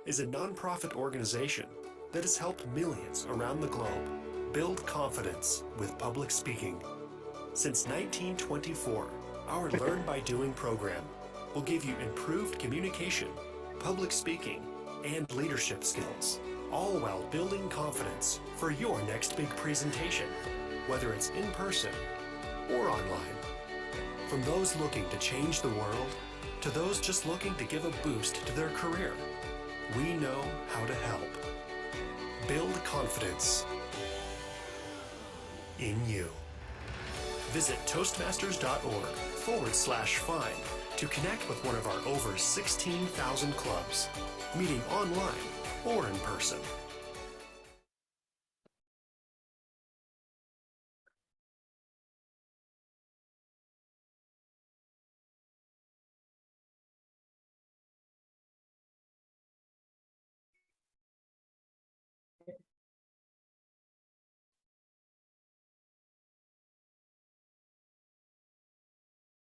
is a nonprofit organization that has helped millions around the globe build confidence with public speaking. Since 1924, our Learn by Doing program will give you improved communication, public speaking, and leadership skills, all while building confidence for your next big presentation, whether it's in person or online. From those looking to change the world to those just looking to give a boost to their career, we know how to help. Build confidence in you. Visit toastmasters.org/find to connect with one of our over 16,000 clubs, meeting online or in person.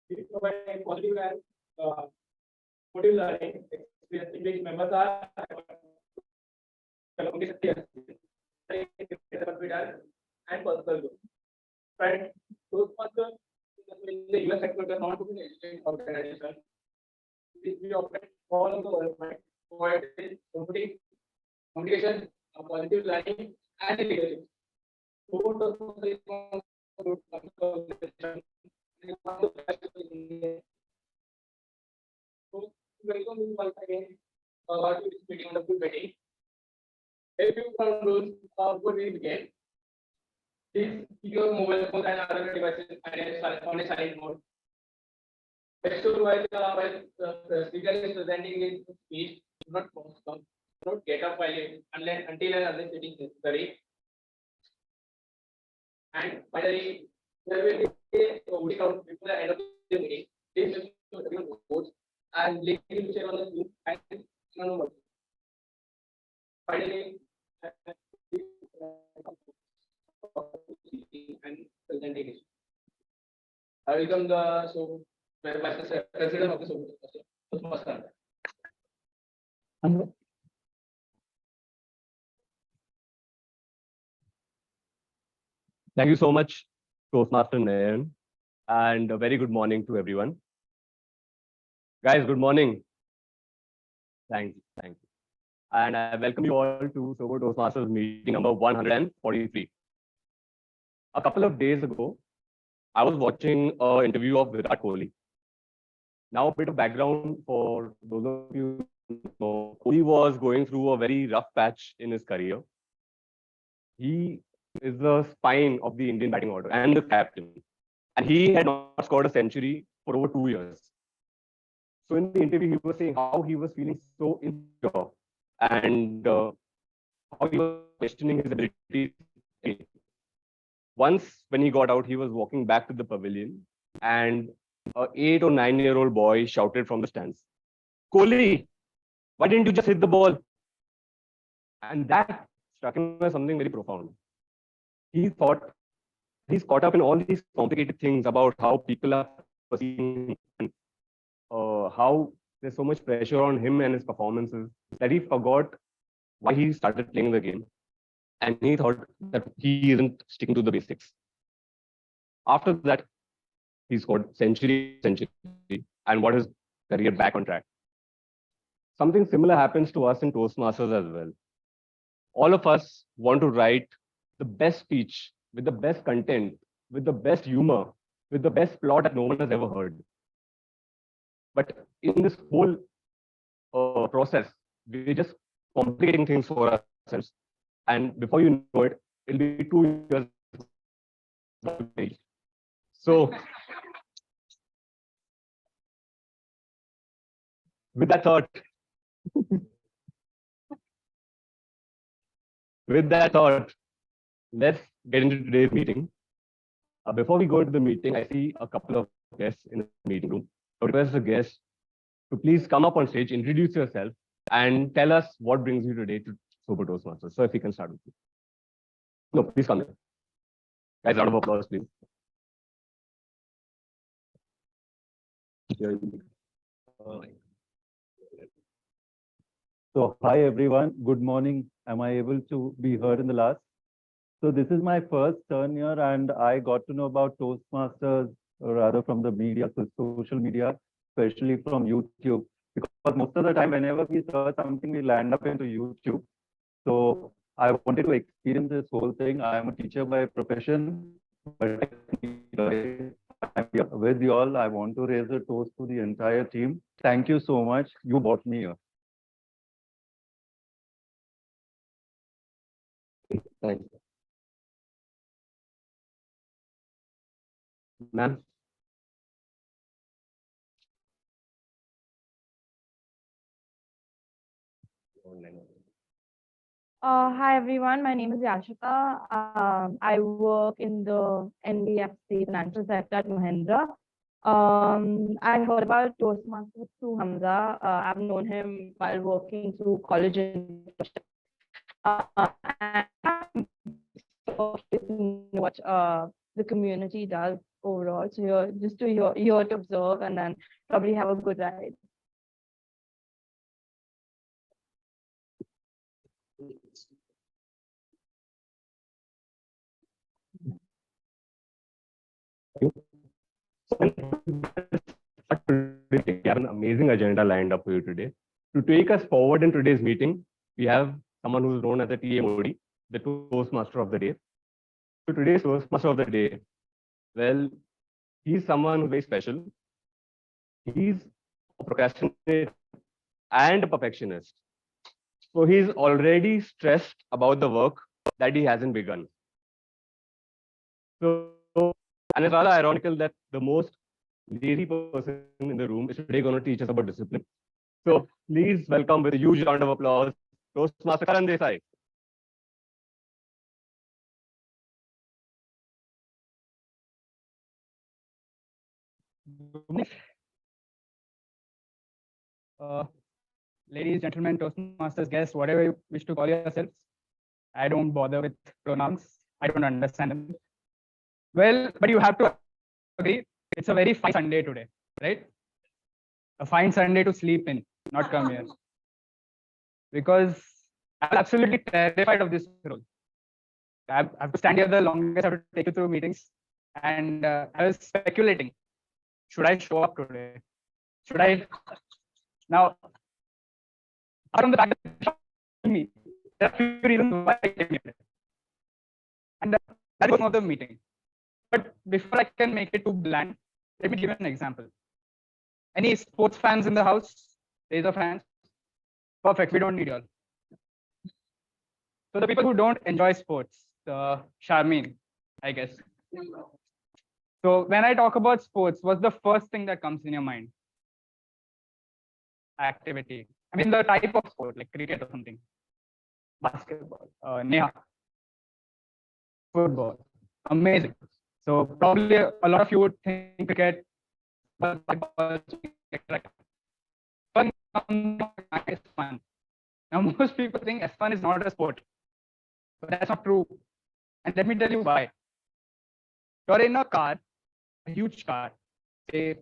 We provide positive and motive learning experience in which members are communication and personal growth. Friends, those sponsors in the US sector are not an education organization. We operate all over the world, provide communication, positive learning, and leadership. Support the welcome you once again to this meeting, wonderful meeting. A few ground rules before we begin. Please keep your mobile phone and other devices on a silent mode. Make sure while the speaker is presenting his speech, do not get up until and unless it is necessary. And finally, there will be a voting out before the end of the meeting. Please make sure that you vote and link will share on the screen and on. Finally, and presentation. I welcome the president of the Toastmasters. Thank you so much, Toastmaster Nayan, and a very good morning to everyone. Guys, good morning. Thank you. And I welcome you all to Sober Toastmasters meeting number 143. A couple of days ago, I was watching an interview of Virat Kohli. Now, a bit of background for those of you who know, Kohli was going through a very rough patch in his career. He is the spine of the Indian batting order and the captain. And he had not scored a century for over 2 years. So in the interview, he was saying how he was feeling so insecure and how he was questioning his ability. Once, when he got out, he was walking back to the pavilion and an 8 or 9-year-old boy shouted from the stands, "Kohli, why didn't you just hit the ball?" And that struck him as something very profound. He thought he's caught up in all these complicated things about how people are perceiving how there's so much pressure on him and his performances that he forgot why he started playing the game. And he thought that he isn't sticking to the basics. After that, he scored century, and got his career back on track. Something similar happens to us in Toastmasters as well. All of us want to write the best speech with the best content, with the best humor, with the best plot that no one has ever heard. But in this whole process, we're just complicating things for ourselves. And before you know it, it'll be 2 years. So, with that thought, let's get into today's meeting. Before we go into the meeting, I see a couple of guests in the meeting room. I would request the guests to please come up on stage, introduce yourself, and tell us what brings you today to Sober Toastmasters. So if we can start with you. No, please come here. Guys, round of applause, please. So hi everyone, good morning. Am I able to be heard in the last? So this is my first turn here and I got to know about Toastmasters, or rather from the media, so social media, especially from YouTube. Because most of the time, whenever we search something, we land up into YouTube. So I wanted to experience this whole thing. I am a teacher by profession, but I'm here with you all. I want to raise a toast to the entire team. Thank you so much. You brought me here. Thanks. Ma'am. Hi everyone, my name is Yashika. I work in the NBFC financial sector at Mahindra. I heard about Toastmasters through Hamza. I've known him while working through college and I'm so curious to know what the community does overall. So you're just to here to observe and then probably have a good ride. We have an amazing agenda lined up for you today. To take us forward in today's meeting, we have someone who is known as the TMoD, the Toastmaster of the Day. So today's Toastmaster of the Day, well, he's someone who's very special. He's a procrastinator and a perfectionist. So he's already stressed about the work that he hasn't begun. So, and it's rather ironical that the most lazy person in the room is today going to teach us about discipline. So please welcome with a huge round of applause, Toastmaster Karan Desai. Ladies, gentlemen, Toastmasters, guests, whatever you wish to call yourselves, I don't bother with pronouns. I don't understand them. Well, but you have to agree, it's a very fine Sunday today, right? A fine Sunday to sleep in, not come here. Because I'm absolutely terrified of this role. I have to stand here the longest, I have to take you through meetings. And I was speculating, should I show up today? Should I? Now, from the fact that me, there are a few reasons why I came here. And that was not the meeting. But before I can make it too bland, let me give you an example. Any sports fans in the house? Raise of hands. Perfect. We don't need y'all. So the people who don't enjoy sports, Charmaine, I guess. So when I talk about sports, what's the first thing that comes in your mind? Activity. I mean, the type of sport, like cricket or something. Basketball. Neha. Football. Amazing. So probably a lot of you would think cricket, basketball, fun is fun. Now most people think F1 is not a sport, but that's not true. And let me tell you why. You're in a car, a huge car, say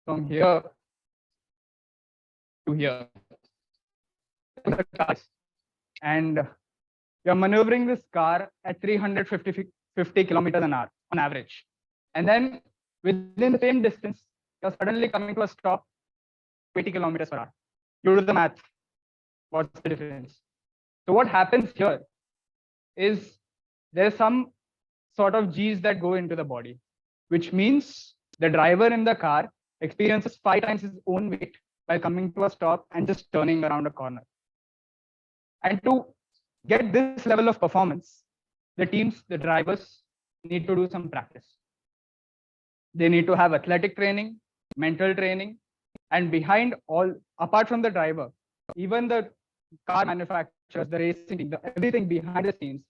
from here to here, and you're maneuvering this car at 350 kilometers an hour on average. And then within the same distance, you're suddenly coming to a stop 20 kilometers per hour. You do the math. What's the difference? So what happens here is there's some sort of G's that go into the body, which means the driver in the car experiences 5 times his own weight while coming to a stop and just turning around a corner. And to get this level of performance, the teams, the drivers need to do some practice. They need to have athletic training, mental training, and behind all, apart from the driver, even the car manufacturers, the racing team, everything behind the scenes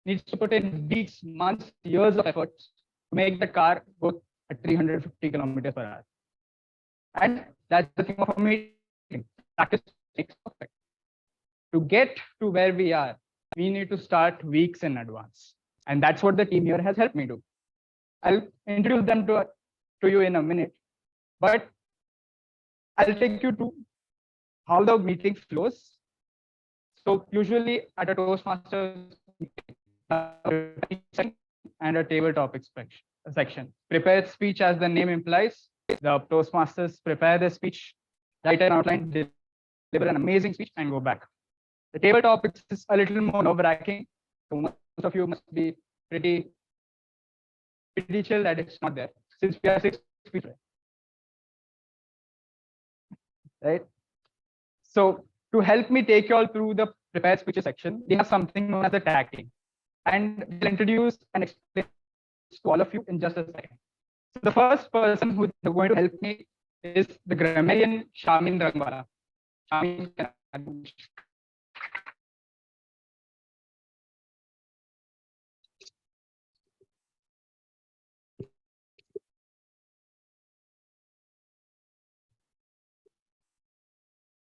needs to put in weeks, months, years of efforts to make the car go at 350 kilometers per hour. And that's the thing of a meeting. Practice makes perfect. To get to where we are, we need to start weeks in advance. And that's what the team here has helped me do. I'll introduce them to you in a minute, but I'll take you to how the meeting flows So usually at a Toastmasters and a table topic section. Prepared speech, as the name implies, the Toastmasters prepare the speech, write an outline, deliver an amazing speech, and go back. The table topics is a little more nerve-wracking, so most of you must be pretty chill that it's not there, since we are 6 people, right? So to help me take you all through the prepared speeches section, we have something known as the tag team, and we'll introduce and explain to all of you in just a second. So the first person who's going to help me is the grammarian Shamin Rangwala. Shamin,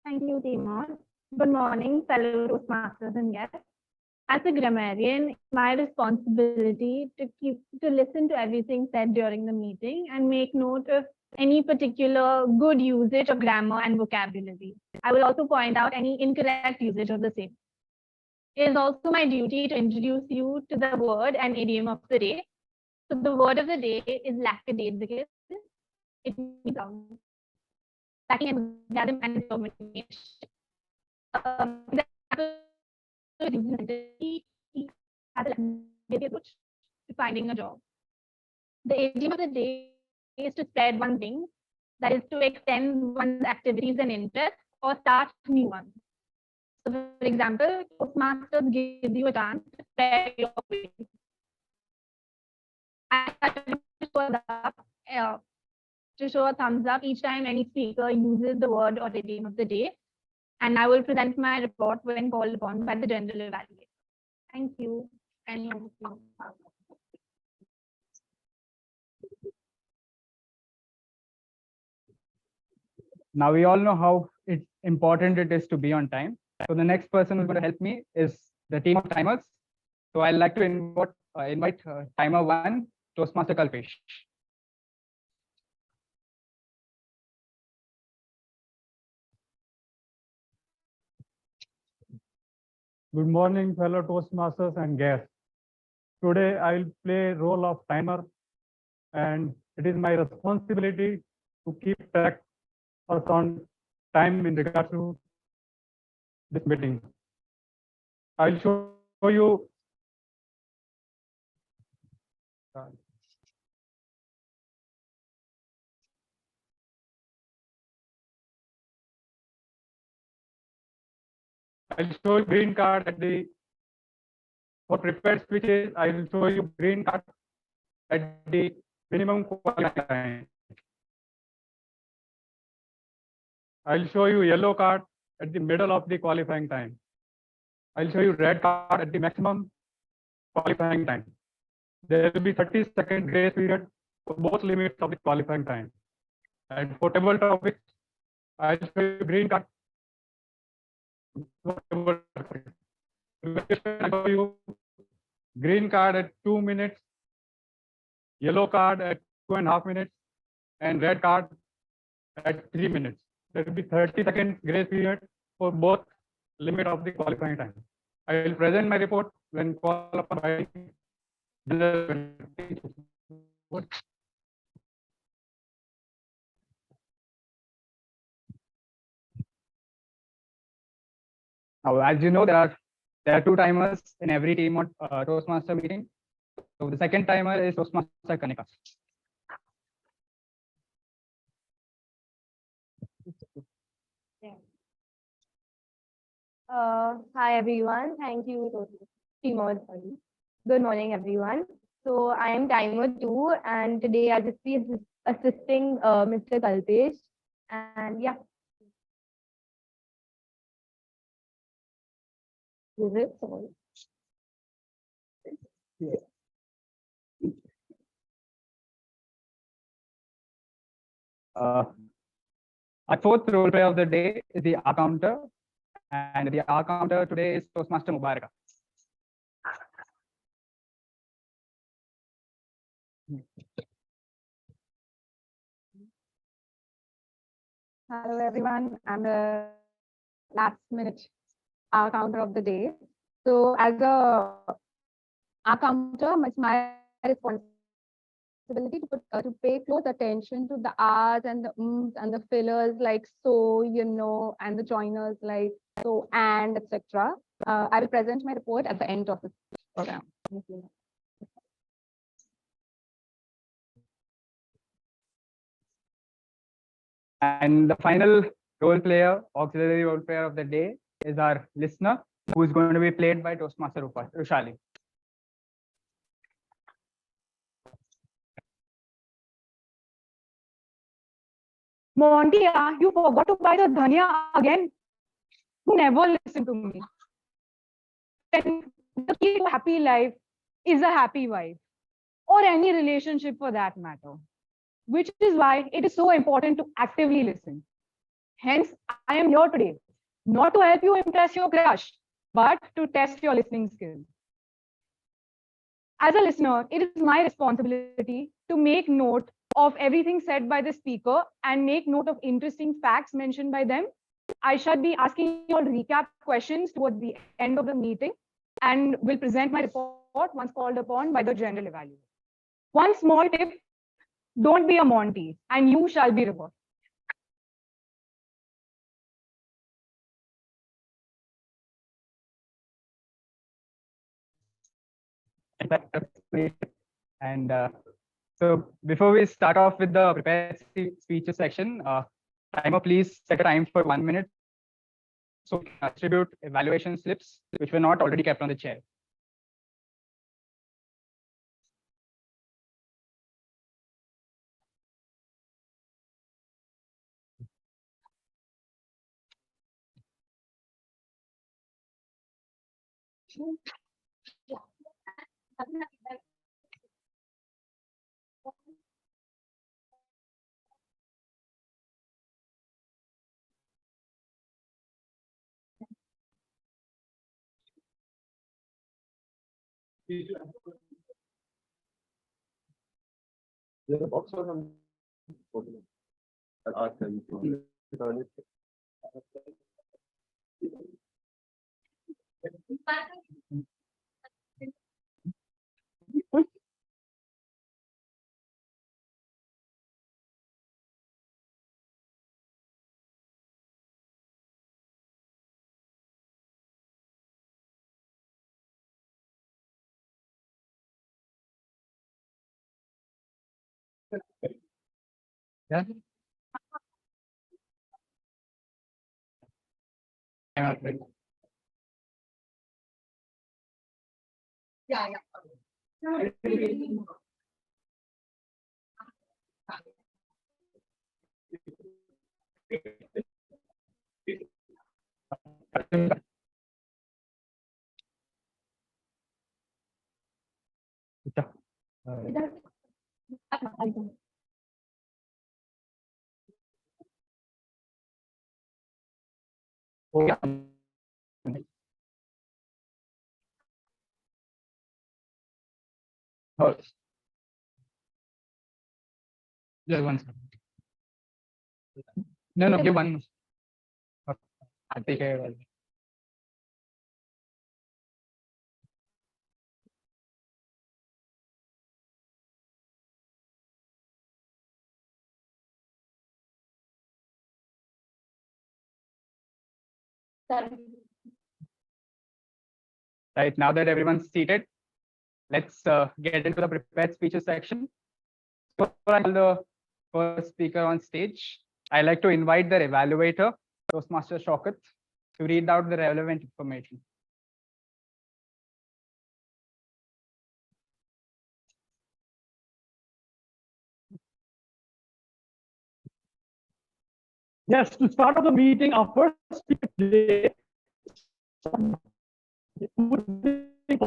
Thank you, TMoD. Good morning, fellow Toastmasters and guests. As a grammarian, it's my responsibility to listen to everything said during the meeting and make note of any particular good usage of grammar and vocabulary. I will also point out any incorrect usage of the same. It is also my duty to introduce you to the word and idiom of the day. So the word of the day is lackadaisical. It means lacking enthusiasm and determination. He has a lackadaisical approach to finding a job. The idiom of the day is to spread one's wings, that is to extend one's activities and interests or start new ones. So, for example, Toastmasters gives you a chance to spread your wings. I to show a thumbs up each time any speaker uses the word or idiom of the day, and I will present my report when called upon by the general evaluator. Thank you. And now we all know how important it is to be on time. So the next person who's going to help me is the team of timers. So I'd like to invite timer 1, Toastmaster Kalpesh. Good morning, fellow Toastmasters and guests. Today, I will play role of timer, and it is my responsibility to keep track us on time in regard to this meeting. I will show you. I'll show you green card at the for prepared speeches. I will show you green card at the minimum qualifying time. I'll show you yellow card at the middle of the qualifying time. I'll show you red card at the maximum qualifying time. There will be 30-second grace period for both limits of the qualifying time. And for table topics, I'll show you green card. I'll show you green card at 2 minutes, yellow card at 2.5 minutes, and red card at 3 minutes. There will be 30-second grace period for both limit of the qualifying time. I will present my report when called upon by the Now, as you know, there are 2 timers in every team on Toastmaster meeting. So the second timer is Toastmaster Kanika. Hi everyone. Thank you, TMoD. Good morning, everyone. So I am timer 2, and today I'll just be assisting Mr. Kalpesh. And yeah. Is it? Our fourth role play of the day is the R counter, and the R counter today is Toastmaster Mubaraka. Hello everyone. I'm the last minute our counter of the day. So as a our counter, it's my responsibility to pay close attention to the R's and the ums and the fillers like so, and the joiners like so and etc. I will present my report at the end of this program. Thank you. And the final role player, auxiliary role player of the day is our listener, who is going to be played by Toastmaster Rushali. Monty, you forgot to buy the dhania again. You never listen to me. And the key to a happy life is a happy wife, or any relationship for that matter, which is why it is so important to actively listen. Hence, I am here today, not to help you impress your crush, but to test your listening skills. As a listener, it is my responsibility to make note of everything said by the speaker and make note of interesting facts mentioned by them. I shall be asking you all recap questions towards the end of the meeting and will present my report once called upon by the general evaluator. One small tip, don't be a Monty and you shall be rewarded. And so before we start off with the prepared speeches section, timer, please set a time for 1 minute so we can distribute evaluation slips which were not already kept on the chair. There's a box for them. I'll ask them to return it. Yeah. Oh, yeah. Oh. Just one second. No, give one. I'll take care of it. Right, now that everyone's seated, let's get into the prepared speeches section. Before I call the first speaker on stage, I'd like to invite their evaluator, Toastmaster Shaukat, to read out the relevant information. Yes, to start off the meeting, our first speaker today would be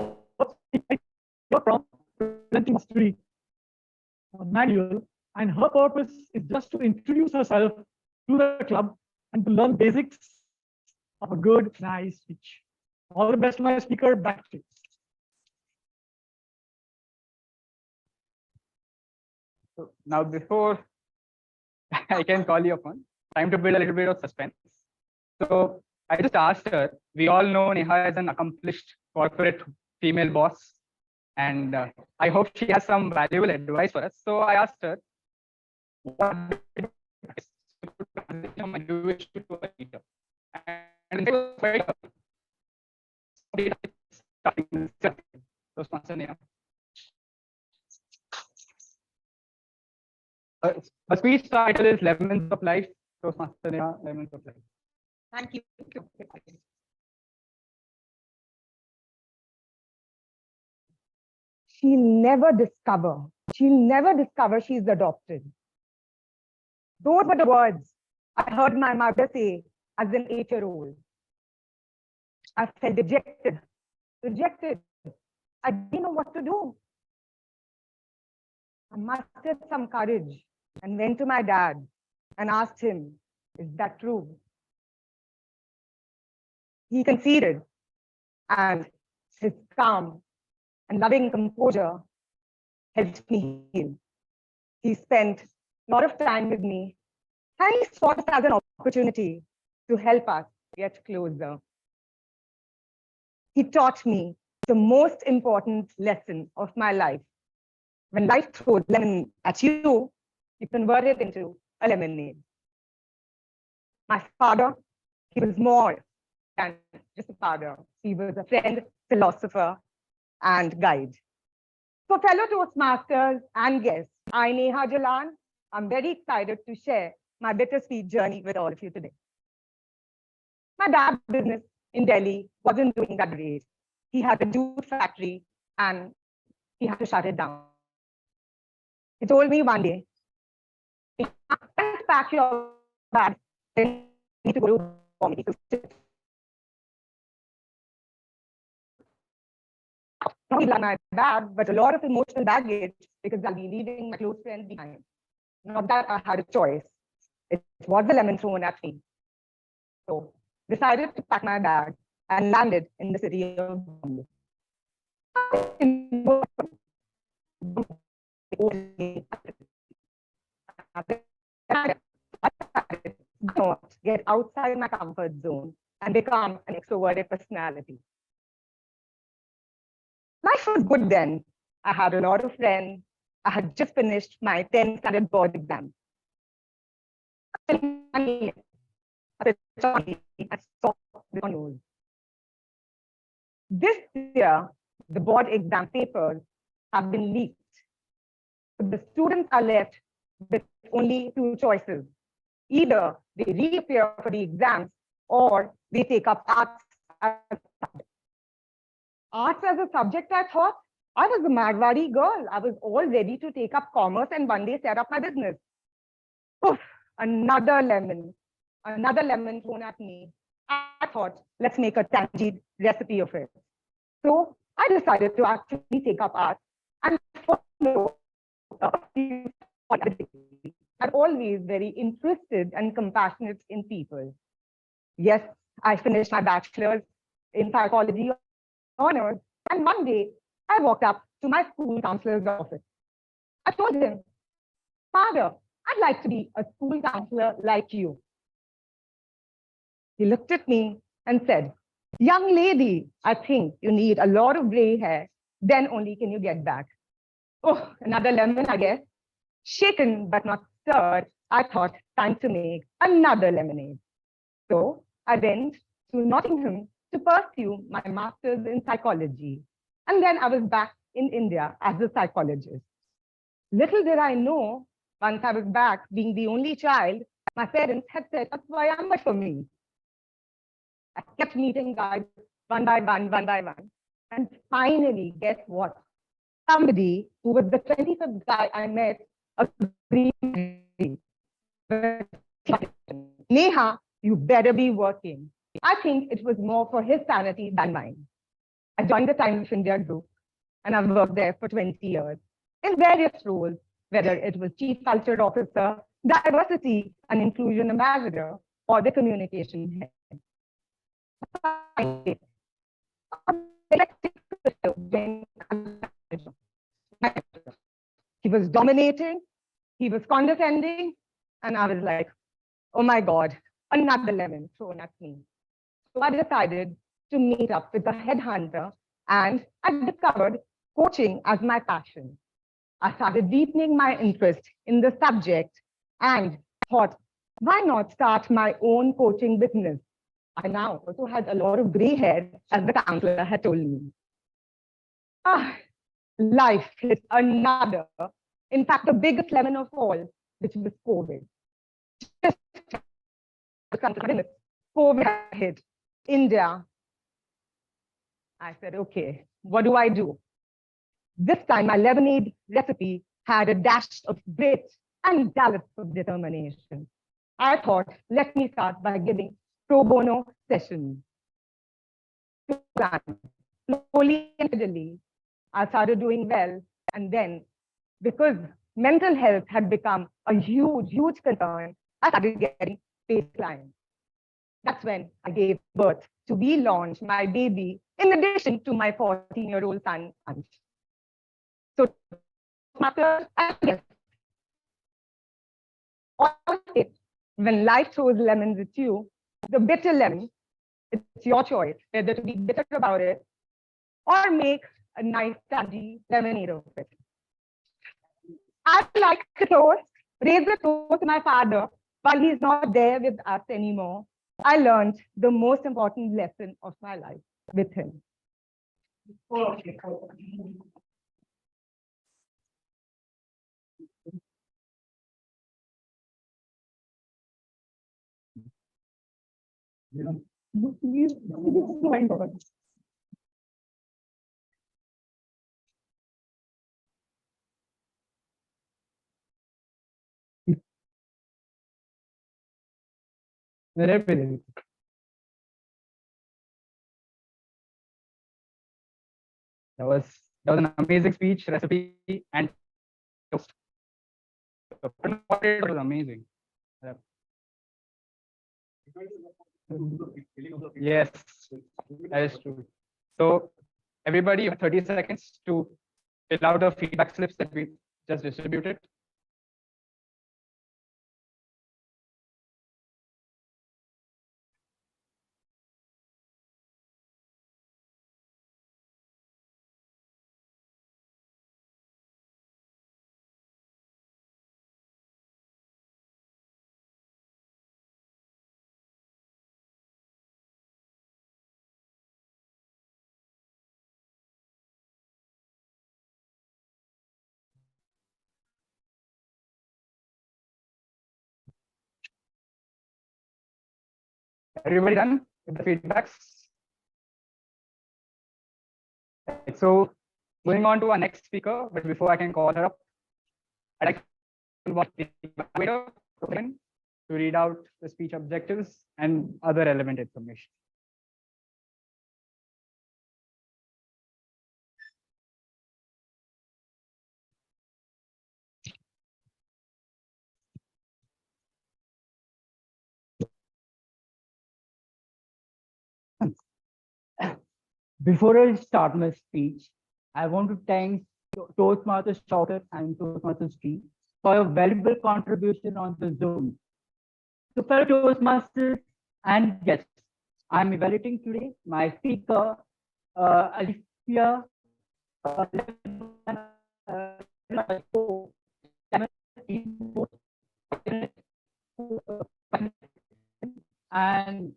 from presenting mastery manual, and her purpose is just to introduce herself to the club and to learn basics of a good, nice speech. All the best, my speaker. Back to you. So now, before I can call you upon, time to build a little bit of suspense. So I just asked her. We all know Neha is an accomplished corporate female boss, and I hope she has some valuable advice for us. So I asked her, what advice she could translate from individual to a leader? And it was quite starting this journey. So, Sponsor Neha. Her speech title is Lemons of Life. So, Sponsor Neha, Lemons of Life. Thank you. She'll never discover she's adopted. Those were the words I heard my mother say as an 8-year-old. I felt rejected. I didn't know what to do. I mustered some courage and went to my dad and asked him, is that true? He conceded, and his calm and loving composure helped me heal. He spent a lot of time with me, and he saw this as an opportunity to help us get closer. He taught me the most important lesson of my life. When life throws lemon at you, you convert it into a lemonade. My father, he was more than just a father. He was a friend, philosopher, and guide. So fellow Toastmasters and guests, I, Neha Jalan, I'm very excited to share my bittersweet journey with all of you today. My dad's business in Delhi wasn't doing that great. He had a jute factory and he had to shut it down. He told me one day, pack your bag, then need to go to comedy. Not like my bag, but a lot of emotional baggage because I'll be leaving my close friends behind. Not that I had a choice. It was the lemon thrown at me. So decided to pack my bag and landed in the city of Bombay. Get outside my comfort zone and become an extroverted personality. Life was good then. I had a lot of friends. I had just finished my 10th standard board exam. This year, the board exam papers have been leaked. The students are left with only two choices. Either they reappear for the exams or they take up arts as a subject. Arts as a subject, I thought. I was a Marwari girl. I was all ready to take up commerce and one day set up my business. Oof, another lemon thrown at me. I thought, let's make a tangy recipe of it. So I decided to actually take up art and follow a few. I'm always very interested and compassionate in people. Yes, I finished my bachelor's in psychology honors, and one day I walked up to my school counselor's office. I told him, Father, I'd like to be a school counselor like you. He looked at me and said, young lady, I think you need a lot of gray hair, then only can you get back. Oh, another lemon, I guess. Shaken but not stirred, I thought, time to make another lemonade. So I went to Nottingham to pursue my master's in psychology. And then I was back in India as a psychologist. Little did I know, once I was back, being the only child, my parents had set up Vayama for me. I kept meeting guys one by one. And finally, guess what? Somebody who was the 25th guy I met agreed. Neha, you better be working. I think it was more for his sanity than mine. I joined the Times of India group and I've worked there for 20 years in various roles, whether it was Chief Culture Officer, Diversity and Inclusion Ambassador, or the Communication Head. He was dominating, he was condescending, and I was like, oh my God, another lemon thrown at me. So I decided to meet up with a headhunter, and I discovered coaching as my passion. I started deepening my interest in the subject and thought, why not start my own coaching business? I now also had a lot of gray hair, as the counselor had told me. Ah, life hit another, in fact, the biggest lemon of all, which was COVID. Just COVID hit India. I said, okay, what do I do? This time, my lemonade recipe had a dash of grit and gallons of determination. I thought, let me start by giving pro bono sessions. Slowly and steadily, I started doing well. And then, because mental health had become a huge, huge concern, I started getting paid clients. That's when I gave birth to We Launched my baby, in addition to my 14-year-old son, Ansh. So, matter, I guess, all it, when life throws lemons at you, the bitter lemon, it's your choice whether to be bitter about it or make a nice, tangy lemonade of it. I like to toast, raise a toast to my father while he's not there with us anymore. I learned the most important lesson of my life with him. Oh my God. That was an amazing speech, recipe, and toast. It was amazing. Yes, that is true. So everybody, you have 30 seconds to fill out the feedback slips that we just distributed. Everybody done with the feedbacks? Right, so moving on to our next speaker, but before I can call her up, I'd like to invite the moderator to read out the speech objectives and other relevant information. Before I start my speech, I want to thank Toastmasters Shorter and Toastmasters team for your valuable contribution on the Zoom. To fellow Toastmasters and guests, I'm evaluating today my speaker, Alicia, and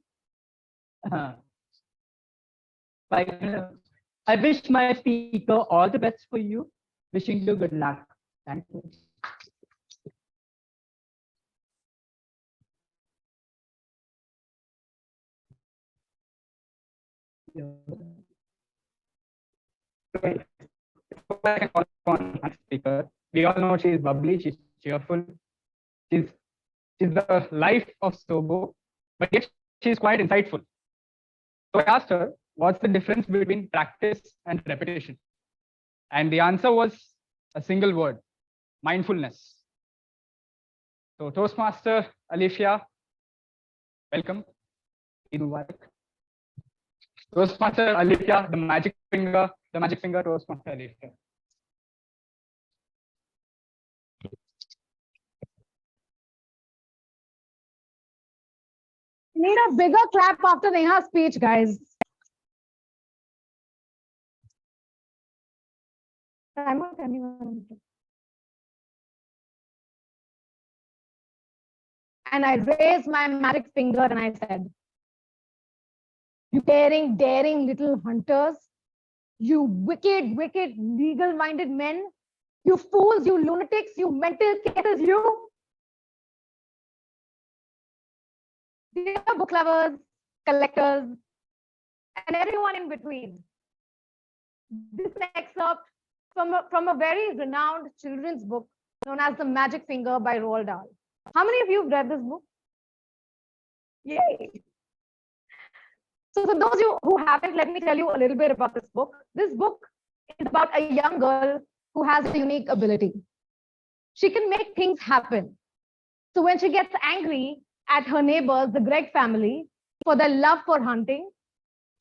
I wish my speaker all the best for you. Wishing you good luck. Thank you. Speaker. We all know she's bubbly, she's cheerful, she's the life of Sobo, but yet she's quite insightful. So I asked her, what's the difference between practice and repetition? And the answer was a single word: mindfulness. So Toastmaster Alicia, welcome. Toastmaster Alicia, the magic finger Toastmaster Alicia. Need a bigger clap after Neha's speech, guys. Timer, anyone? And I raised my magic finger and I said, "You daring little hunters, you wicked, legal-minded men, you fools, you lunatics, you mental cases, you." Dear book lovers, collectors, and everyone in between, this is an excerpt from a very renowned children's book known as The Magic Finger by Roald Dahl. How many of you have read this book? Yay! So for those of you who haven't, let me tell you a little bit about this book. This book is about a young girl who has a unique ability. She can make things happen. So when she gets angry at her neighbors, the Gregg family, for their love for hunting,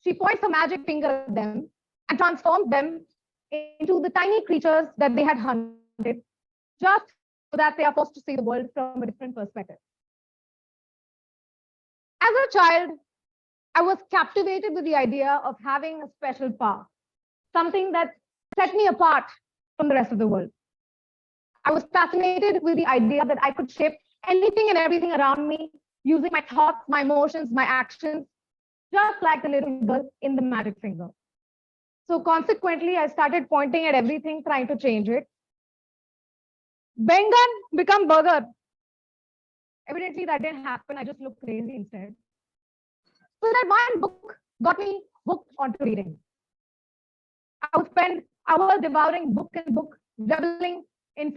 she points her magic finger at them and transforms them into the tiny creatures that they had hunted, just so that they are forced to see the world from a different perspective. As a child, I was captivated with the idea of having a special power, something that set me apart from the rest of the world. I was fascinated with the idea that I could shape anything and everything around me using my thoughts, my emotions, my actions, just like the little girl in the magic finger. So consequently, I started pointing at everything, trying to change it. Bengan become burger. Evidently, that didn't happen. I just looked crazy instead. So that one book got me hooked onto reading. I would spend hours devouring book and book, reveling in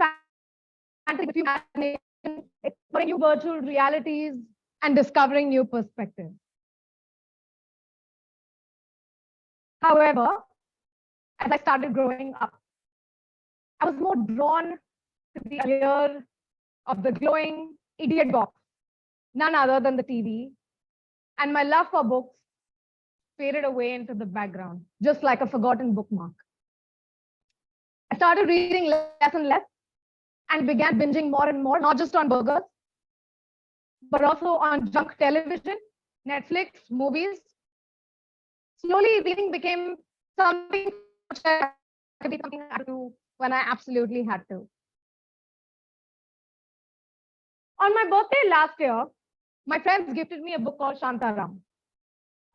fantasy, imagination, exploring new virtual realities, and discovering new perspectives. However, as I started growing up, I was more drawn to the allure of the glowing idiot box, none other than the TV, and my love for books faded away into the background, just like a forgotten bookmark. I started reading less and less and began binging more and more, not just on burgers, but also on junk television, Netflix, movies. Slowly, reading became something I had to do when I absolutely had to. On my birthday last year, my friends gifted me a book called Shantaram,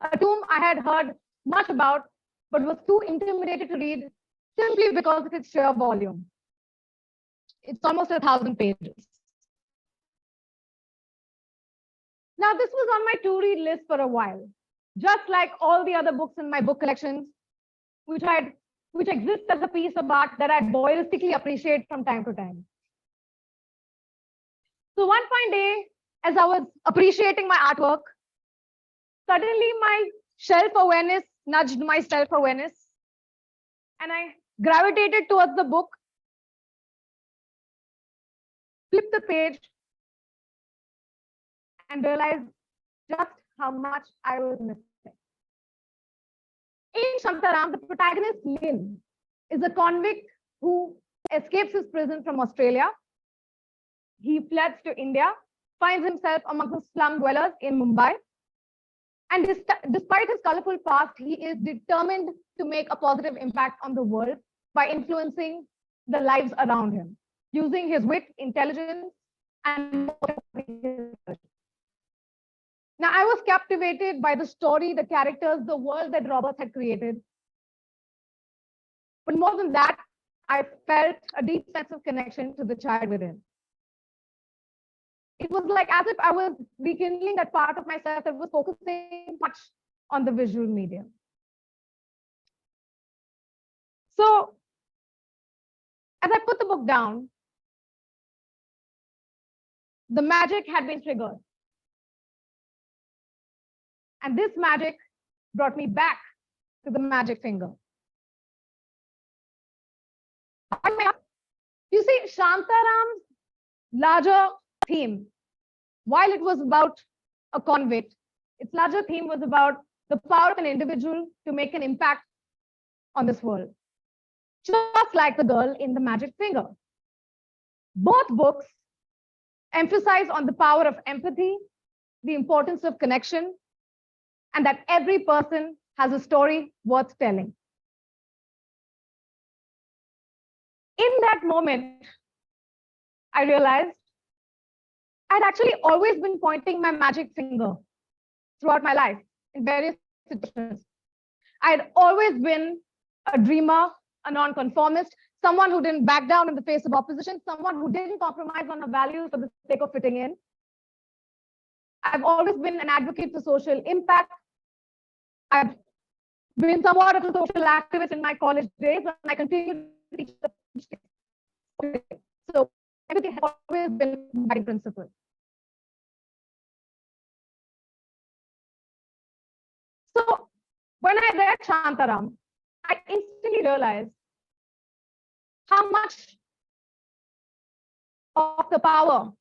a tomb I had heard much about, but was too intimidated to read simply because of its sheer volume. It's almost 1,000 pages. Now, this was on my to-read list for a while, just like all the other books in my book collections, which exist as a piece of art that I voyeuristically appreciate from time to time. So one fine day, as I was appreciating my artwork, suddenly my self-awareness nudged my self-awareness, and I gravitated towards the book, flipped the page, and realized just how much I was missing. In Shantaram, the protagonist, Lin, is a convict who escapes his prison from Australia. He fled to India, finds himself among the slum dwellers in Mumbai. And despite his colorful past, he is determined to make a positive impact on the world by influencing the lives around him, using his wit, intelligence, and now, I was captivated by the story, the characters, the world that Roberts had created. But more than that, I felt a deep sense of connection to the child within. It was like as if I was rekindling that part of myself that was focusing much on the visual medium. So, as I put the book down, the magic had been triggered. And this magic brought me back to the magic finger. You see, Shantaram's larger theme, while it was about a convict, its larger theme was about the power of an individual to make an impact on this world, just like the girl in the magic finger. Both books emphasize on the power of empathy, the importance of connection, and that every person has a story worth telling. In that moment, I realized I'd actually always been pointing my magic finger throughout my life in various situations. I'd always been a dreamer, a nonconformist, someone who didn't back down in the face of opposition, someone who didn't compromise on her values for the sake of fitting in. I've always been an advocate for social impact. I've been somewhat of a social activist in my college days, and I continue to teach the so everything has always been my principle. So when I read Shantaram, I instantly realized how much of the power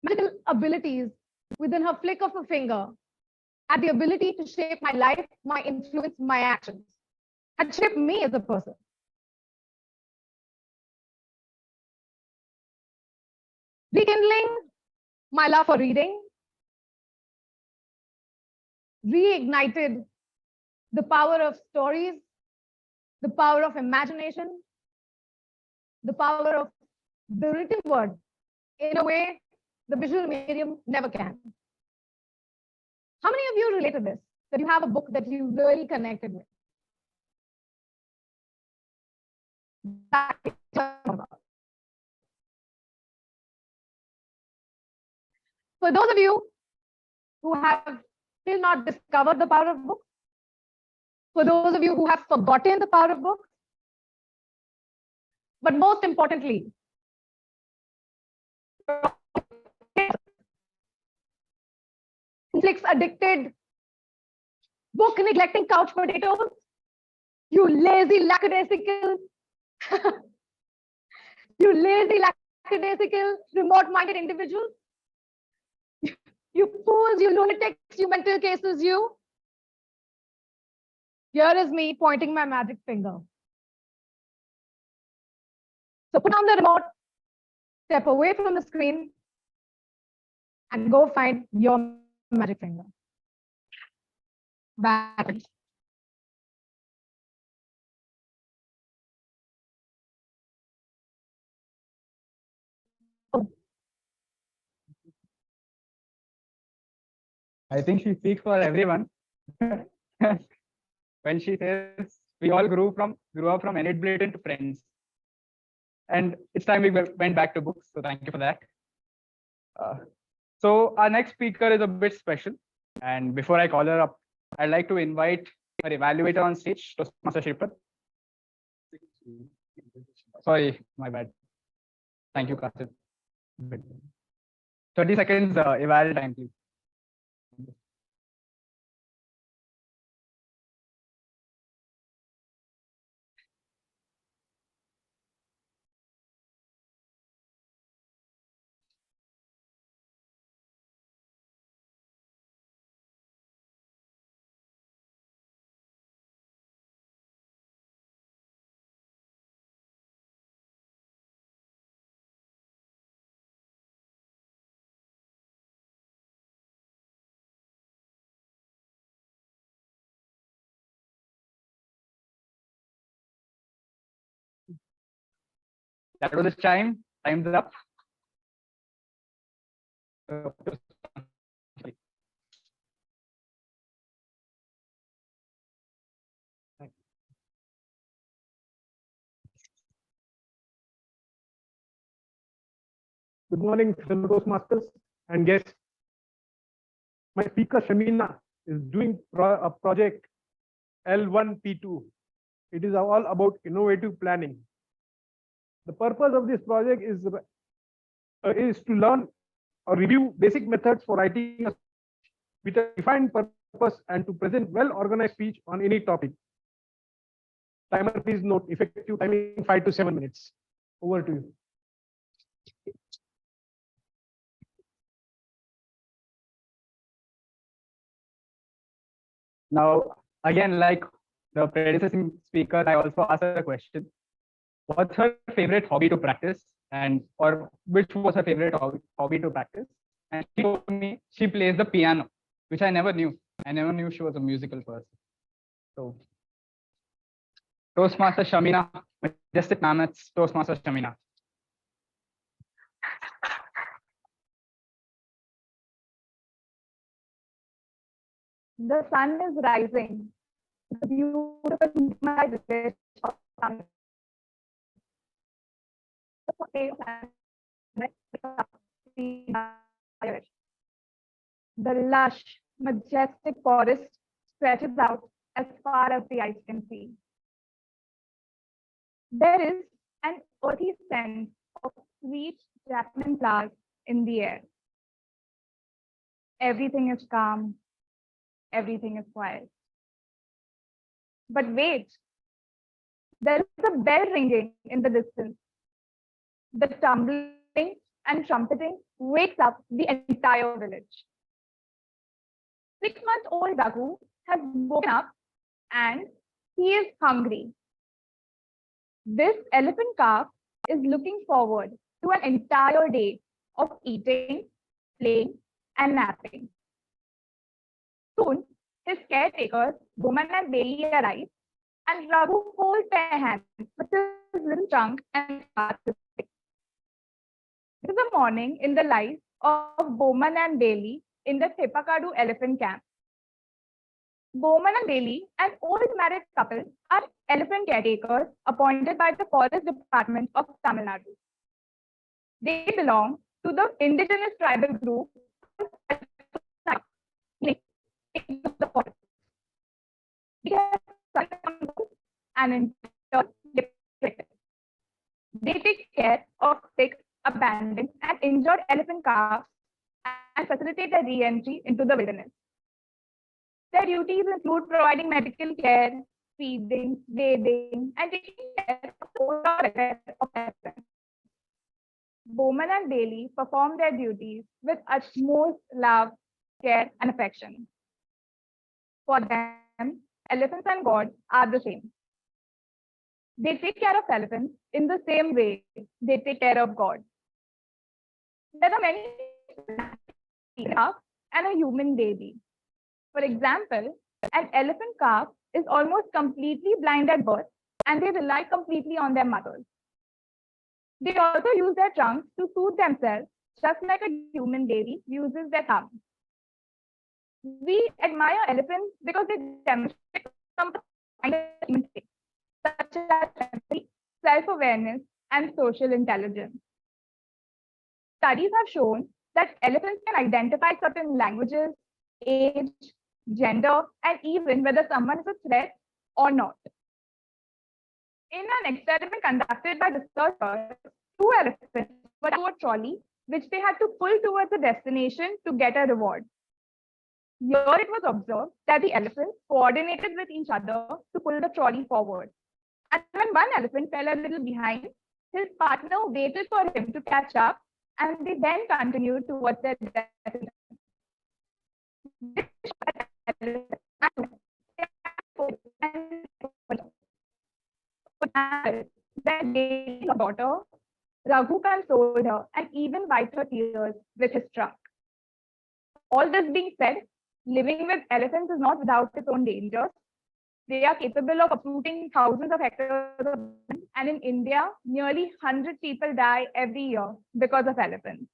magical abilities within her flick of a finger had the ability to shape my life, my influence, my actions, had shaped me as a person. Rekindling my love for reading, reignited the power of stories, the power of imagination, the power of the written word in a way the visual medium never can. How many of you relate to this? That you have a book that you really connected with? For those of you who have still not discovered the power of books, for those of you who have forgotten the power of books, but most importantly, Netflix addicted, book neglecting couch potatoes, you lazy lackadaisical, you lazy lackadaisical, remote-minded individuals, you fools, you lunatics, you mental cases, you. Here is me pointing my magic finger. So put down the remote, step away from the screen, and go find your magic finger. Back. I think she speaks for everyone when she says we all grew up from Enid Blyton to Friends. And it's time we went back to books. So thank you for that. So our next speaker is a bit special. And before I call her up, I'd like to invite our evaluator on stage, Toastmaster Shripat. Sorry, my bad. Thank you, Karthik. 30 seconds eval time, please. That was the time. Time's up. Good morning, fellow Toastmasters and guests. My speaker, Shamina, is doing a project L1P2. It is all about innovative planning. The purpose of this project is to learn or review basic methods for writing with a defined purpose and to present well-organized speech on any topic. Timer, please note, effective timing 5 to 7 minutes. Over to you. Now, again, like the predecessing speaker, I also asked her a question. What's her favorite hobby to practice? and or which was her favorite hobby to practice. And she told me she plays the piano, which I never knew. I never knew she was a musical person. So Toastmaster Shamina, majestic mammoths, Toastmaster Shamina. The sun is rising. The beautiful moonlight village of Tamil. The lush, majestic forest stretches out as far as the eyes can see. There is an earthy scent of sweet jasmine flowers in the air. Everything is calm. Everything is quiet. But wait, there is a bell ringing in the distance. The tumbling and trumpeting wakes up the entire village. 6-month-old Raghu has woken up and he is hungry. This elephant calf is looking forward to an entire day of eating, playing, and napping. Soon, his caretakers, Boman and Bailey, arrive, and Raghu holds their hands with his little trunk and starts to sing. This is a morning in the life of Bowman and Bailey in the Thepakadu elephant camp. Bowman and Bailey, an old married couple, are elephant caretakers appointed by the Forest Department of Tamil Nadu. They belong to the indigenous tribal group and in turn, they take care of sick, abandoned, and injured elephant calves and facilitate their re-entry into the wilderness. Their duties include providing medical care, feeding, bathing, and taking care of the overall welfare of elephants. Bowman and Bailey perform their duties with utmost love, care, and affection. For them, elephants and God are the same. They take care of elephants in the same way they take care of God. There are many calf and a human baby. For example, an elephant calf is almost completely blind at birth and they rely completely on their mothers. They also use their trunks to soothe themselves, just like a human baby uses their thumb. We admire elephants because they demonstrate some kind of human traits, such as empathy, self-awareness, and social intelligence. Studies have shown that elephants can identify certain languages, age, gender, and even whether someone is a threat or not. In an experiment conducted by researchers, 2 elephants were to a trolley which they had to pull towards a destination to get a reward. Here it was observed that the elephants coordinated with each other to pull the trolley forward. And when one elephant fell a little behind, his partner waited for him to catch up and they then continued towards their destination. When Bailey's daughter, Raghu consoled her and even wiped her tears with his trunk. All this being said, living with elephants is not without its own dangers. They are capable of uprooting thousands of hectares of land, and in India, nearly 100 people die every year because of elephants.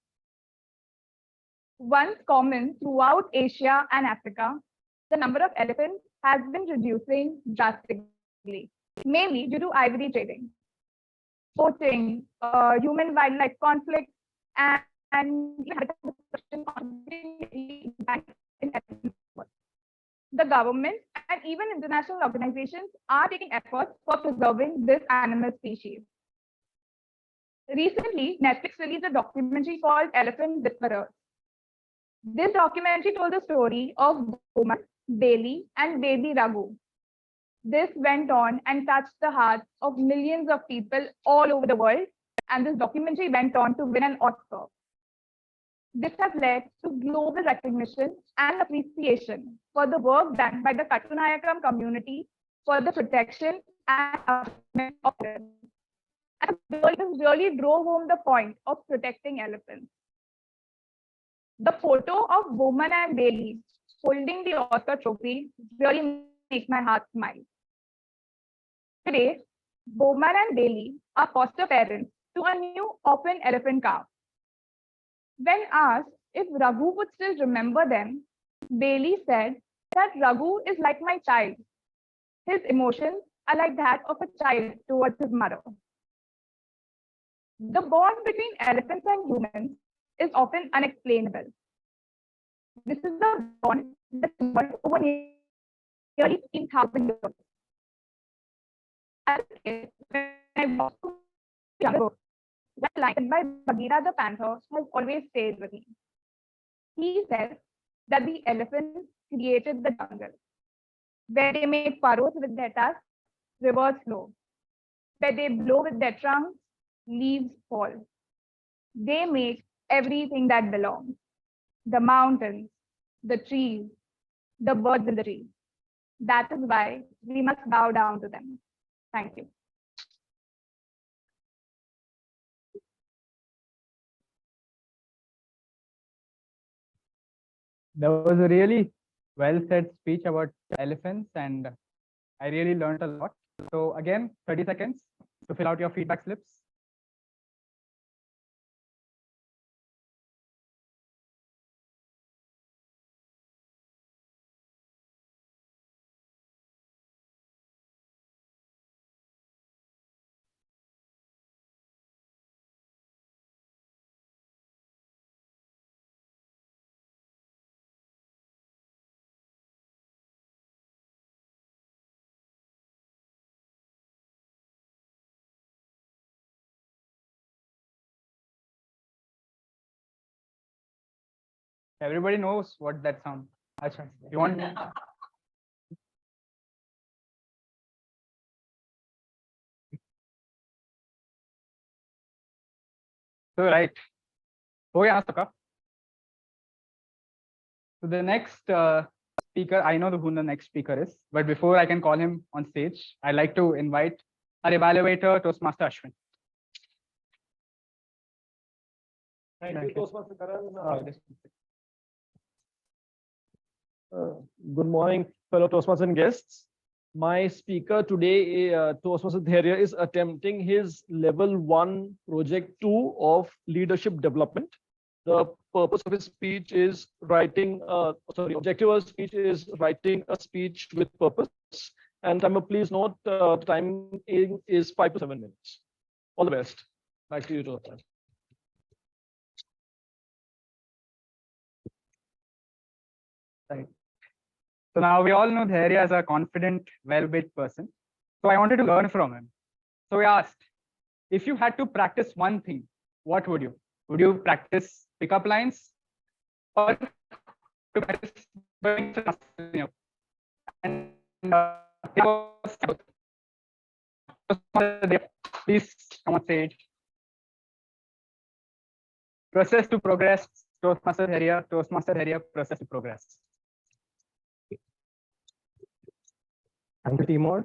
Once common throughout Asia and Africa, the number of elephants has been reducing drastically, mainly due to ivory trading, poaching, human-wildlife conflicts, and the government and even international organizations are taking efforts for preserving this animal species. Recently, Netflix released a documentary called Elephant Whisperers. This documentary told the story of Bowman, Bailey, and baby Raghu. This went on and touched the hearts of millions of people all over the world, and this documentary went on to win an Oscar. This has led to global recognition and appreciation for the work done by the Katunayakam community for the protection and upliftment of elephants. And this really drove home the point of protecting elephants. The photo of Bowman and Bailey holding the Oscar trophy really makes my heart smile. Today, Bowman and Bailey are foster parents to a new orphan elephant calf. When asked if Raghu would still remember them, Bailey said that Raghu is like my child. His emotions are like that of a child towards his mother. The bond between elephants and humans is often unexplainable. This is a bond that evolved over nearly 15,000 years. As a kid, when I walked through the jungle, that line by Bagheera the panther has always stayed with me. He said that the elephants created the jungle, where they make furrows with their tusks, rivers flow. Where they blow with their trunks, leaves fall. They make everything that belongs. The mountains, the trees, the birds in the trees. That is why we must bow down to them. Thank you. That was a really well said speech about elephants, and I really learned a lot. So again, 30 seconds to fill out your feedback slips. Everybody knows what that sound. Achha, you want? So right. Oh yeah, Saka. So the next speaker, I know who the next speaker is, but before I can call him on stage, I'd like to invite our evaluator, Toastmaster Ashwin. Thank you, Toastmaster Karan. Good morning, fellow Toastmasters and guests. My speaker today, Toastmaster Dharya, is attempting his level 1 project 2 of leadership development. The purpose of his speech is objective of his speech is writing a speech with purpose. And please note, the time is 5 to 7 minutes. All the best. Back to you, Toastmaster. Right. So now we all know Dharya as a confident, well-built person. So I wanted to learn from him. So we asked, if you had to practice one thing, what would you? Would you practice pickup lines or to practice and please come on stage. Process to progress, Toastmaster area, process to progress. Thank you, TMoD.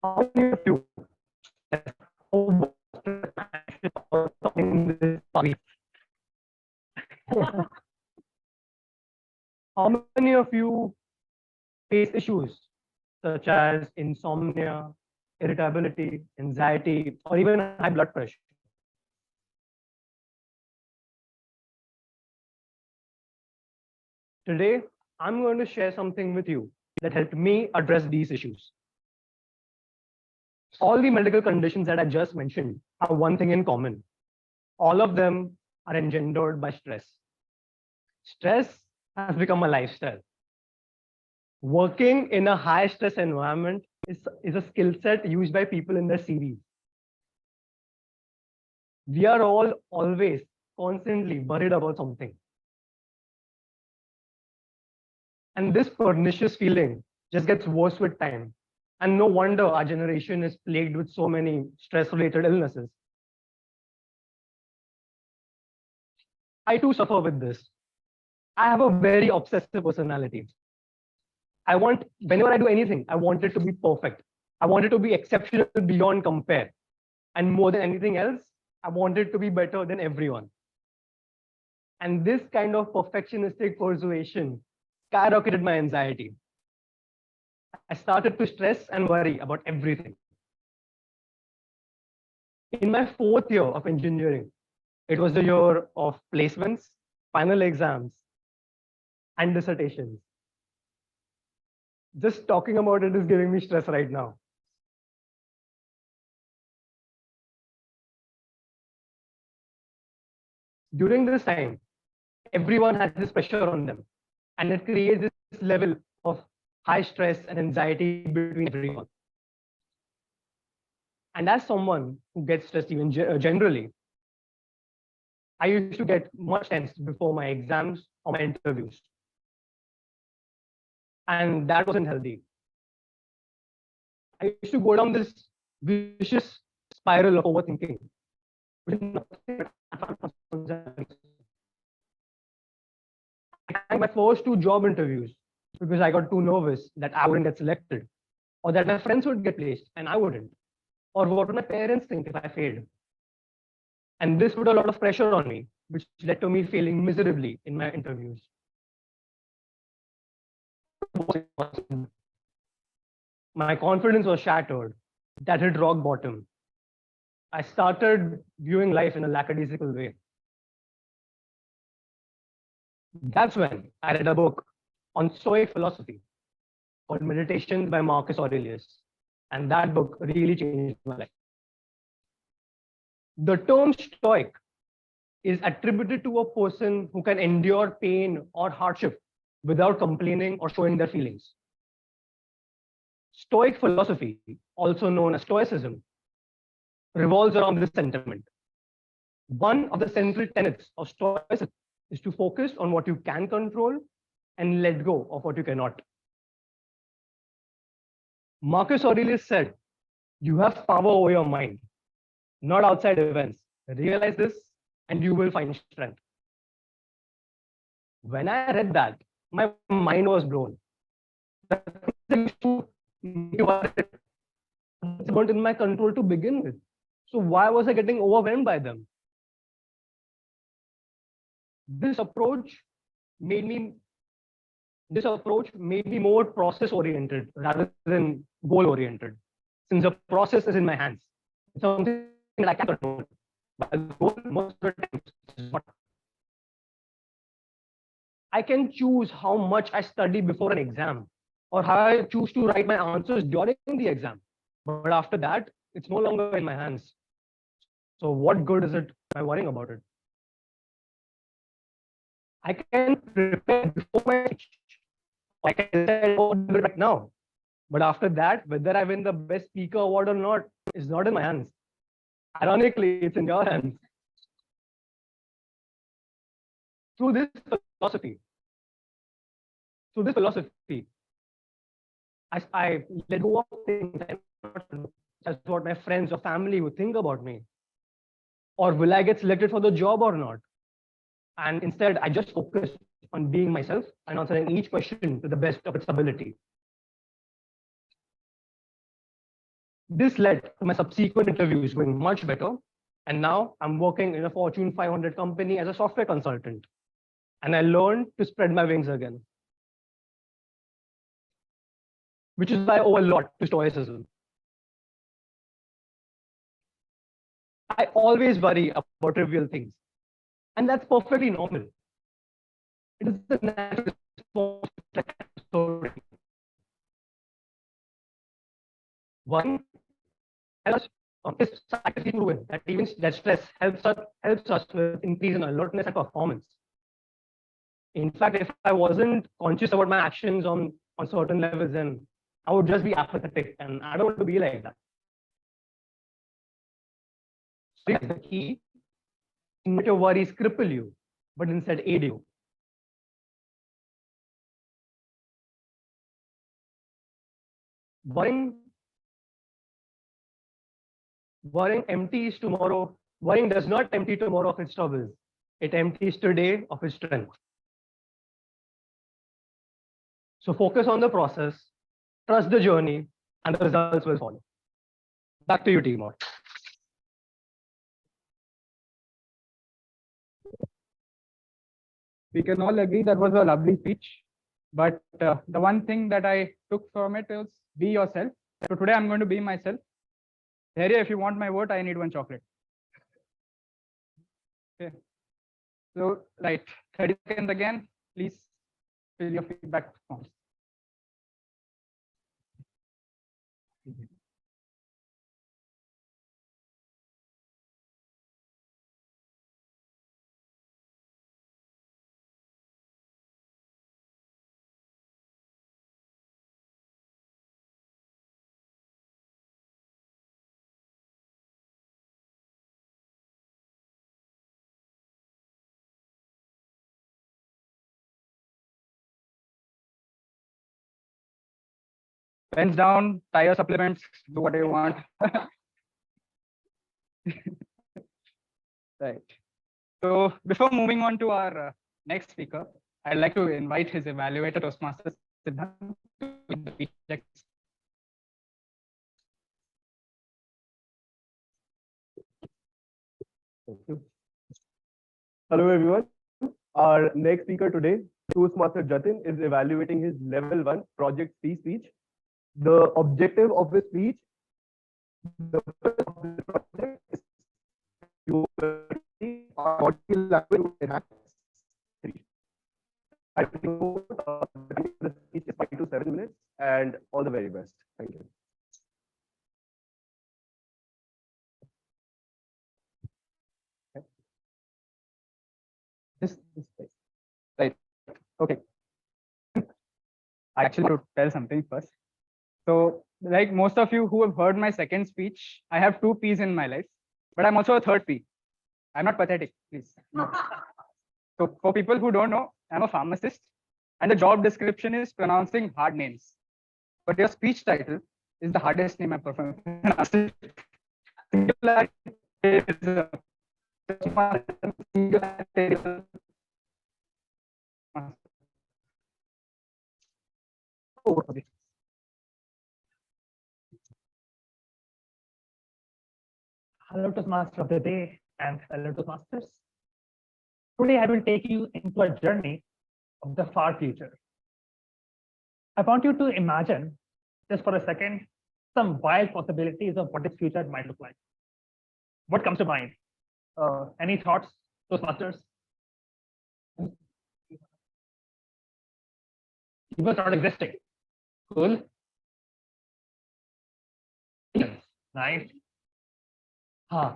How many of you how many of you face issues such as insomnia, irritability, anxiety, or even high blood pressure? Today, I'm going to share something with you that helped me address these issues. All the medical conditions that I just mentioned have one thing in common. All of them are engendered by stress. Stress has become a lifestyle. Working in a high stress environment is a skill set used by people in their series. We are all always constantly worried about something. And this pernicious feeling just gets worse with time. And no wonder our generation is plagued with so many stress-related illnesses. I too suffer with this. I have a very obsessive personality. whenever I do anything, I want it to be perfect. I want it to be exceptional beyond compare. And more than anything else, I want it to be better than everyone. And this kind of perfectionistic persuasion skyrocketed my anxiety. I started to stress and worry about everything. In my 4th year of engineering, it was the year of placements, final exams, and dissertations. Just talking about it is giving me stress right now. During this time, everyone has this pressure on them, and it creates this level of high stress and anxiety between everyone. And as someone who gets stressed even generally, I used to get much tense before my exams or my interviews. And that wasn't healthy. I used to go down this vicious spiral of overthinking. I had my first 2 job interviews because I got too nervous that I wouldn't get selected, or that my friends would get placed and I wouldn't, or what would my parents think if I failed. And this put a lot of pressure on me, which led to me failing miserably in my interviews. My confidence was shattered. That hit rock bottom. I started viewing life in a lackadaisical way. That's when I read a book on Stoic philosophy called Meditations by Marcus Aurelius. And that book really changed my life. The term Stoic is attributed to a person who can endure pain or hardship without complaining or showing their feelings. Stoic philosophy, also known as Stoicism, revolves around this sentiment. One of the central tenets of Stoicism is to focus on what you can control and let go of what you cannot. Marcus Aurelius said, "You have power over your mind, not outside events. Realize this and you will find strength." When I read that, my mind was blown. It's not in my control to begin with. So why was I getting overwhelmed by them? This approach made me more process oriented rather than goal oriented, since the process is in my hands. It's something that I can control. But the goal, most of the time, is not. I can choose how much I study before an exam, or how I choose to write my answers during the exam. But after that, it's no longer in my hands. So what good is it by worrying about it? I can prepare before my speech. I can decide what to do right now. But after that, whether I win the best speaker award or not is not in my hands. Ironically, it's in your hands. Through this philosophy, I let go of things. That's what my friends or family would think about me. Or will I get selected for the job or not? And instead, I just focus on being myself and answering each question to the best of its ability. This led to my subsequent interviews going much better. And now I'm working in a Fortune 500 company as a software consultant. And I learned to spread my wings again, which is why I owe a lot to Stoicism. I always worry about trivial things, and that's perfectly normal. It is the natural response. One, it's scientifically proven that even that stress helps us with increase in alertness and performance. In fact, if I wasn't conscious about my actions on certain levels, then I would just be apathetic, and I don't want to be like that. So the key, not your worries cripple you, but instead aid you. Worrying empties tomorrow. Worrying does not empty tomorrow of its troubles. It empties today of its strength. So focus on the process, trust the journey, and the results will follow. Back to you, TMoD. We can all agree that was a lovely speech. But the one thing that I took from it was be yourself. So today I'm going to be myself. Harry, if you want my vote, I need one chocolate. Okay. So, right, 30 seconds again. Please fill your feedback forms. Pens down, tire supplements, do what you want. Right. So before moving on to our next speaker, I'd like to invite his evaluator, Toastmasters, Siddhant, to lead the speech. Thank you. Hello, everyone. Our next speaker today, Toastmaster Jatin, is evaluating his level 1 project C speech. The objective of his speech, the purpose of the project is to body language to enhance speech. I think the speech is 5 to 7 minutes, and all the very best. Thank you. This right. Okay. I actually to tell something first. So, like most of you who have heard my second speech, I have two P's in my life, but I'm also a third P. I'm not pathetic, please. No. So, for people who don't know, I'm a pharmacist, and the job description is pronouncing hard names. But your speech title is the hardest name I've performed. Hello Toastmaster of the day and hello Toastmasters. Today I will take you into a journey of the far future. I want you to imagine, just for a second, some wild possibilities of what this future might look like. What comes to mind? Any thoughts, Toastmasters? Humans not existing. Cool. Nice.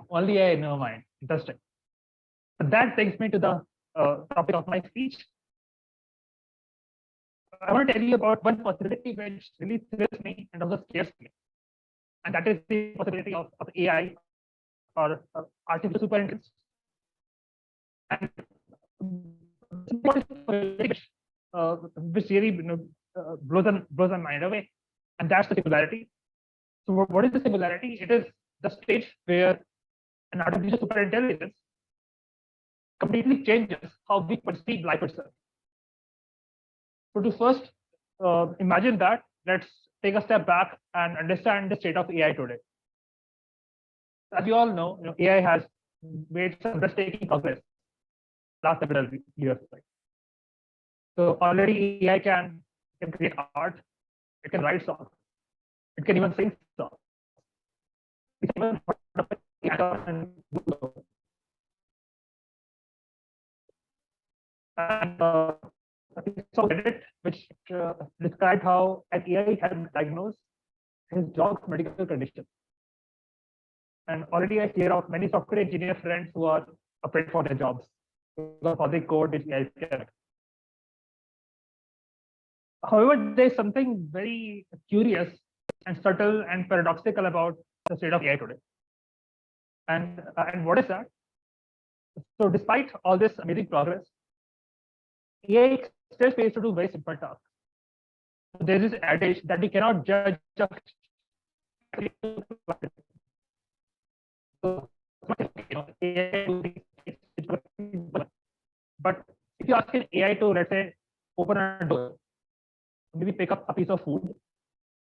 Only I know mine. Interesting. But that takes me to the topic of my speech. I want to tell you about one possibility which really thrills me and also scares me. And that is the possibility of AI or artificial superintelligence. And which really blows my mind away. And that's the singularity. So what is the singularity? It is the stage where an artificial superintelligence completely changes how we perceive life itself. So to first imagine that, let's take a step back and understand the state of AI today. As you all know, AI has made some breathtaking progress last several years. So already AI can create art, it can write songs, it can even sing songs. It can even and so Reddit, which described how an AI had diagnosed his dog's medical condition. And already I hear of many software engineer friends who are afraid for their jobs because how they code this AI scared. However, there's something very curious and subtle and paradoxical about the state of AI today. And what is that? So despite all this amazing progress, AI still fails to do very simple tasks. So there's this adage that we cannot judge but if you ask an AI to, let's say, open a door, maybe pick up a piece of food,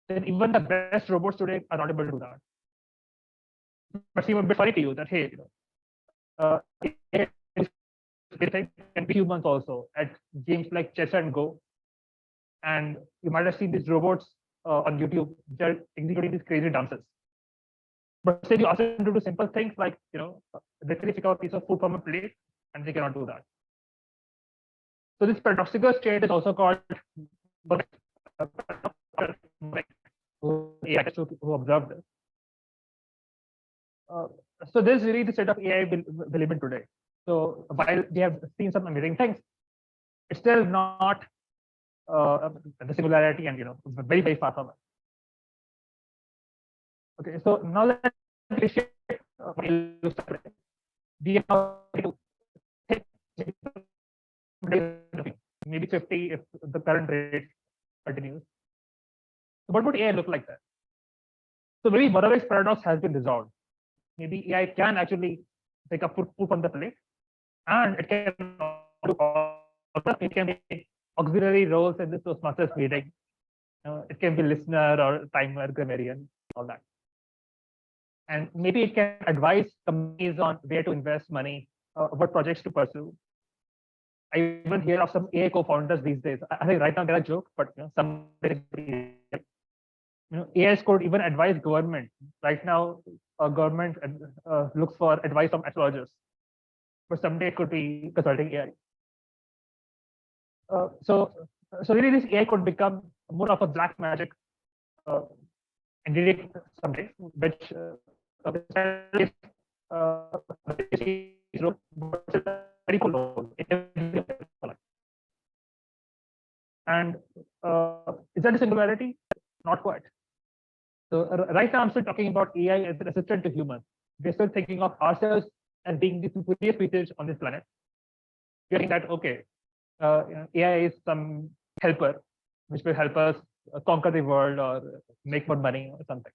then even the best robots today are not able to do that. But seem a bit funny to you that hey, it can be humans also at games like chess and go, and you might have seen these robots on YouTube which are executing these crazy dances. But say you ask them to do simple things like literally pick up a piece of food from a plate, and they cannot do that. So this paradoxical state is also called AI who observed this. So this is really the state of AI we live in today. So while we have seen some amazing things, it's still not the singularity, and very, very far from it. Okay, so now let's appreciate we are to take maybe 50 if the current rate continues. So what would AI look like then? So maybe one of its paradox has been resolved. Maybe AI can actually take up food from the plate, and it can be auxiliary roles in this Toastmasters meeting. It can be listener or timer, grammarian, all that. And maybe it can advise companies on where to invest money, what projects to pursue. I even hear of some AI co-founders these days. I think right now they're a joke, but some AI could even advise government. Right now, government looks for advice from astrologers, but someday it could be consulting AI. So really, this AI could become more of a black magic entity someday, which very cool. And is that a singularity? Not quite. So right now, I'm still talking about AI as an assistant to humans. We're still thinking of ourselves as being the superior species on this planet. We're thinking that okay, AI is some helper which will help us conquer the world or make more money or something.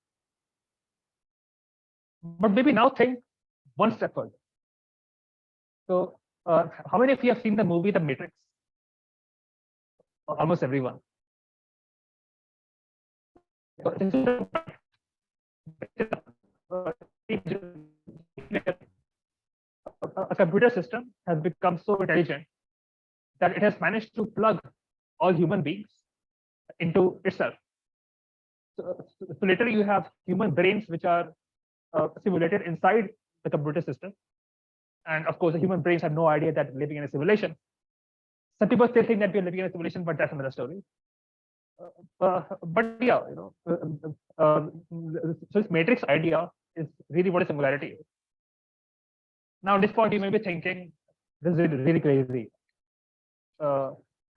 But maybe now think one step further. So how many of you have seen the movie The Matrix? Almost everyone. A computer system has become so intelligent that it has managed to plug all human beings into itself. So literally, you have human brains which are simulated inside the computer system. And of course, the human brains have no idea that we're living in a simulation. Some people still think that we're living in a simulation, but that's another story. But yeah, so this matrix idea is really what a singularity is. Now, at this point, you may be thinking, this is really crazy.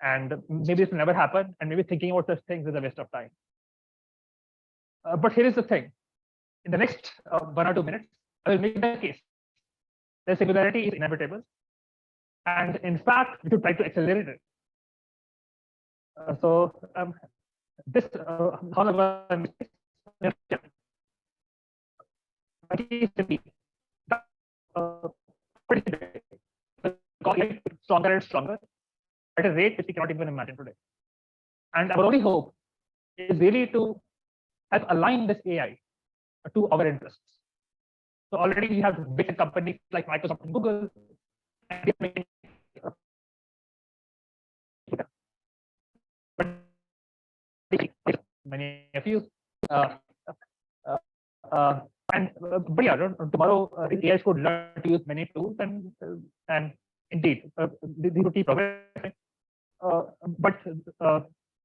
And maybe this will never happen. And maybe thinking about such things is a waste of time. But here is the thing. In the next 1 or 2 minutes, I will make the case. The singularity is inevitable. And in fact, we should try to accelerate it. This however, stronger and stronger at a rate which we cannot even imagine today. And our only hope is really to help align this AI to our interests. So already we have big companies like Microsoft and Google, and many of you. But yeah, tomorrow the AI could learn to use many tools, and indeed they would keep progressing. But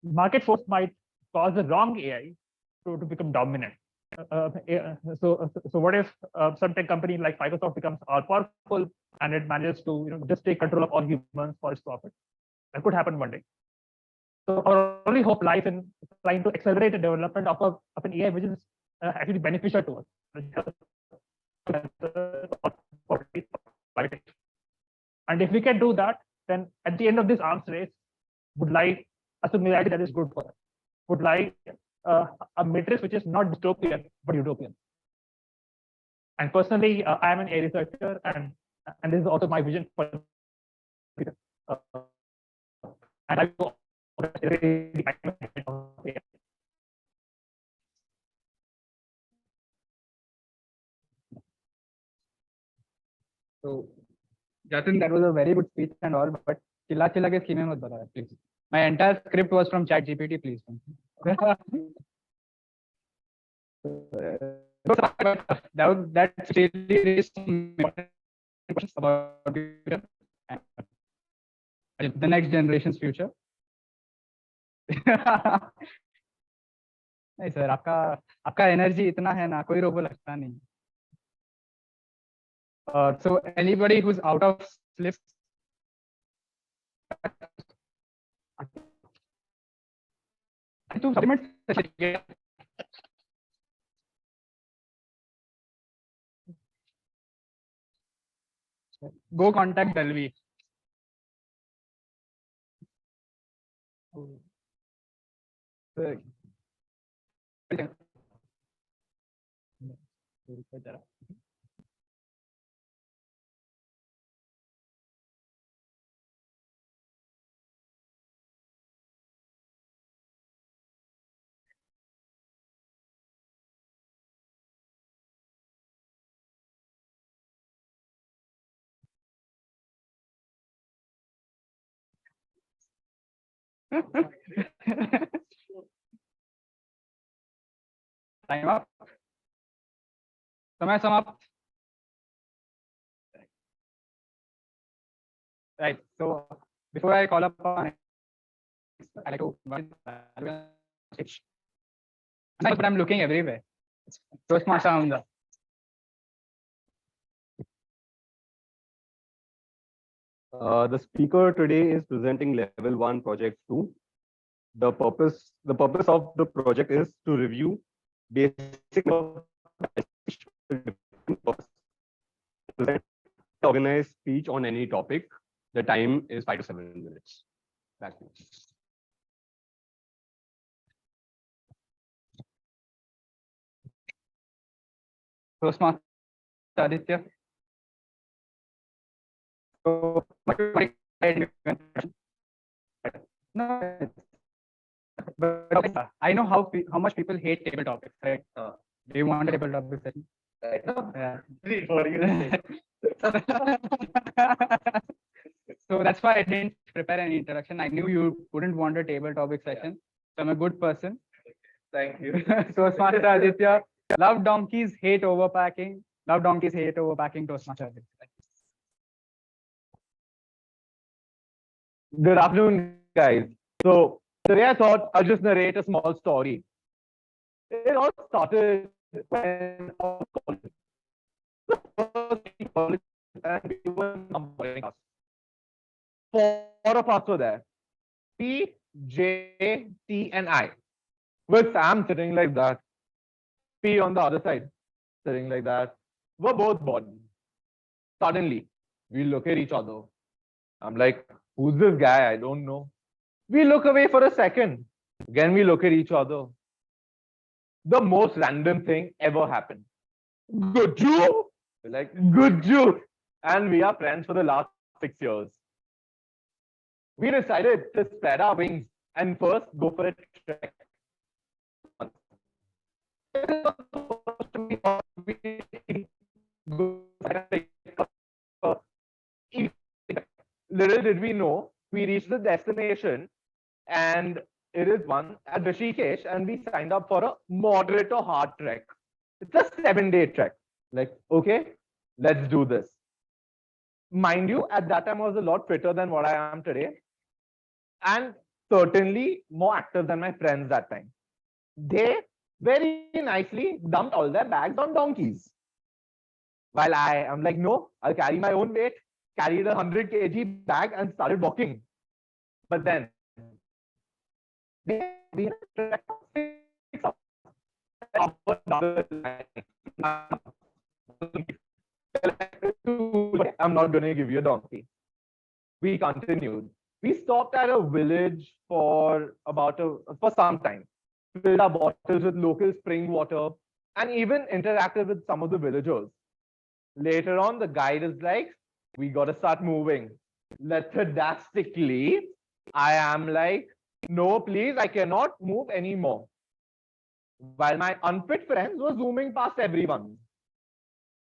market force might cause the wrong AI to become dominant. So what if some tech company like Microsoft becomes all powerful and it manages to just take control of all humans for its profit? That could happen one day. So our only hope lies in trying to accelerate the development of an AI which is actually beneficial to us. And if we can do that, then at the end of this arms race would lie a similarity that is good for us. Would lie a matrix which is not dystopian but utopian. And personally, I am an AI researcher, and this is also my vision for. And I So, Jatin, that was a very good speech and all, but chilla chilla ke scheme mat bata, please. My entire script was from ChatGPT, please. That's really raised some important questions about the next generation's future. नहीं sir, आपका energy इतना है ना, कोई रोको लगता नहीं. So anybody who's out of slip, to submit go contact Delvi. Time up. समय समाप्त. Right. So before I call up on, I like to stage. But I'm looking everywhere. Toastmaster on the. The speaker today is presenting level 1 project 2. The purpose of the project is to review basic organized speech on any topic. The time is 5 to 7 minutes. Back to you. Toastmaster Aditya. So, no, but I know how much people hate table topics, right? Do you want a table topic session? Yeah. So that's why I didn't prepare any introduction. I knew you wouldn't want a table topic session. So I'm a good person. Thank you. Toastmaster Aditya. Love donkeys, hate overpacking. Love donkeys, hate overpacking. Toastmaster Aditya. Good afternoon, guys. So today I thought I'll just narrate a small story. It all started when I was in college and we were numbering us. 4 of us were there. P, J, T, and I. With Sam sitting like that. P on the other side, sitting like that. We're both bored. Suddenly, we look at each other. I'm like, who's this guy? I don't know. We look away for a second. Again, we look at each other. The most random thing ever happened. Good Jew? We're like, good Jew. And we are friends for the last 6 years. We decided to spread our wings and first go for a trek. Little did we know, we reached the destination and it is one at Rishikesh, and we signed up for a moderate or hard trek. It's a 7-day trek. Like, okay, let's do this. Mind you, at that time I was a lot fitter than what I am today, and certainly more active than my friends that time. They very nicely dumped all their bags on donkeys. While I am like, no, I'll carry my own weight, carried a 100 kg bag and started walking. But then, I'm not going to give you a donkey. We continued. We stopped at a village for some time, filled our bottles with local spring water, and even interacted with some of the villagers. Later on, the guide is like, we got to start moving. Let's drastically. I am like, no, please, I cannot move anymore. While my unfit friends were zooming past everyone.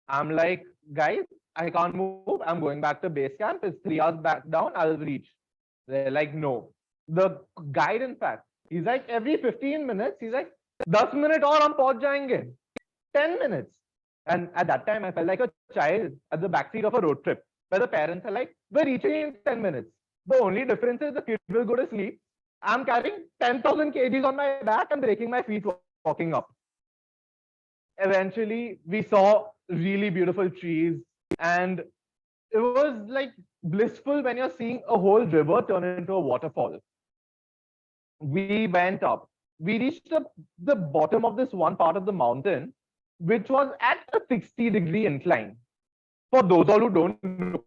I'm like, guys, I can't move. I'm going back to base camp. It's 3 hours back down. I'll reach. They're like, no. The guide, in fact, he's like, every 15 minutes, he's like, 10 minutes और हम पहुंच जाएंगे. 10 minutes. And at that time, I felt like a child at the backseat of a road trip, where the parents are like, we're reaching in 10 minutes. The only difference is the kid will go to sleep. I'm carrying 10,000 kgs on my back and breaking my feet walking up. Eventually, we saw really beautiful trees, and it was like blissful when you're seeing a whole river turn into a waterfall. We went up. We reached the bottom of this one part of the mountain, which was at a 60-degree incline. For those all who don't know,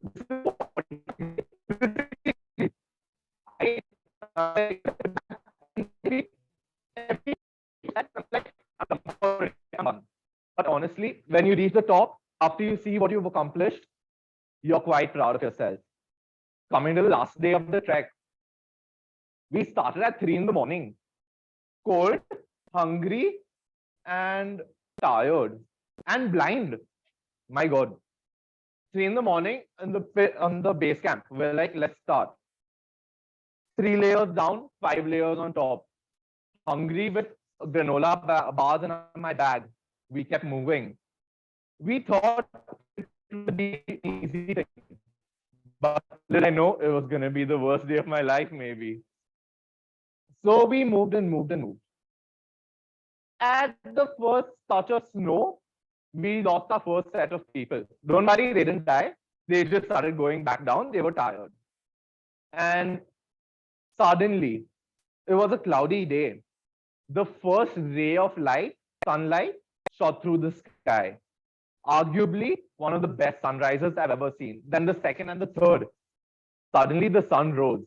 but honestly, when you reach the top, after you see what you've accomplished, you're quite proud of yourself. Coming to the last day of the trek, we started at 3 in the morning, cold, hungry, and tired, and blind. My God. 3 in the morning on the base camp, we're like, let's start. 3 layers down, 5 layers on top. Hungry with granola bars in my bag. We kept moving. We thought it would be an easy thing, but little I know it was going to be the worst day of my life, maybe. So we moved and moved and moved. At the first touch of snow, we lost our first set of people. Don't worry, they didn't die. They just started going back down. They were tired. And suddenly, it was a cloudy day. The first ray of light, sunlight, shot through the sky. Arguably, one of the best sunrises I've ever seen. Then the second and the third. Suddenly, the sun rose.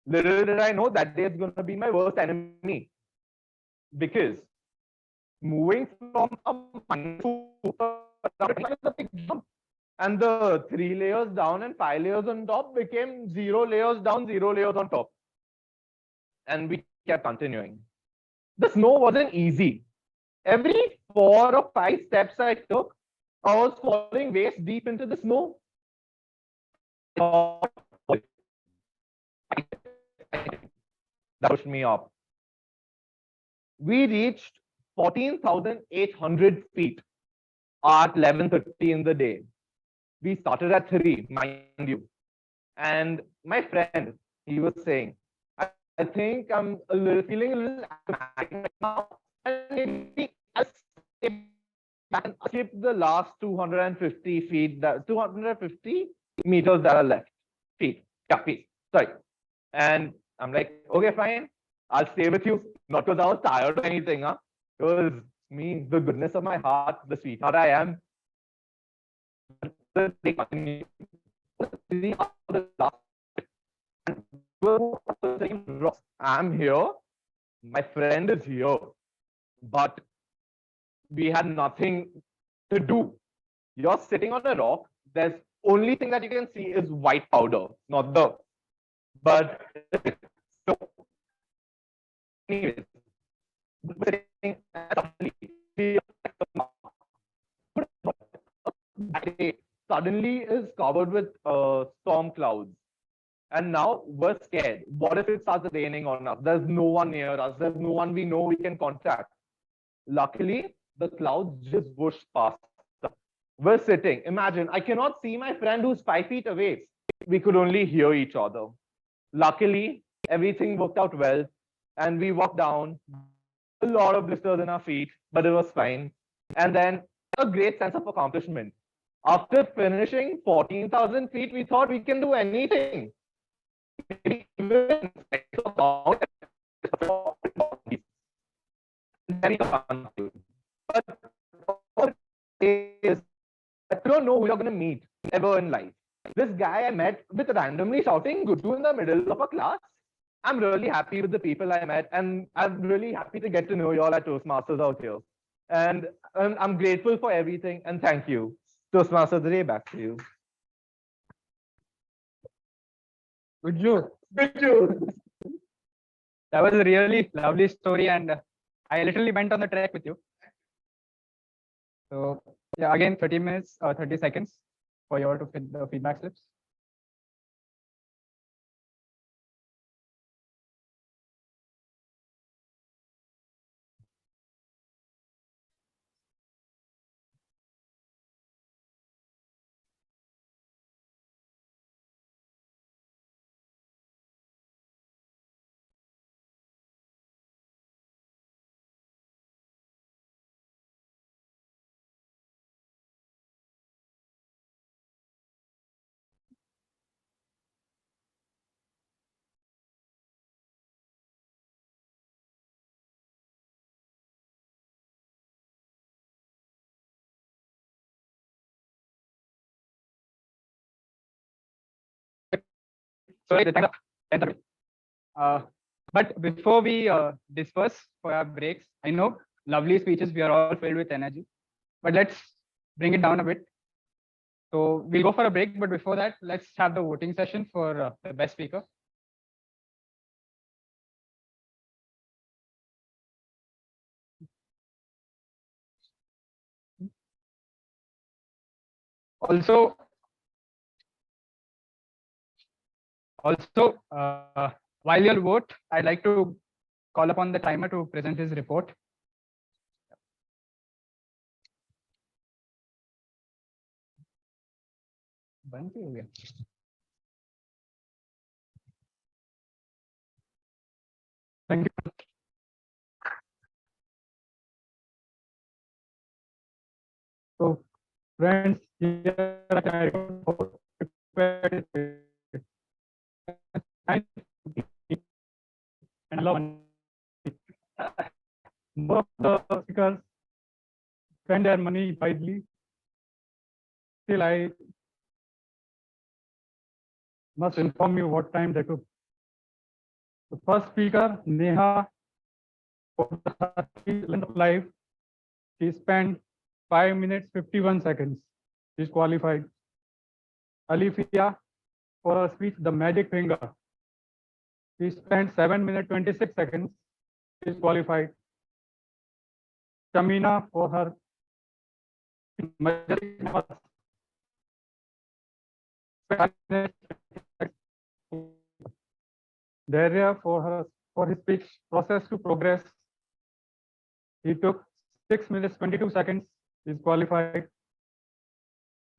Little did I know that day is going to be my worst enemy. Because moving from a minus to a big jump. And the 3 layers down and 5 layers on top became 0 layers down, 0 layers on top. And we kept continuing. The snow wasn't easy. Every 4 or 5 steps I took, I was falling waist deep into the snow. That pushed me up. We reached 14,800 feet at 11:30 in the day. We started at 3, mind you. And my friend, he was saying, I think I'm feeling a little asthmatic right now. And maybe I'll skip the last 250 feet, 250 meters that are left. Feet. Sorry. And I'm like, okay, fine. I'll stay with you. Not because I was tired or anything. Huh? It was me, the goodness of my heart, the sweetheart I am. I'm here. My friend is here. But we had nothing to do. You're sitting on a rock. There's only thing that you can see is white powder, not the. But so, anyways, suddenly is covered with storm clouds. And now we're scared. What if it starts raining on us? There's no one near us. There's no one we know we can contact. Luckily, the clouds just whooshed past us. We're sitting. Imagine, I cannot see my friend who's 5 feet away. We could only hear each other. Luckily, everything worked out well. And we walked down. A lot of blisters in our feet, but it was fine. And then a great sense of accomplishment. After finishing 14,000 feet, we thought we can do anything. Maybe even but is I don't know who you're going to meet ever in life. This guy I met with randomly shouting Guddu in the middle of a class. I'm really happy with the people I met, and I'm really happy to get to know you all at Toastmasters out here. And I'm grateful for everything, and thank you. Toastmasters Day, back to you. Good joke. Good joke. That was a really lovely story, and I literally went on the trek with you. So yeah, again, 30 minutes or 30 seconds for you all to fill the feedback slips. Sorry, the time up. 10:30. But before we disperse for our breaks, I know lovely speeches, we are all filled with energy, but let's bring it down a bit. So we'll go for a break, but before that, let's have the voting session for the best speaker. Also, while you'll vote, I'd like to call upon the timer to present his report. बंद ही हो गया. Thank you. So, friends, here I prepared and love. Most of the speakers spend their money wisely. Still, I must inform you what time they took. The first speaker, Neha, for the length of life, she spent 5 minutes 51 seconds. She's qualified. Alifia, for her speech, The Magic Finger, she spent 7 minutes 26 seconds. She's qualified. Shamina, for her Daria, for his speech, Process to Progress, he took 6 minutes 22 seconds. He's qualified.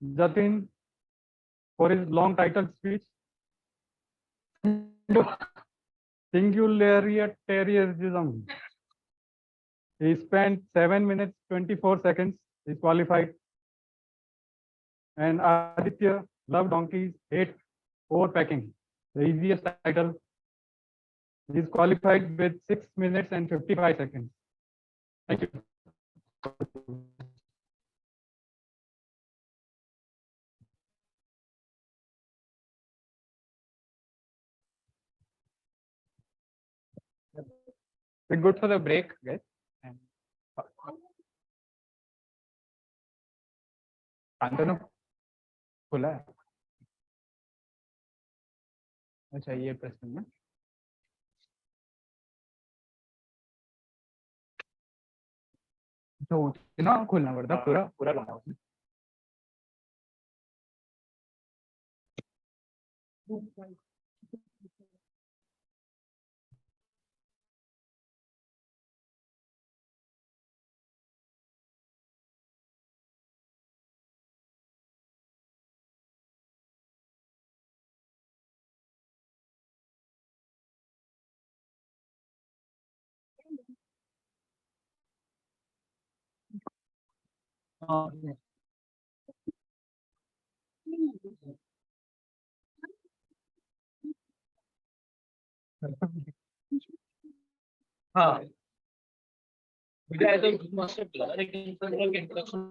Jatin, for his long title speech, Singularitarianism, he spent 7 minutes 24 seconds. He's qualified. And Aditya, Love Donkeys, Hate Overpacking, the easiest title. He's qualified with 6 minutes and 55 seconds. Thank you. We're good for the break, guys. And Shantanu खुला है. अच्छा ये प्रश्न में तो ना खोलना पड़ता पूरा पूरा लाना उसमें. हाँ मुझे ऐसा मास्टर लगा लेकिन introduction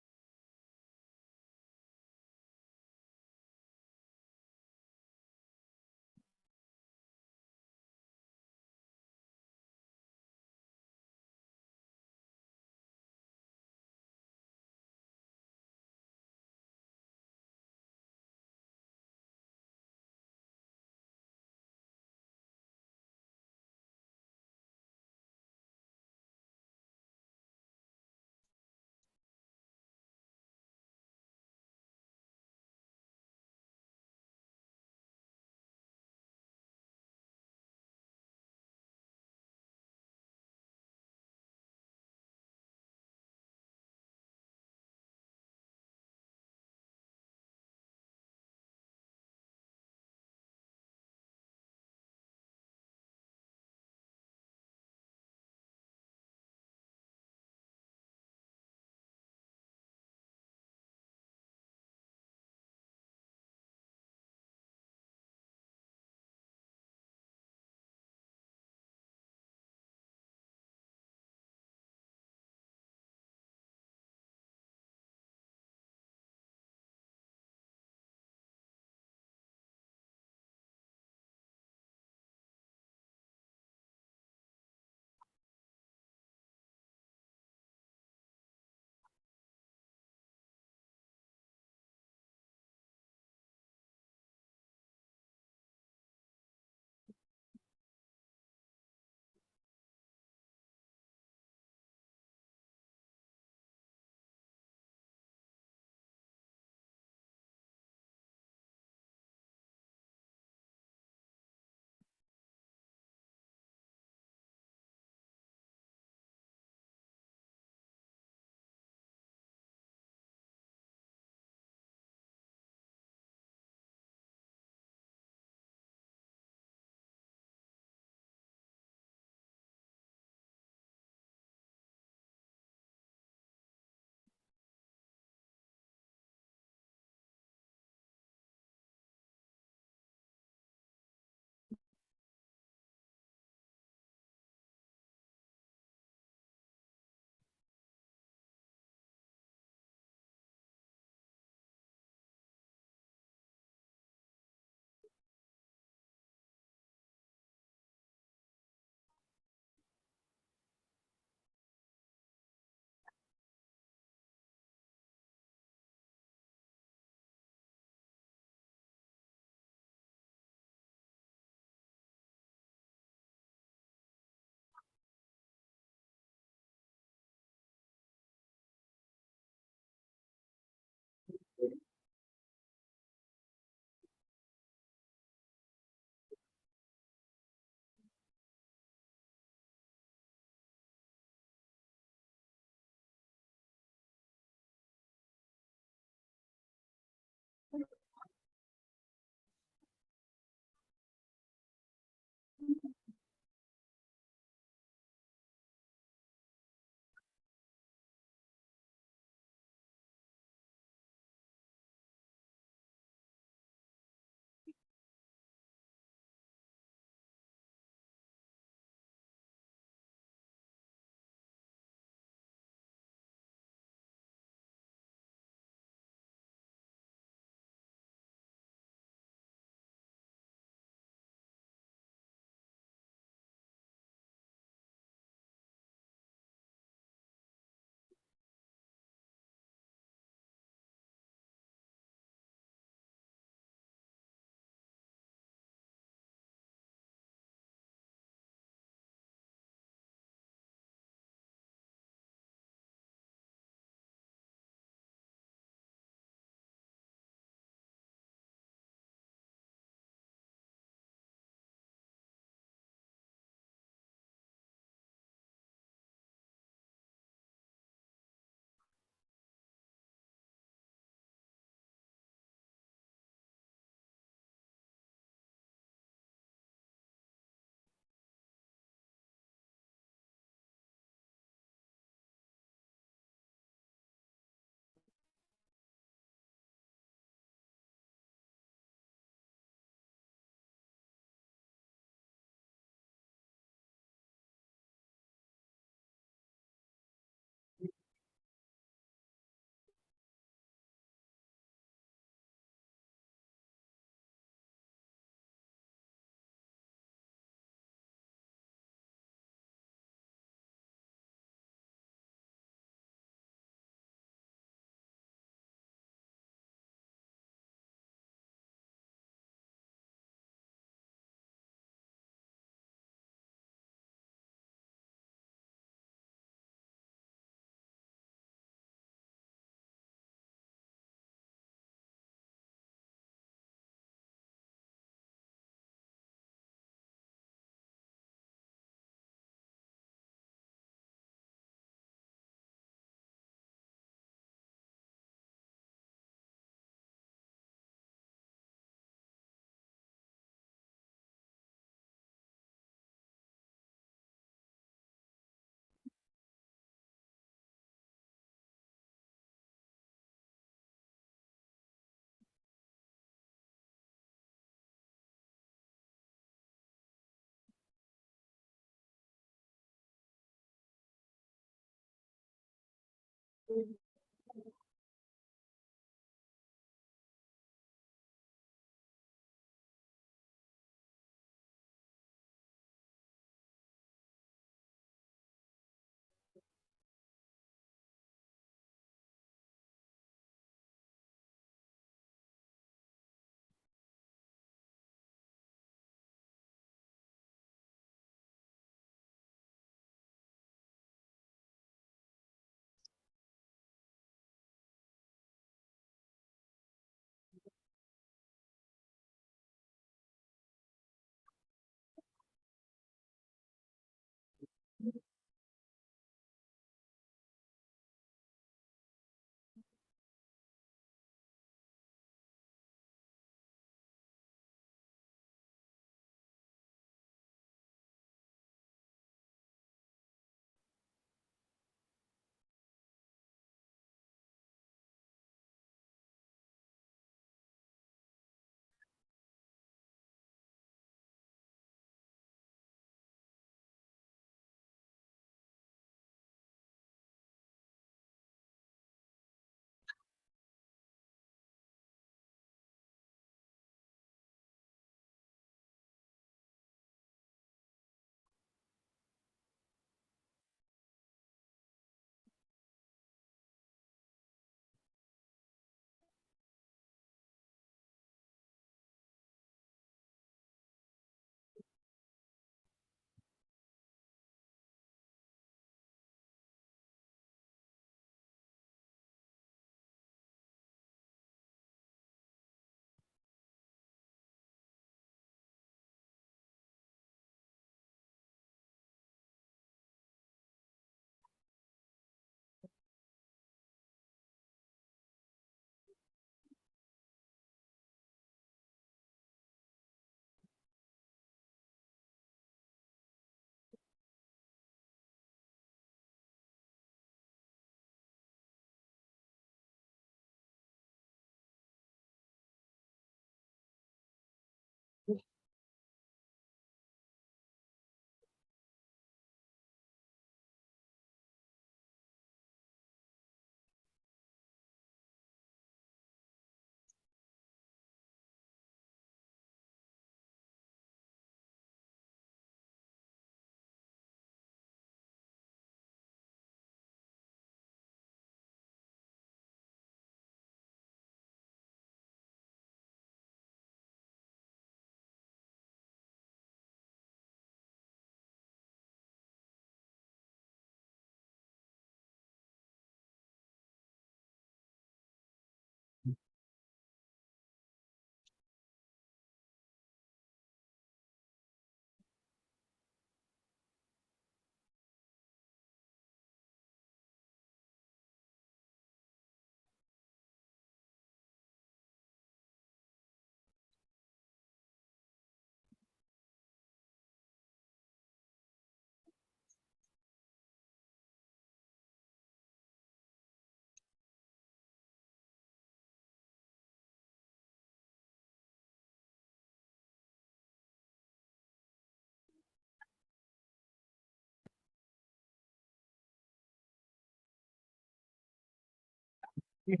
Thank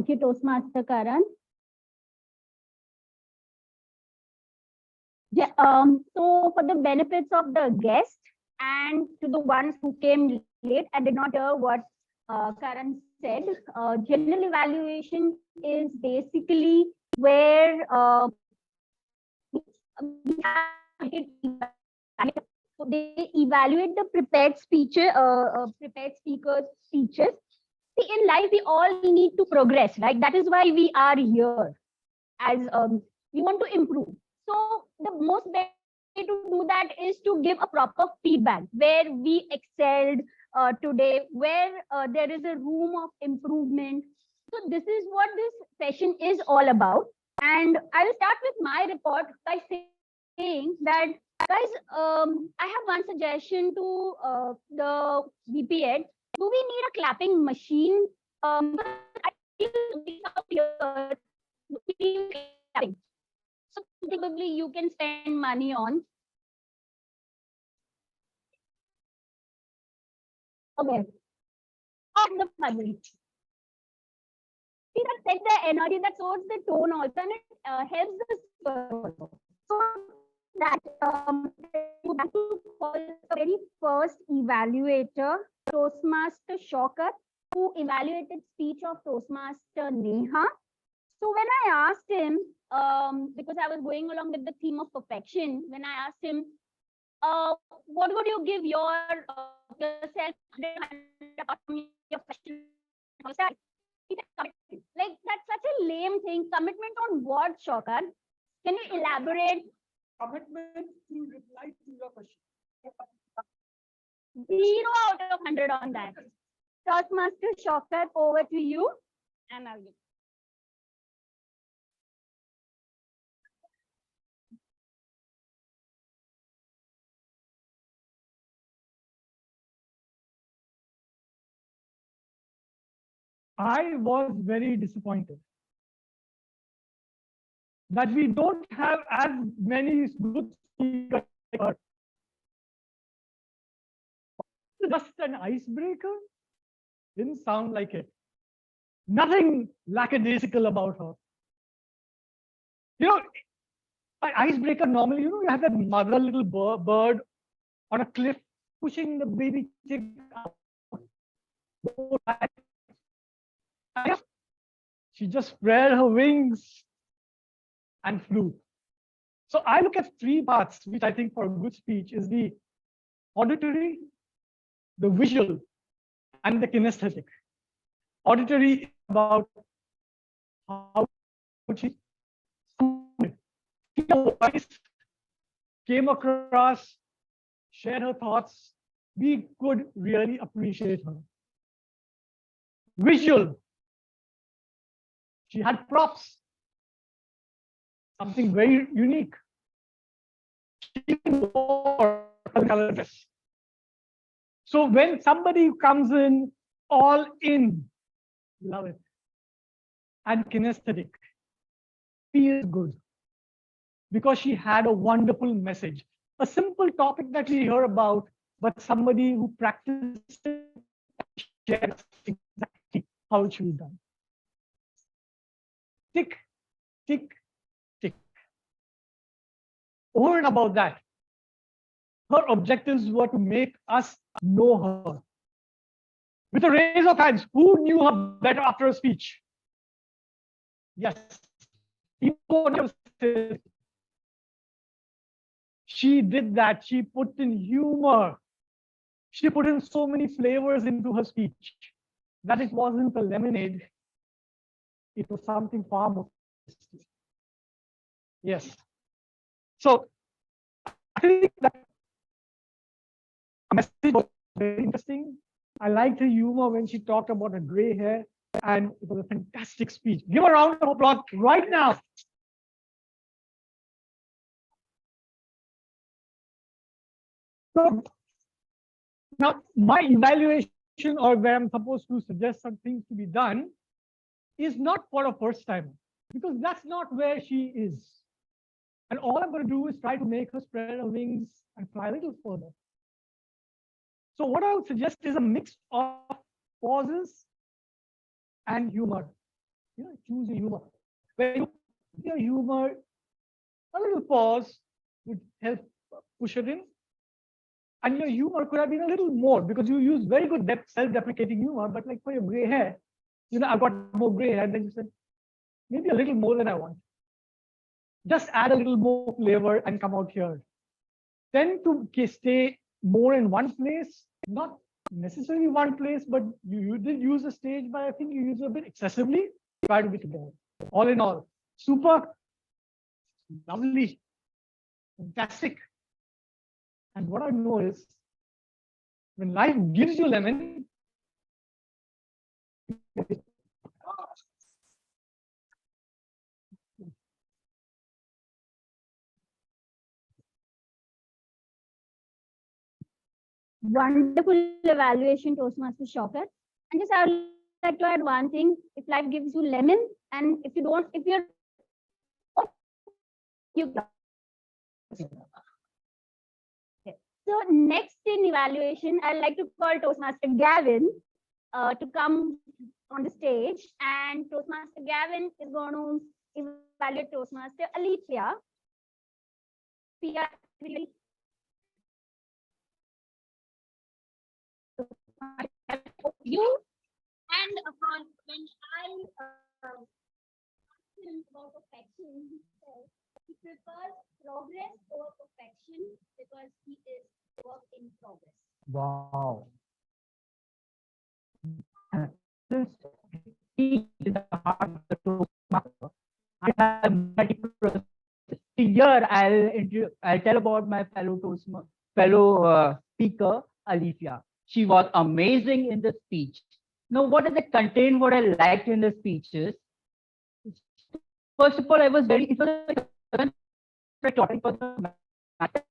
you, Toastmaster Karan. Yeah, so for the benefits of the guest and to the ones who came late and did not hear what Karan said, general evaluation is basically where so they evaluate the prepared speakers' speeches. See, in life, we all need to progress, right? That is why we are here, as we want to improve. So the most way to do that is to give a proper feedback where we excelled today, where there is a room of improvement. So this is what this session is all about. And I will start with my report by saying that, guys, I have one suggestion to the VPED. Do we need a clapping machine? I feel so probably you can spend money on. Okay. Of the money. See, that sets the energy, that shows the tone also, and it helps the speaker also. So that you have to call the very first evaluator, Toastmaster Shocker, who evaluated speech of Toastmaster Neha. So when I asked him, because I was going along with the theme of perfection, when I asked him, what would you give yourself apart from your question? Like, that's such a lame thing. Commitment on what, Shokar? Can you elaborate? Commitment to reply to your question. 0 out of 100 on that. Toastmaster Shokar, over to you. And I'll give. I was very disappointed that we don't have as many good speakers. Just an icebreaker? Didn't sound like it. Nothing lackadaisical about her. You know, an icebreaker normally, you have that mother little bird on a cliff pushing the baby chick out. She just spread her wings and flew. So I look at three parts, which I think for a good speech is the auditory, the visual, and the kinesthetic. Auditory is about how she voice came across, shared her thoughts. We could really appreciate her. Visual. She had props. Something very unique. So when somebody comes in all in, love it. And kinesthetic, feels good. Because she had a wonderful message. A simple topic that we hear about, but somebody who practiced it shares exactly how it should be done. Tick, tick, tick. Over and above that, her objectives were to make us know her. With a raise of hands, who knew her better after a speech? Yes. She did that. She put in humor. She put in so many flavors into her speech that it wasn't a lemonade. It was something far more tasty. Yes. So I think that message was very interesting. I liked her humor when she talked about her gray hair, and it was a fantastic speech. Give her a round of applause right now. So now my evaluation, or where I'm supposed to suggest some things to be done, is not for a first timer, because that's not where she is. And all I'm going to do is try to make her spread her wings and fly a little further. So what I would suggest is a mix of pauses and humor. Choose your humor. Where your humor, a little pause would help push it in. And your humor could have been a little more, because you use very good self-deprecating humor, but like for your gray hair, I've got more gray hair, and then you said, maybe a little more than I want. Just add a little more flavor and come out here. Tend to stay more in one place, not necessarily one place, but you did use the stage, but I think you use it a bit excessively. Try to be together. All in all, super, lovely, fantastic. And what I know is, when life gives you lemon, Wonderful evaluation, Toastmaster Shocker. And just I would like to add one thing: if life gives you lemon, and if you're you. So next in evaluation, I'd like to call Toastmaster Gavin to come on the stage, and Toastmaster Gavin is going to evaluate Toastmaster Alicia. You and when I about perfection, he prefers progress over perfection because he is work in progress. Wow. This is the heart of the Toastmaster. I have multiple processes. Here, I'll tell about my fellow speaker, Alicia. She was amazing in the speech. Now, what does it contain? What I liked in the speeches? First of all, it was a topic for the matter.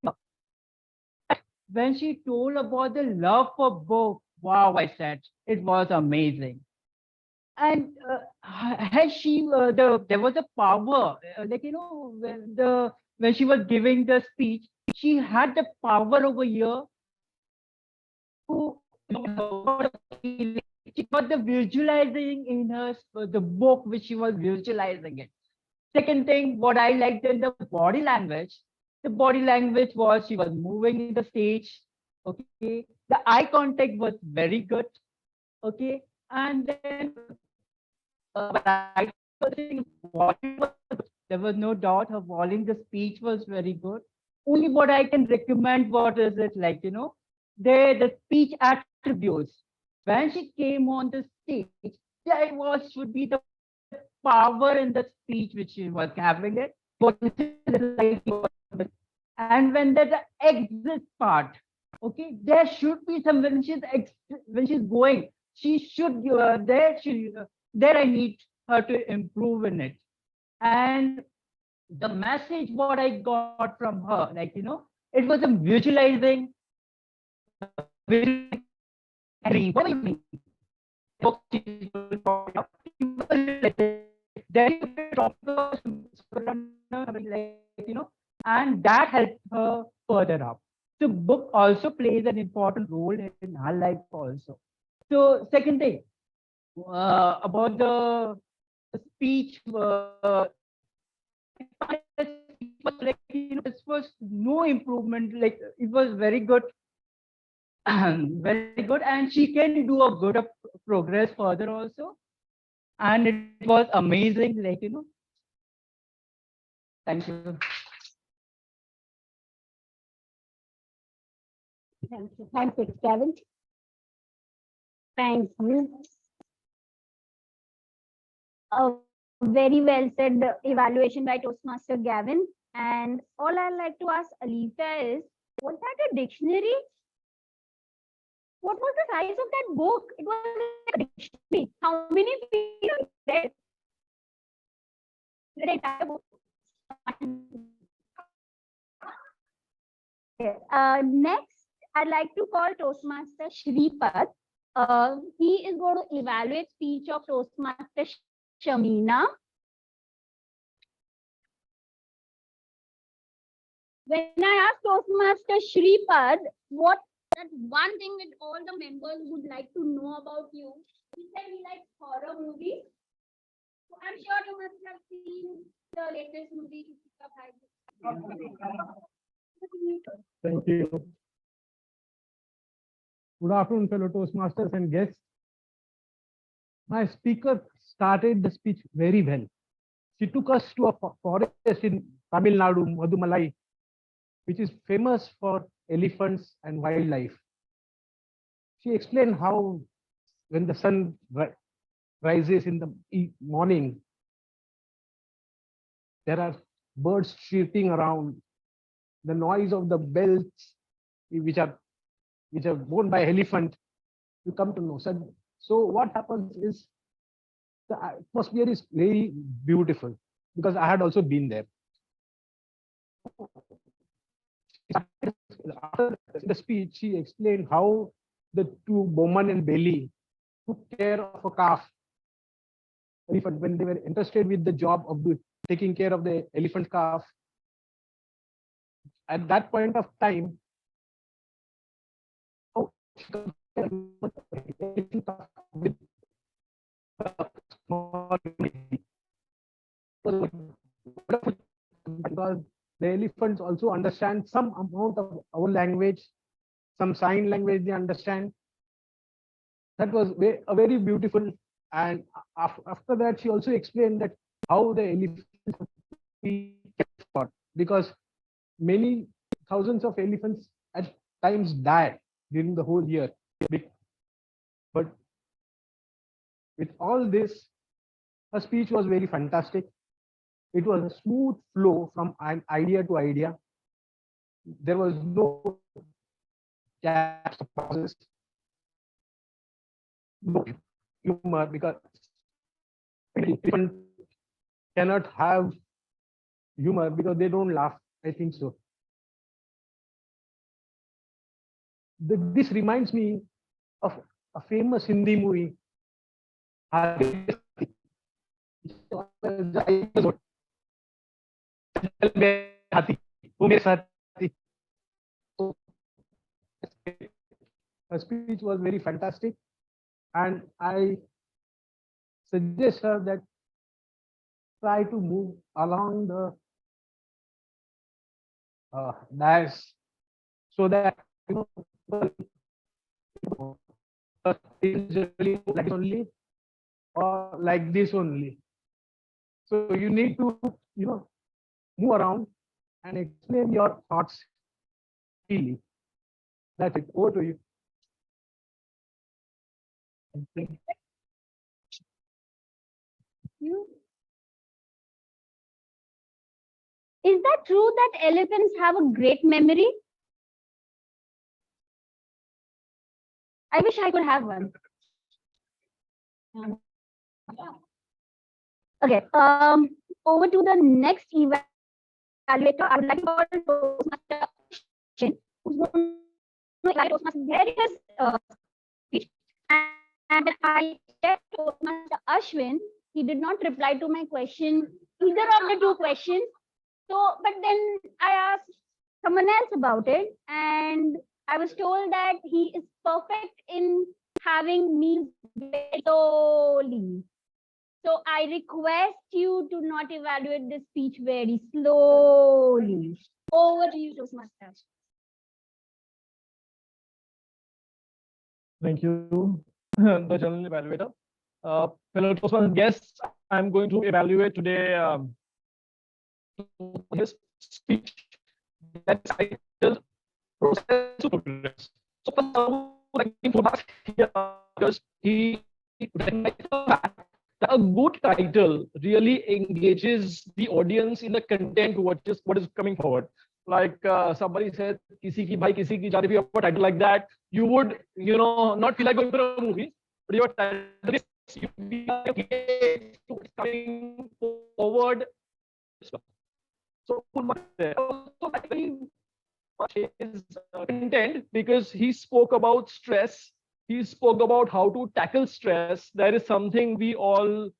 When she told about the love for book, wow, I said, it was amazing. And there was a power, when she was giving the speech, she had the power over here to, she got the visualizing in her, the book which she was visualizing it. Second thing, what I liked in the body language was she was moving in the stage. Okay, the eye contact was very good. Okay, and then there was no doubt her volume, the speech was very good. Only what I can recommend, what is it like, the speech attributes. When she came on the stage, should be the power in the speech which she was having it. And when there's the exit part, okay, there should be some when she's going, she should there I need her to improve in it. And the message what I got from her, it was a visualizing. And that helped her further up. So book also plays an important role in her life also. So second thing, about the speech, this was no improvement, like it was very good. Very good, and she can do a good progress further also. And it was amazing, thank you. Thank you. Thank you, Gavin. Thank you. Very well said evaluation by Toastmaster Gavin. And all I'd like to ask Alicia is, was that a dictionary What was the size of that book? It was like a dictionary. How many people read the entire book? Okay. Next, I'd like to call Toastmaster Shripad. He is going to evaluate speech of Toastmaster Shamina. When I asked Toastmaster Shripad what that one thing that all the members would like to know about you, he said he likes horror movies. So I'm sure you must have seen the latest movie. Thank you. Good afternoon, fellow Toastmasters and guests. My speaker started the speech very well. She took us to a forest in Tamil Nadu, Madumalai, which is famous for elephants and wildlife. She explained how when the sun rises in the morning, there are birds chirping around, the noise of the bells, which are borne by elephant, you come to know. So what happens is the atmosphere is very beautiful because I had also been there. After the speech, she explained how the two, Bowman and Bailey, took care of a calf elephant when they were interested with the job of taking care of the elephant calf. At that point of time, because the elephants also understand some amount of our language, some sign language they understand. That was a very beautiful. And after that, she also explained that how the elephants fought, because many thousands of elephants at times die during the whole year. But with all this, her speech was very fantastic. It was a smooth flow from an idea to idea. There was no gaps or pauses, no humor, because elephants cannot have humor because they don't laugh. I think so. This reminds me of a famous Hindi movie. Her speech was very fantastic, and I suggest her that try to move along the dais so that like only or like this only. So you need to move around and explain your thoughts freely. That's it. Over to you. Is that true that elephants have a great memory? I wish I could have one. Okay. Over to the next evaluator. I would like to call Toastmaster Ashwin, who's going to evaluate Toastmaster various speech. And when I checked Toastmaster Ashwin, he did not reply to my question, either of the two questions. So, but then I asked someone else about it, and I was told that he is perfect in having meals very slowly. So I request you to not evaluate the speech very slowly. Over to you, Toastmaster. Thank you, the general evaluator. Fellow Toastmasters guests, I'm going to evaluate today his speech that's titled Process to Progress. So first, I would like to ask here because he recognized the fact that a good title really engages the audience in the content what is coming forward. like somebody said, "Kisi ki bhai, kisi ki jani," a title like that, you would, not feel like going for a movie, but your title is you be like, okay, so it's coming forward. So also like very much his content because he spoke about stress. He spoke about how to tackle stress. That is something we all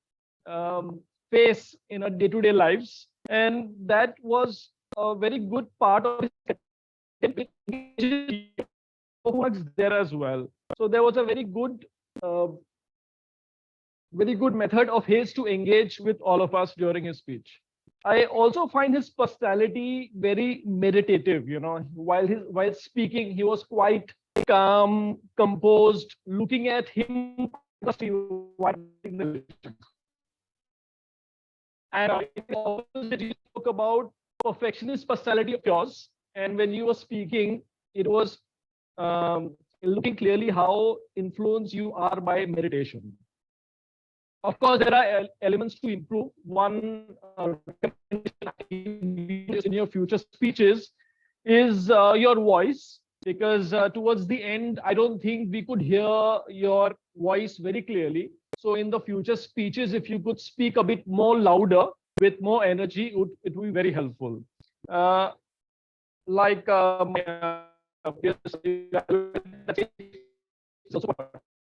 face in our day-to-day lives, and that was a very good part of his content there as well. So there was a very good method of his to engage with all of us during his speech. I also find his personality very meditative. While speaking, he was quite calm, composed, looking at him. And you spoke about perfectionist personality of yours, and when you were speaking, it was looking clearly how influenced you are by meditation. Of course, there are elements to improve. One in your future speeches is your voice, because towards the end, I don't think we could hear your voice very clearly. So in the future speeches, if you could speak a bit more louder with more energy, it would be very helpful. Like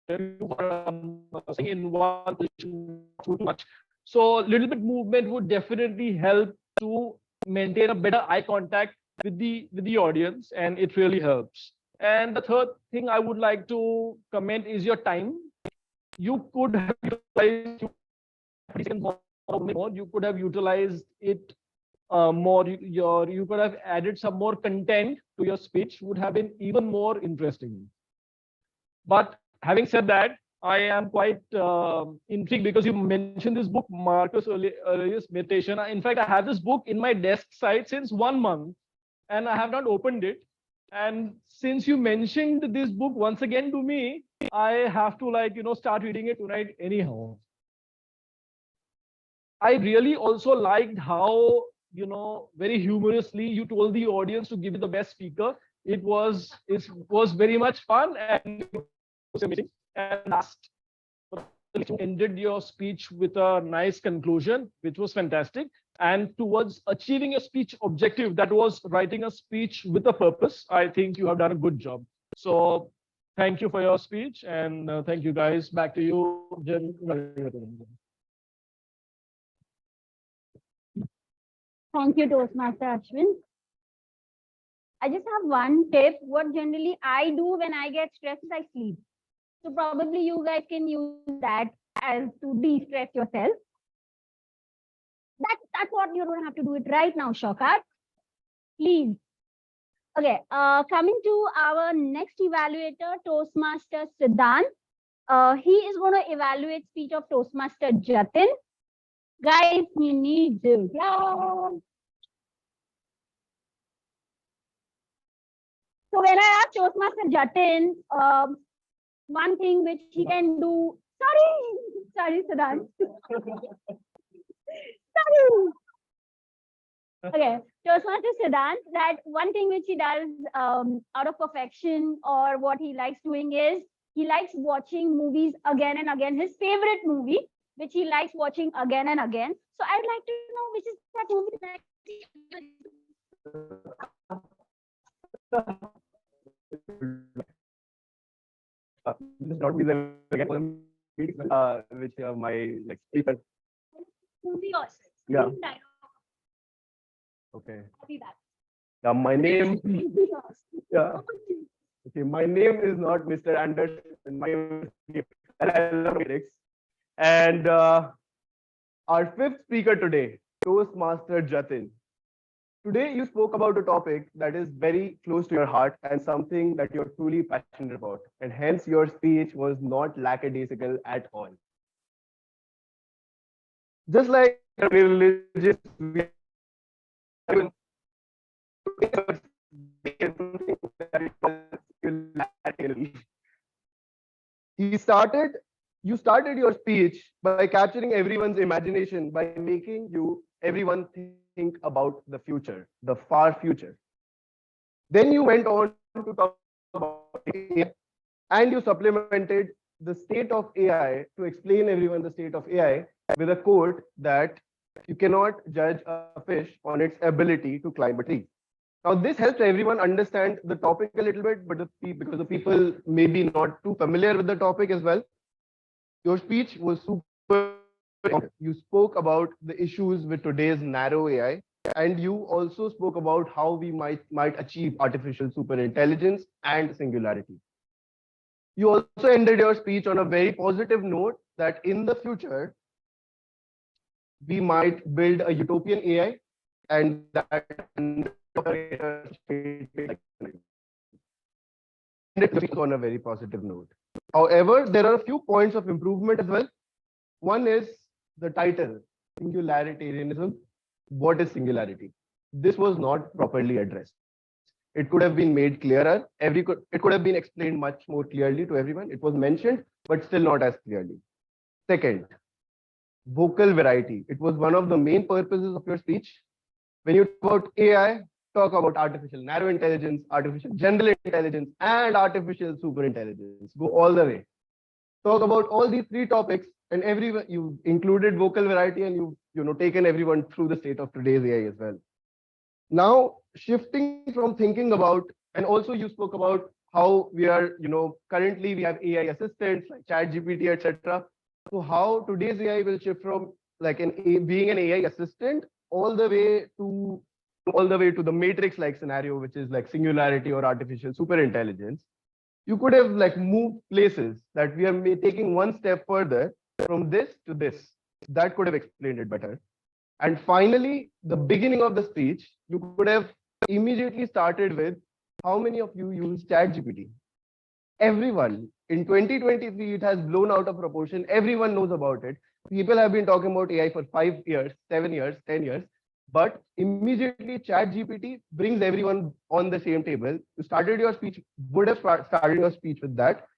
in one position too much. So little bit movement would definitely help to maintain a better eye contact with the audience, and it really helps. And the third thing I would like to comment is your time. You could have utilized more. You could have utilized it more. You could have added some more content to your speech. Would have been even more interesting. But having said that, I am quite intrigued because you mentioned this book, Marcus Aurelius Meditation. In fact, I have this book in my desk side since 1 month, and I have not opened it. And since you mentioned this book once again to me, I have to start reading it tonight anyhow. I really also liked how, very humorously you told the audience to give you the best speaker. It was very much fun and amazing. And last, you ended your speech with a nice conclusion, which was fantastic. And towards achieving your speech objective, that was writing a speech with a purpose, I think you have done a good job. So thank you for your speech, and thank you guys. Back to you, Jen. Thank you, Toastmaster Ashwin. I just have one tip. What generally I do when I get stressed is I sleep. So probably you guys can use that as to de-stress yourself. That's what you don't have to do it right now, Shaukat. Please. Okay, coming to our next evaluator, Toastmaster Siddhant. He is going to evaluate speech of Toastmaster Jatin. Guys, we need to. So when I asked Toastmaster Jatin, one thing which he can do. Sorry, Siddhant. Sorry. Okay, Toastmaster Siddhant, that one thing which he does out of perfection, or what he likes doing is he likes watching movies again and again. His favorite movie, which he likes watching again and again. So I'd like to know which is that movie This not be the which my speaker. movie also. Yeah. Okay. I'll be back. Yeah, my name. Yeah. Okay, my name is not Mr. Anderson. My name is Alex. And our fifth speaker today, Toastmaster Jatin. Today, you spoke about a topic that is very close to your heart and something that you're truly passionate about. And hence, your speech was not lackadaisical at all. Just like a religious, you started your speech by capturing everyone's imagination, by making everyone think about the future, the far future. Then you went on to talk about AI, and you supplemented the state of AI to explain everyone the state of AI with a quote that you cannot judge a fish on its ability to climb a tree. Now, this helps everyone understand the topic a little bit, but because the people may be not too familiar with the topic as well, your speech was super. You spoke about the issues with today's narrow AI, and you also spoke about how we might achieve artificial superintelligence and singularity. You also ended your speech on a very positive note that in the future, we might build a utopian AI and that on a very positive note. However, there are a few points of improvement as well. One is the title, singularitarianism. What is singularity? This was not properly addressed. It could have been made clearer. It could have been explained much more clearly to everyone. It was mentioned, but still not as clearly. Second, vocal variety. It was one of the main purposes of your speech. When you talk about AI, talk about artificial narrow intelligence, artificial general intelligence, and artificial superintelligence. Go all the way. Talk about all these three topics, and everyone you included vocal variety, and you taken everyone through the state of today's AI as well. Now, shifting from thinking about, and also you spoke about how we are, currently we have AI assistants like ChatGPT, etc. So how today's AI will shift from like being an AI assistant all the way to the matrix-like scenario, which is like singularity or artificial superintelligence. You could have like moved places that we are taking one step further from this to this. That could have explained it better. And finally, the beginning of the speech, you could have immediately started with how many of you use ChatGPT? Everyone. In 2023, it has blown out of proportion. Everyone knows about it. People have been talking about AI for 5 years, 7 years, 10 years. But immediately ChatGPT brings everyone on the same table. You started your speech, would have started your speech with that,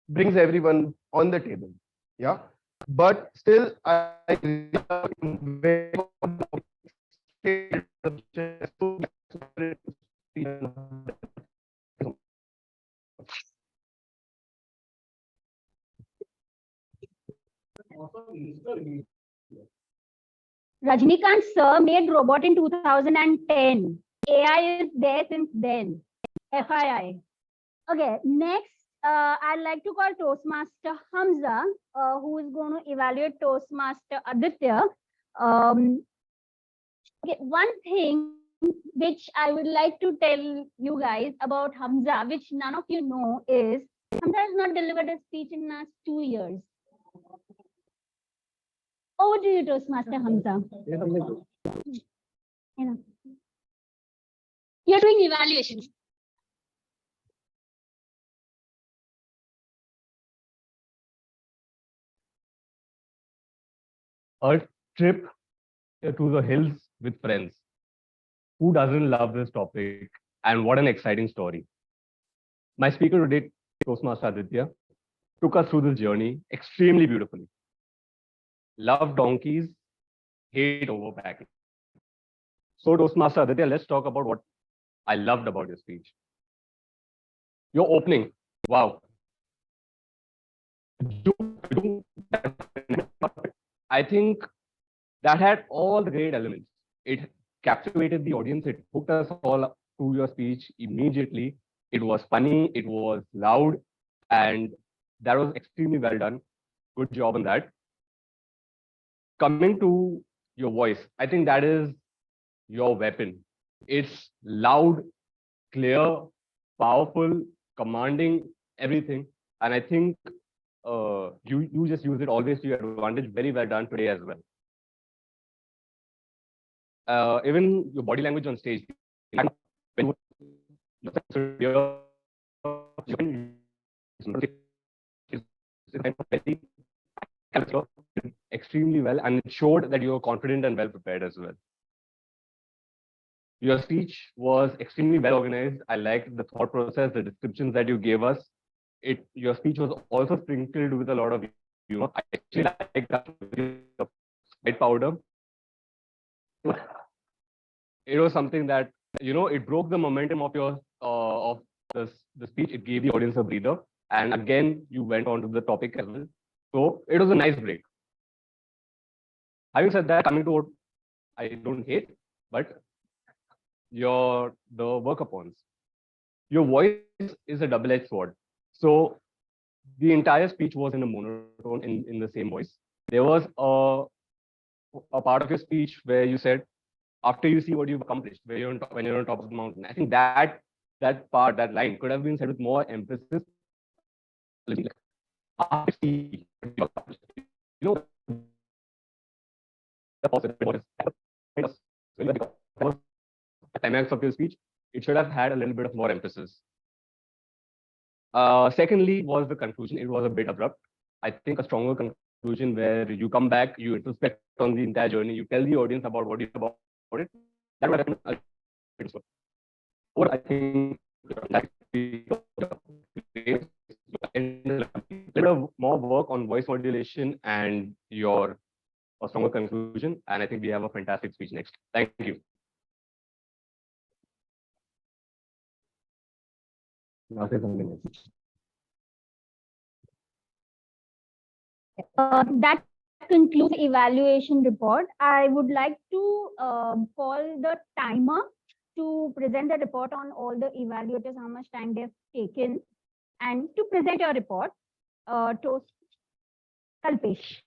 brings everyone on the table. Yeah. But still, Rajnikant sir made robot in 2010. AI is there since then. FII. Okay, next, I'd like to call Toastmaster Hamza, who is going to evaluate Toastmaster Aditya. Okay, one thing which I would like to tell you guys about Hamza, which none of you know, is Hamza has not delivered a speech in the last 2 years. Over to you, Toastmaster Hamza. You're doing evaluations. A trip to the hills with friends. Who doesn't love this topic? And what an exciting story. My speaker today, Toastmaster Aditya, took us through this journey extremely beautifully. Love donkeys, hate overpacking. So Toastmaster Aditya, let's talk about what I loved about your speech. Your opening, wow. I think that had all the great elements. It captivated the audience. It hooked us all up through your speech immediately. It was funny. It was loud. And that was extremely well done. Good job on that. Coming to your voice, I think that is your weapon. It's loud, clear, powerful, commanding, everything. And I think you just use it always to your advantage. Very well done today as well. Even your body language on stage. Extremely well, and it showed that you were confident and well prepared as well. Your speech was extremely well organized. I liked the thought process, the descriptions that you gave us. Your speech was also sprinkled with a lot of humor. I actually like that white powder. It was something that, it broke the momentum of your the speech, it gave the audience a breather. And again, you went on to the topic as well. So it was a nice break. Having said that, coming to what I don't hate, but the work upons. Your voice is a double-edged sword. So the entire speech was in a monotone in the same voice. There was a part of your speech where you said, after you see what you've accomplished, when you're on top of the mountain. I think that part, that line could have been said with more emphasis. After you know, the climax of your speech, it should have had a little bit of more emphasis. Secondly, was the conclusion. It was a bit abrupt. I think a stronger conclusion where you come back, you introspect on the entire journey, you tell the audience about what you about it. That would have been or I think a little more work on voice modulation and your a stronger conclusion. And I think we have a fantastic speech next. Thank you. Now say something else. That concludes the evaluation report. I would like to call the timer to present the report on all the evaluators, how much time they've taken, and to present your report to Kalpesh.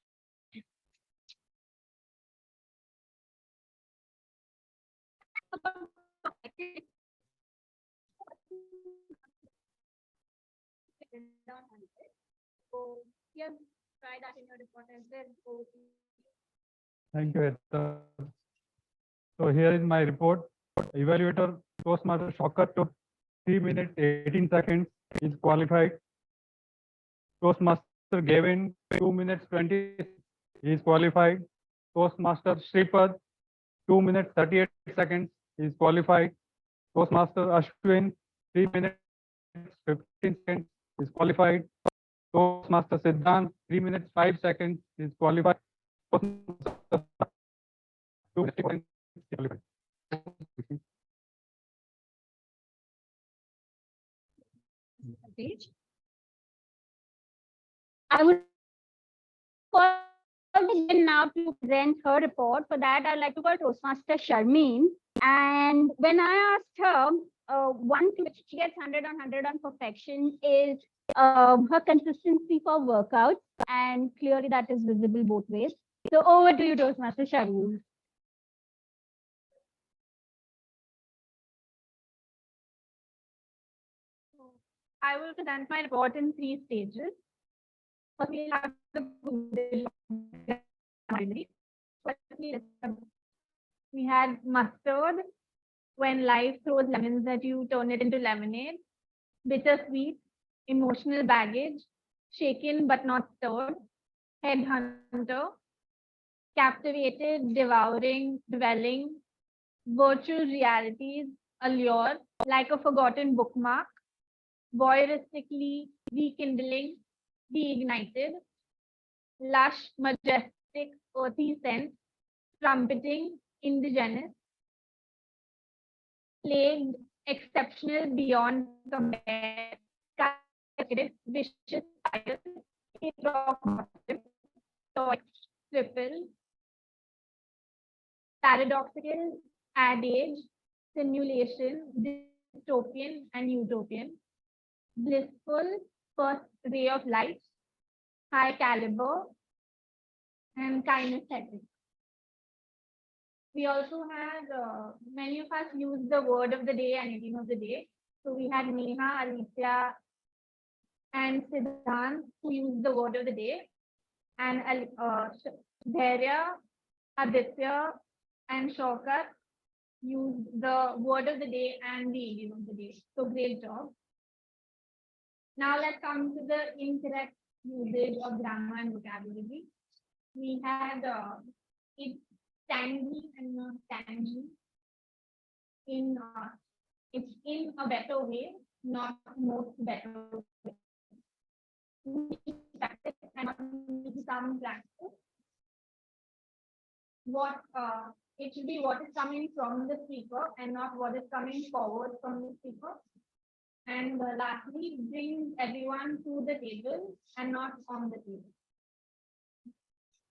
So, yeah, try that in your report as well. Thank you, Esther. So here is my report. Evaluator Toastmaster Shocker took 3 minutes 18 seconds. Is qualified. Toastmaster Gavin 2 minutes 20. He is qualified. Toastmaster Shripad 2 minutes 38 seconds. He is qualified. Toastmaster Ashwin 3 minutes 15 seconds. Is qualified. Toastmaster Siddhant 3 minutes 5 seconds. Is qualified. Toastmaster 2 minutes 6 seconds. Is qualified. Page. I would call now to present her report. For that, I'd like to call Toastmaster Sharmeen. And when I asked her, one to which she gets 100 on 100 on perfection is her consistency for workouts. And clearly that is visible both ways. So over to you, Toastmaster Sharmeen. I will present my report in 3 stages. First, we have we had mustard. When life throws lemons at you, turn it into lemonade. Bittersweet, emotional baggage, shaken but not stirred. Headhunter, captivated, devouring, dwelling. Virtual realities, allure, like a forgotten bookmark. Voyeuristically, rekindling, reignited. Lush, majestic, earthy scent, trumpeting, indigenous. Plagued, exceptional, beyond compare, vicious, rock bottom, toy, triple, paradoxical, adage, simulation, dystopian, and utopian. Blissful, first ray of light, high caliber, and kinesthetic. We also had many of us use the word of the day and idiom of the day. So we had Neha, Alicia, and Siddhant who used the word of the day, and Dhairya, Aditya, and Shaukat used the word of the day and the idiom of the day. So great job. Now let's come to the incorrect usage of grammar and vocabulary. We had it's tangy and not tangy. It's in a better way, not most better way. Some practice. What it should be what is coming from the speaker and not what is coming forward from the speaker. And lastly, bring everyone to the table and not on the table.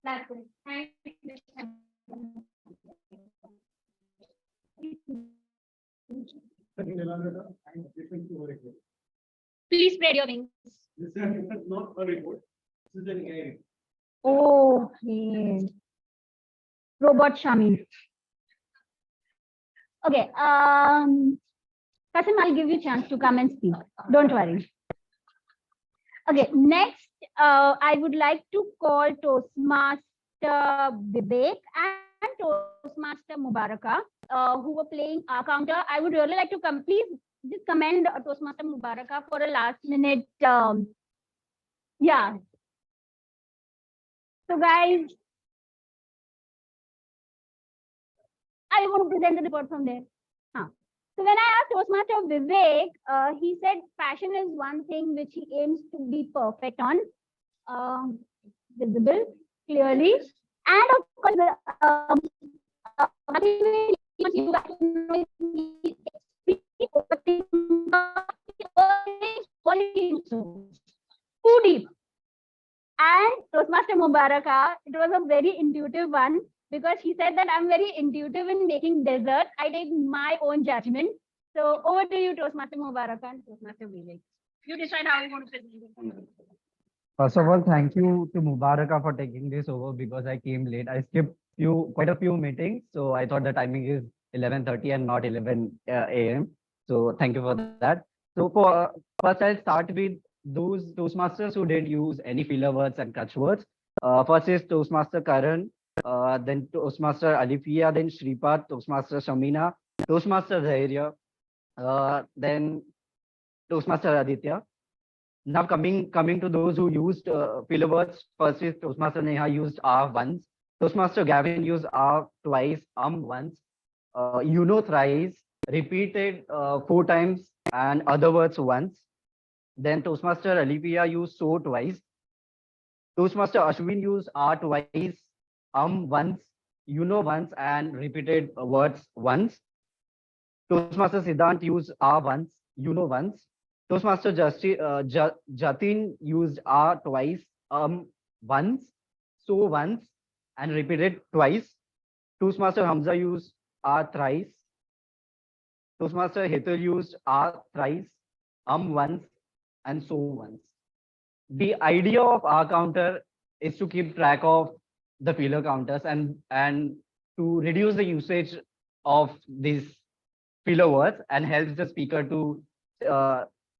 That's it. Thank you. Please spread your wings. This is not a report. This is an AI. Oh, yes. Robot Shami. Okay. Kasim, I'll give you a chance to come and speak. Don't worry. Okay. Next, I would like to call Toastmaster Vivek and Toastmaster Mubaraka, who were playing our counter. I would really like to please just commend Toastmaster Mubaraka for a last minute. Yeah. So guys, I want to present the report from there. So when I asked Toastmaster Vivek, he said passion is one thing which he aims to be perfect on, visible, clearly, and of course, you guys know too deep. And Toastmaster Mubaraka, it was a very intuitive one because he said that I'm very intuitive in making desserts. I take my own judgment. So over to you, Toastmaster Mubaraka and Toastmaster Vivek. You decide how you want to present it. First of all, thank you to Mubaraka for taking this over because I came late. I skipped quite a few meetings, so I thought the timing is 11:30 and not 11 a.m. So thank you for that. So first, I'll start with those Toastmasters who didn't use any filler words and catch words. First is Toastmaster Karan, then Toastmaster Alifia, then Shripad, Toastmaster Shamina, Toastmaster Dhairya, then Toastmaster Aditya. Now coming to those who used filler words, first is Toastmaster Neha used R once, Toastmaster Gavin used R twice, once, thrice, repeated 4 times, and other words once. Then Toastmaster Alivia used so twice. Toastmaster Ashwin used R twice, once, once, and repeated words once. Toastmaster Siddhant used R once, once. Toastmaster Jatin used R twice, once, so once, and repeated twice. Toastmaster Hamza used R thrice. Toastmaster Hetal used R thrice, once, and so once. The idea of R counter is to keep track of the filler counters and to reduce the usage of these filler words and helps the speaker to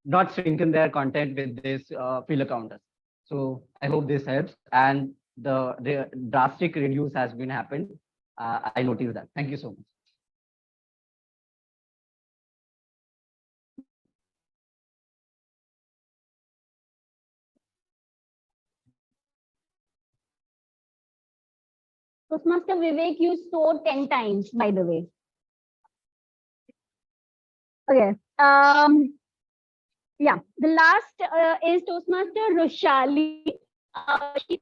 not strengthen their content with this filler counters. So I hope this helps, and the drastic reduce has been happened. I noticed that. Thank you so much. Toastmaster Vivek used so 10 times, by the way. Okay. Yeah, the last is Toastmaster Roshali. She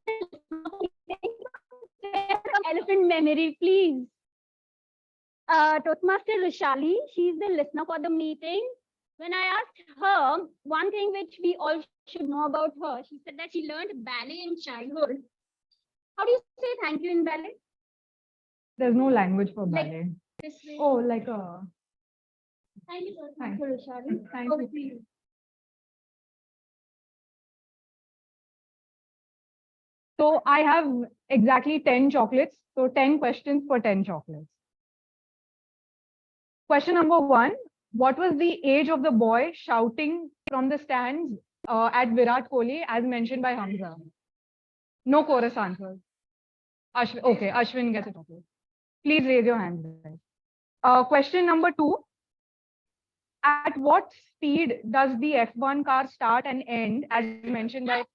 elephant memory, please. Toastmaster Roshali, she's the listener for the meeting. When I asked her one thing which we all should know about her, she said that she learned ballet in childhood. How do you say thank you in ballet? There's no language for Like ballet. this way. Oh, like a. Thank you, Toastmaster Roshali. Thank Over you. to you. So I have exactly 10 chocolates. So 10 questions for 10 chocolates. Question number 1. What was the age of the boy shouting from the stands at Virat Kohli as mentioned by Hamza? No chorus answers. Okay, Ashwin gets a chocolate. Please raise your hand. Question number 2. At what speed does the F1 car start and end as mentioned by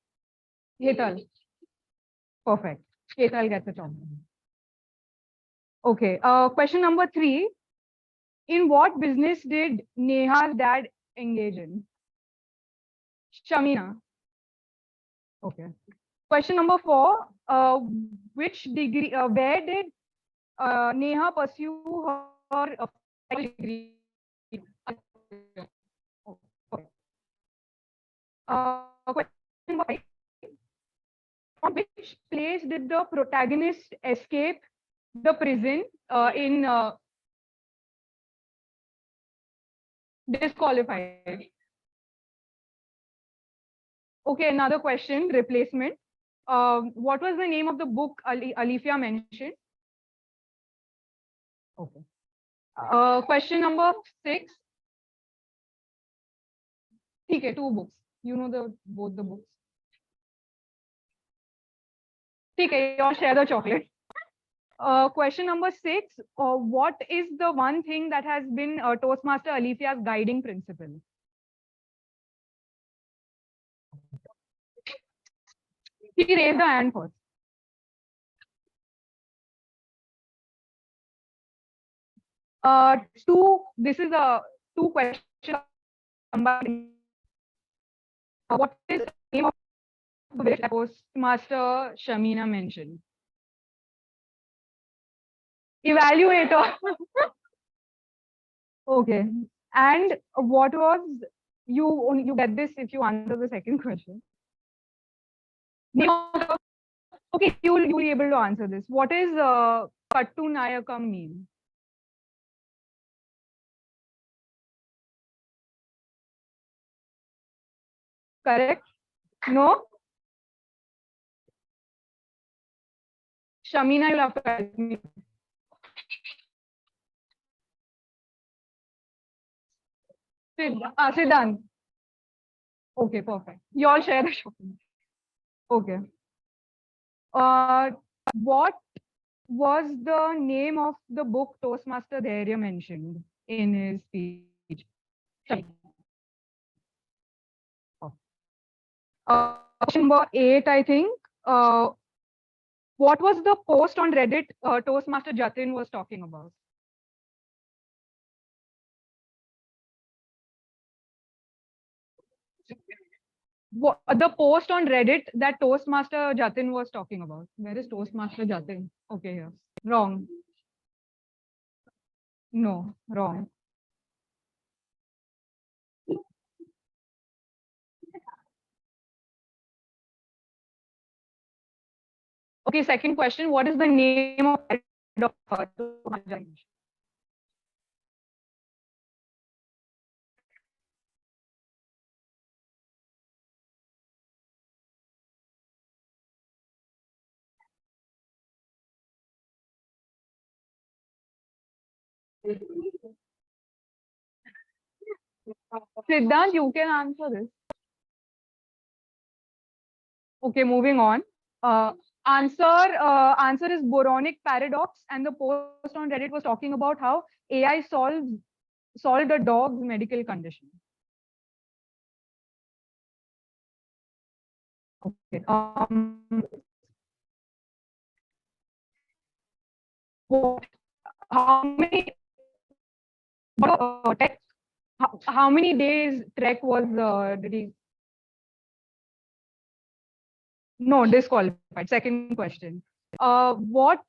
Hetal? Perfect. Hetal gets a chocolate. Okay. Question number 3. In what business did Neha's dad engage in? Shamina. Okay. Question number 4. Which degree? Where did Neha pursue her degree? Question number 5. From which place did the protagonist escape the prison in disqualified? Okay, another question, replacement. What was the name of the book Alifia mentioned? Okay. Question number 6. Okay, 2 books. You know both the books. Okay, you all share the chocolate. Question number 6. What is the one thing that has been Toastmaster Alifia's guiding principle? He raised the hand first. This is a 2 question. What is the name of the village that Toastmaster Shamina mentioned? Evaluator. Okay. And what was you get this if you answer the second question. Okay, you will be able to answer this. What is Kattu Nayakam mean? Correct? No? Shamina, you'll have to help me. Siddhant. Okay, perfect. You all share the shopping. Okay. What was the name of the book Toastmaster Dharya mentioned in his speech? Question number 8, I think. What was the post on Reddit Toastmaster Jatin was talking about? The post on Reddit that Toastmaster Jatin was talking about. Where is Toastmaster Jatin? Okay, here. Wrong. No, wrong. Okay, second question. What is the name of Jatin? Siddhant, you can answer this. Okay, moving on. Answer is Boronic paradox, and the post on Reddit was talking about how AI solved a dog's medical condition. Okay. How many how many days trek was did he? No, disqualified. Second question. What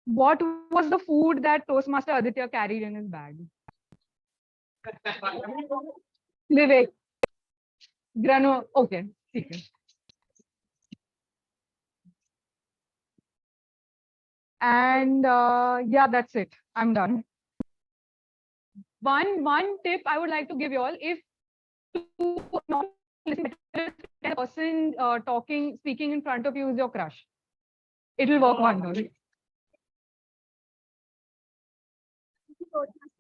was the food that Toastmaster Aditya carried in his bag? Vivek. Okay. Okay. And yeah, that's it. I'm done. One tip I would like to give you all: if to not listen to the person speaking in front of you is your crush, it will work wonders.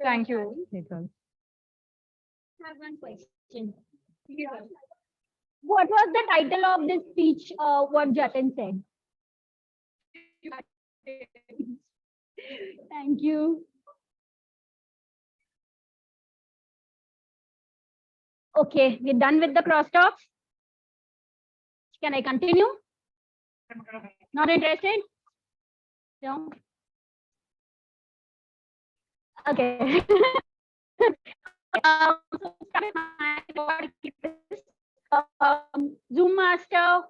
Thank you. I have one question. What was the title of this speech? What Jatin said? Thank you. Okay, we're done with the crosstalks. Can I continue? Not interested? No. Okay. Zoom Master,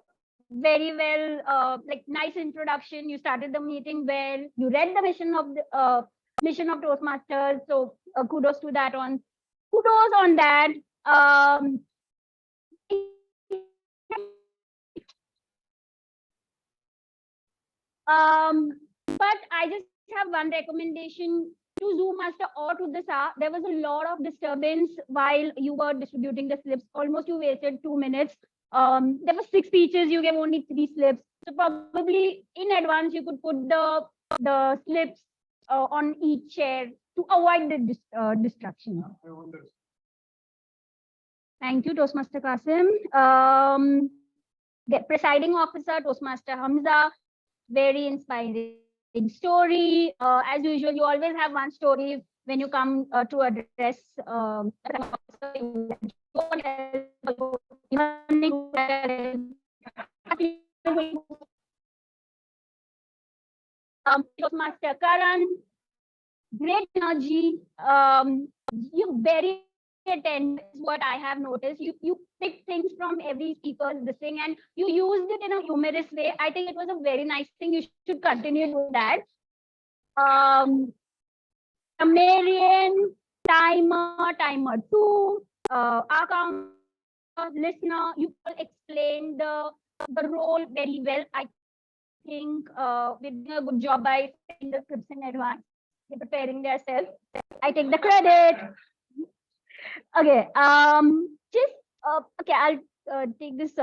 very well, like nice introduction. You started the meeting well. You read the mission of the mission of Toastmasters. So kudos on that. But I just have one recommendation to Zoom Master or to the SAR. There was a lot of disturbance while you were distributing the slips. Almost you wasted 2 minutes. There were 6 speeches, you gave only 3 slips. So probably in advance you could put the slips on each chair to avoid the distraction. Thank you, Toastmaster Qasim. The presiding officer, Toastmaster Hamza, very inspiring story. As usual, you always have one story when you come to address Toastmaster Karan, great energy. You very attentive is what I have noticed. You pick things from every speaker's this thing and you used it in a humorous way. I think it was a very nice thing. You should continue doing that. Marian, timer 2, account listener, you all explained the role very well. I think we're doing a good job by setting the scripts in advance. They're preparing themselves. I take the credit. Okay. Okay. I'll take this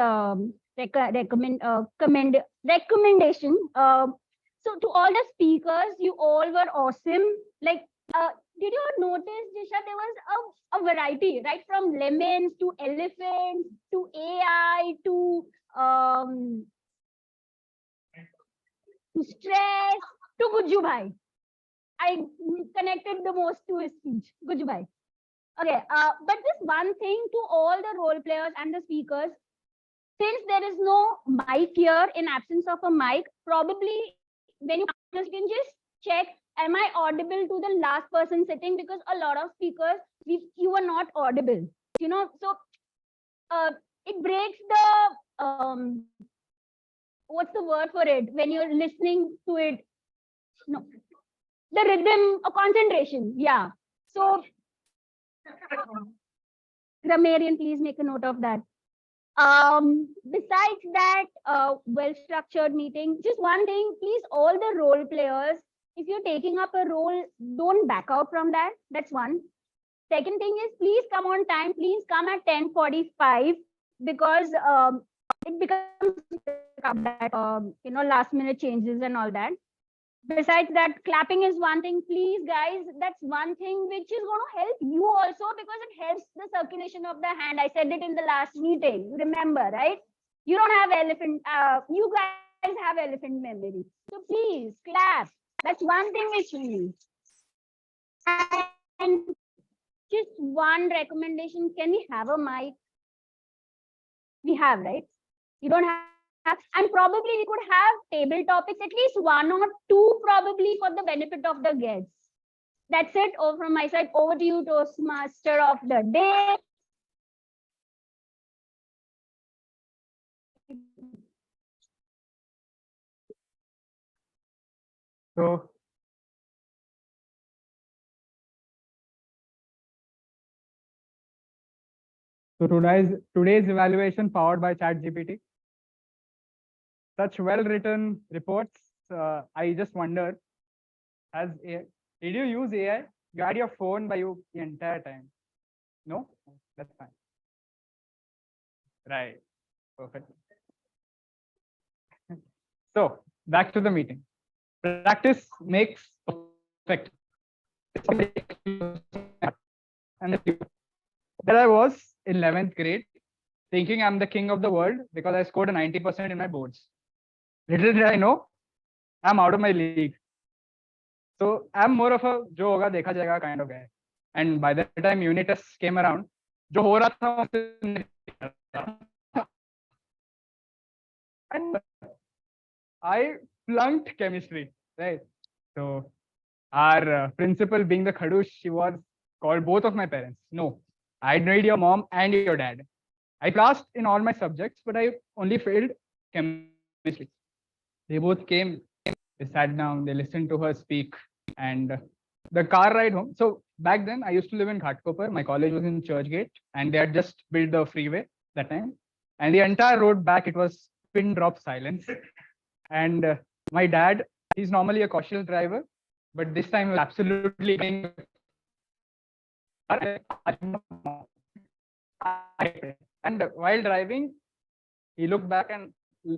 recommendation. So to all the speakers, you all were awesome. Like, did you notice, Jisha, there was a variety, right? From lemons to elephants to AI to stress to Gujju Bhai. I connected the most to his speech, Gujju Bhai. Okay, but this one thing to all the role players and the speakers, since there is no mic here, in absence of a mic, probably when you can just check, am I audible to the last person sitting? Because a lot of speakers, you are not audible, you know, so it breaks the, what's the word for it? When you're listening to it, no, the rhythm or concentration, yeah. So, Grammarian, please make a note of that. Besides that, well-structured meeting, just one thing, please, all the role players, if you're taking up a role, don't back out from that. That's one. Second thing is, please come on time. Please come at 10:45 because it becomes that, you know, last minute changes and all that. Besides that, clapping is one thing. Please, guys, that's one thing which is going to help you also because it helps the circulation of the hand. I said it in the last meeting. Remember, right? You don't have elephant. You guys have elephant memory. So please clap. That's one thing which we need. And just one recommendation. Can we have a mic? We have, right? You don't have. And probably we could have table topics, at least 1 or 2 probably for the benefit of the guests. That's it. Over from my side. Over to you, Toastmaster of the day. So today's evaluation powered by ChatGPT. Such well-written reports. I just wonder, did you use AI? You had your phone by you the entire time. No, that's fine. Right, perfect. So back to the meeting. Practice makes perfect. And there I was in 11th grade, thinking I'm the king of the world because I scored a 90% in my boards. Little did I know, I'm out of my league. So I'm more of a jo hoga dekha jayega kind of guy. And by the time unit tests came around, jo ho raha tha, and I flunked chemistry, right? So our principal, being the khadush she was, called both of my parents. No, I need your mom and your dad. I passed in all my subjects, but I only failed chemistry. They both came, they sat down, they listened to her speak, and the car ride home. So back then, I used to live in Ghatkopar. My college was in Churchgate, and they had just built the freeway that time. And the entire road back, it was pin drop silence. And My dad, he's normally a cautious driver, but this time he was absolutely going. And while driving, he looked back and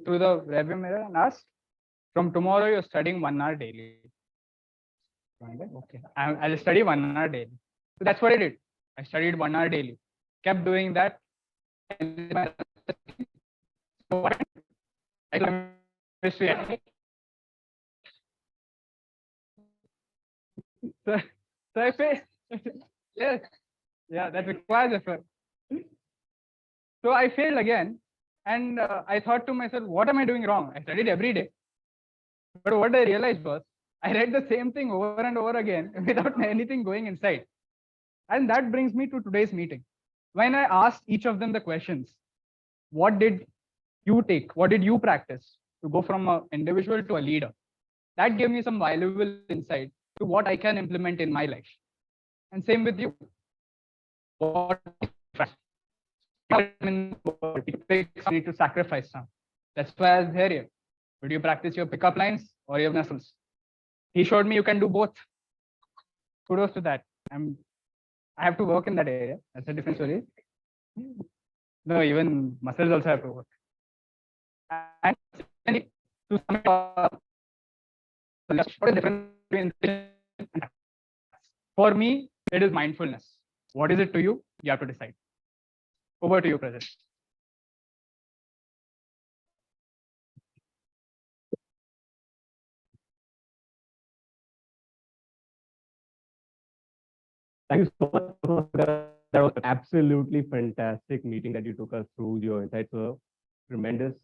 through the rearview mirror and asked, "From tomorrow, you're studying 1 hour daily." Okay, I'll study 1 hour daily. So that's what I did. I studied 1 hour daily. Kept doing that. And so I chemistry. So, so I failed. Yes, yeah, that requires effort. So I failed again, and I thought to myself, what am I doing wrong? I studied every day. But what I realized was I read the same thing over and over again without anything going inside. And that brings me to today's meeting. When I asked each of them the questions, what did you take? What did you practice to go from an individual to a leader? That gave me some valuable insight to what I can implement in my life. And same with you. What I need to sacrifice some. That's why I was here. Would you practice your pickup lines or your muscles? He showed me you can do both. Kudos to that. I have to work in that area. That's a different story. No, even muscles also have to work. And to sum it up, what is the difference between for me, it is mindfulness. What is it to you? You have to decide. Over to you, President. Thank you so much. That was an absolutely fantastic meeting that you took us through. Your insights were tremendous.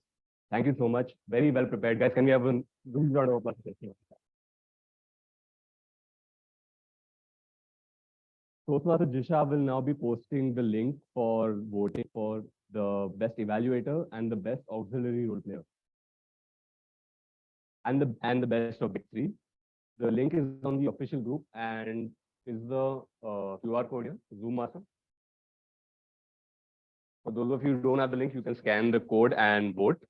Thank you so much. Very well prepared, guys. Can we have a round of applause? Toastmaster Jisha will now be posting the link for voting for the best evaluator and the best auxiliary role player, and the best of big three. The link is on the official group and is the QR code here, Zoom Master. For those of you who don't have the link, you can scan the code and vote.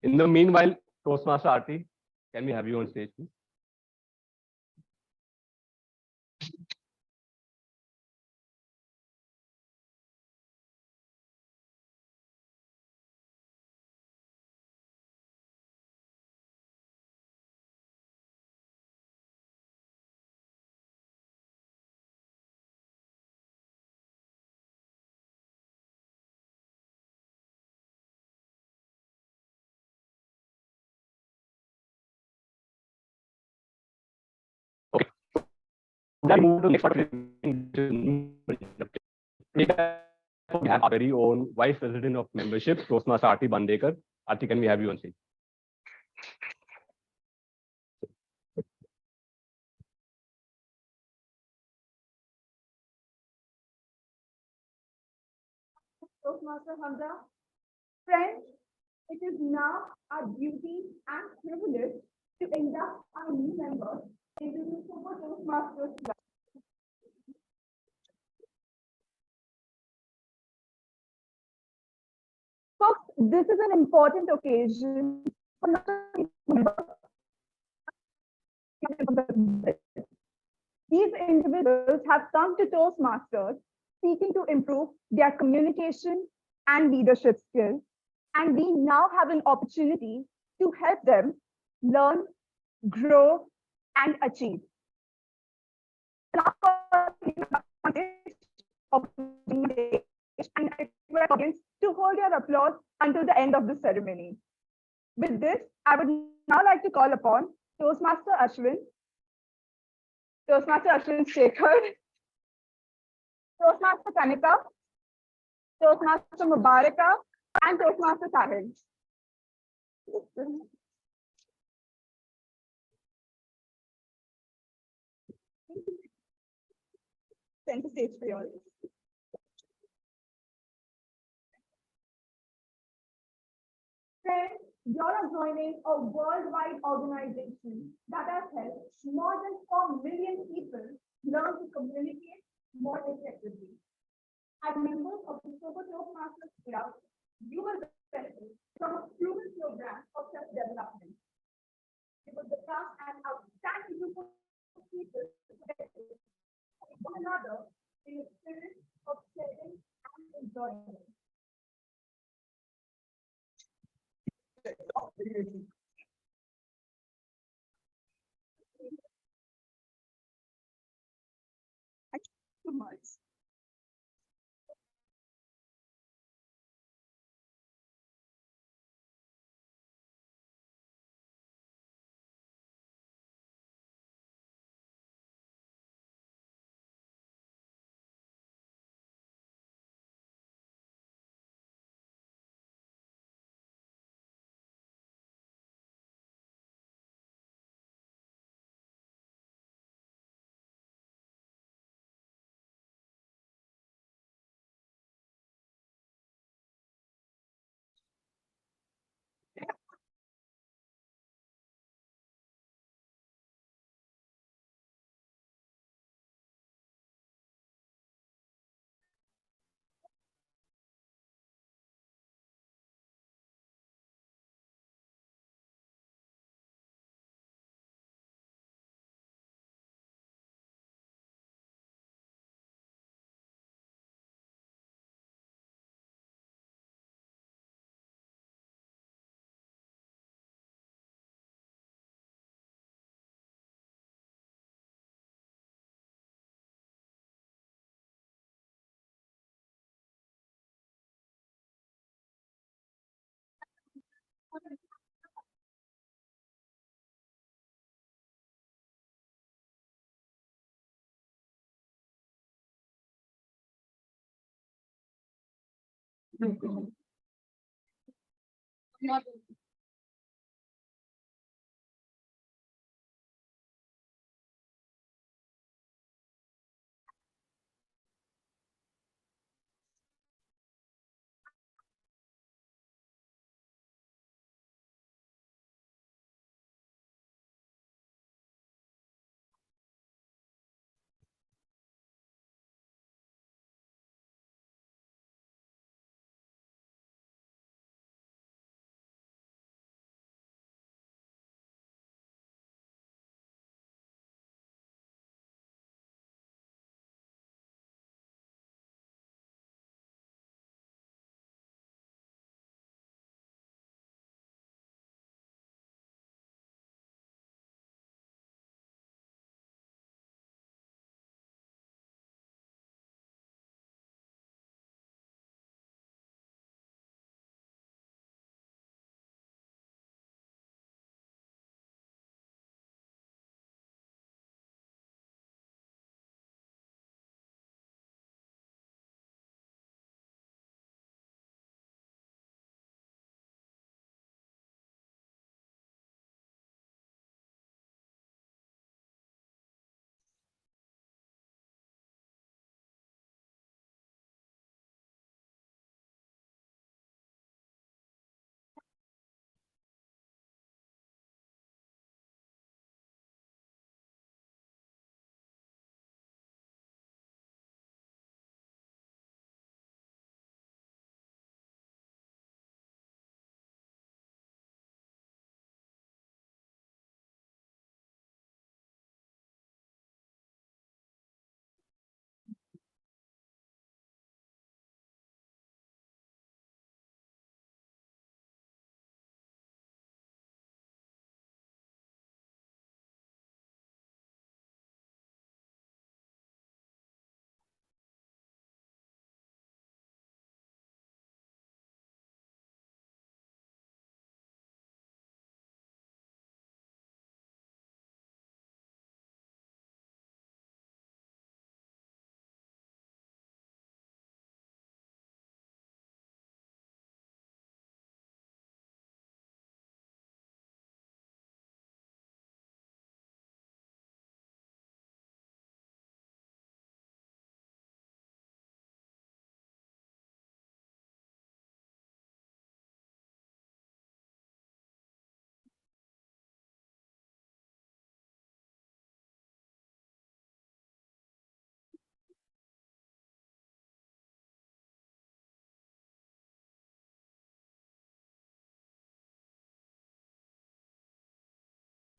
In the meanwhile, Toastmaster Aarti, can we have you on stage, please? Then move to the next part. We have our very own Vice President of Membership, Toastmaster Aarti Bandekar. Aarti, can we have you on stage? Toastmaster Hamza. Friends, it is now our duty and privilege to induct our new members into the Super Toastmasters Club. Folks, this is an important occasion for not only members. These individuals have come to Toastmasters seeking to improve their communication and leadership skills, and we now have an opportunity to help them learn, grow, and achieve. And audience to hold your applause until the end of the ceremony. With this, I would now like to call upon Toastmaster Ashwin, Toastmaster Ashwin Shekhar, Toastmaster Kanika, Toastmaster Mubaraka, and Toastmaster Sahil. Center stage for you all. Friends, you are joining a worldwide organization that has helped more than 4 million people learn to communicate more effectively. As members of the Sober Toastmasters Club, you will benefit from a proven program of self-development. You will become an outstanding group of people connected with one another in a spirit of sharing and enjoyment. So much.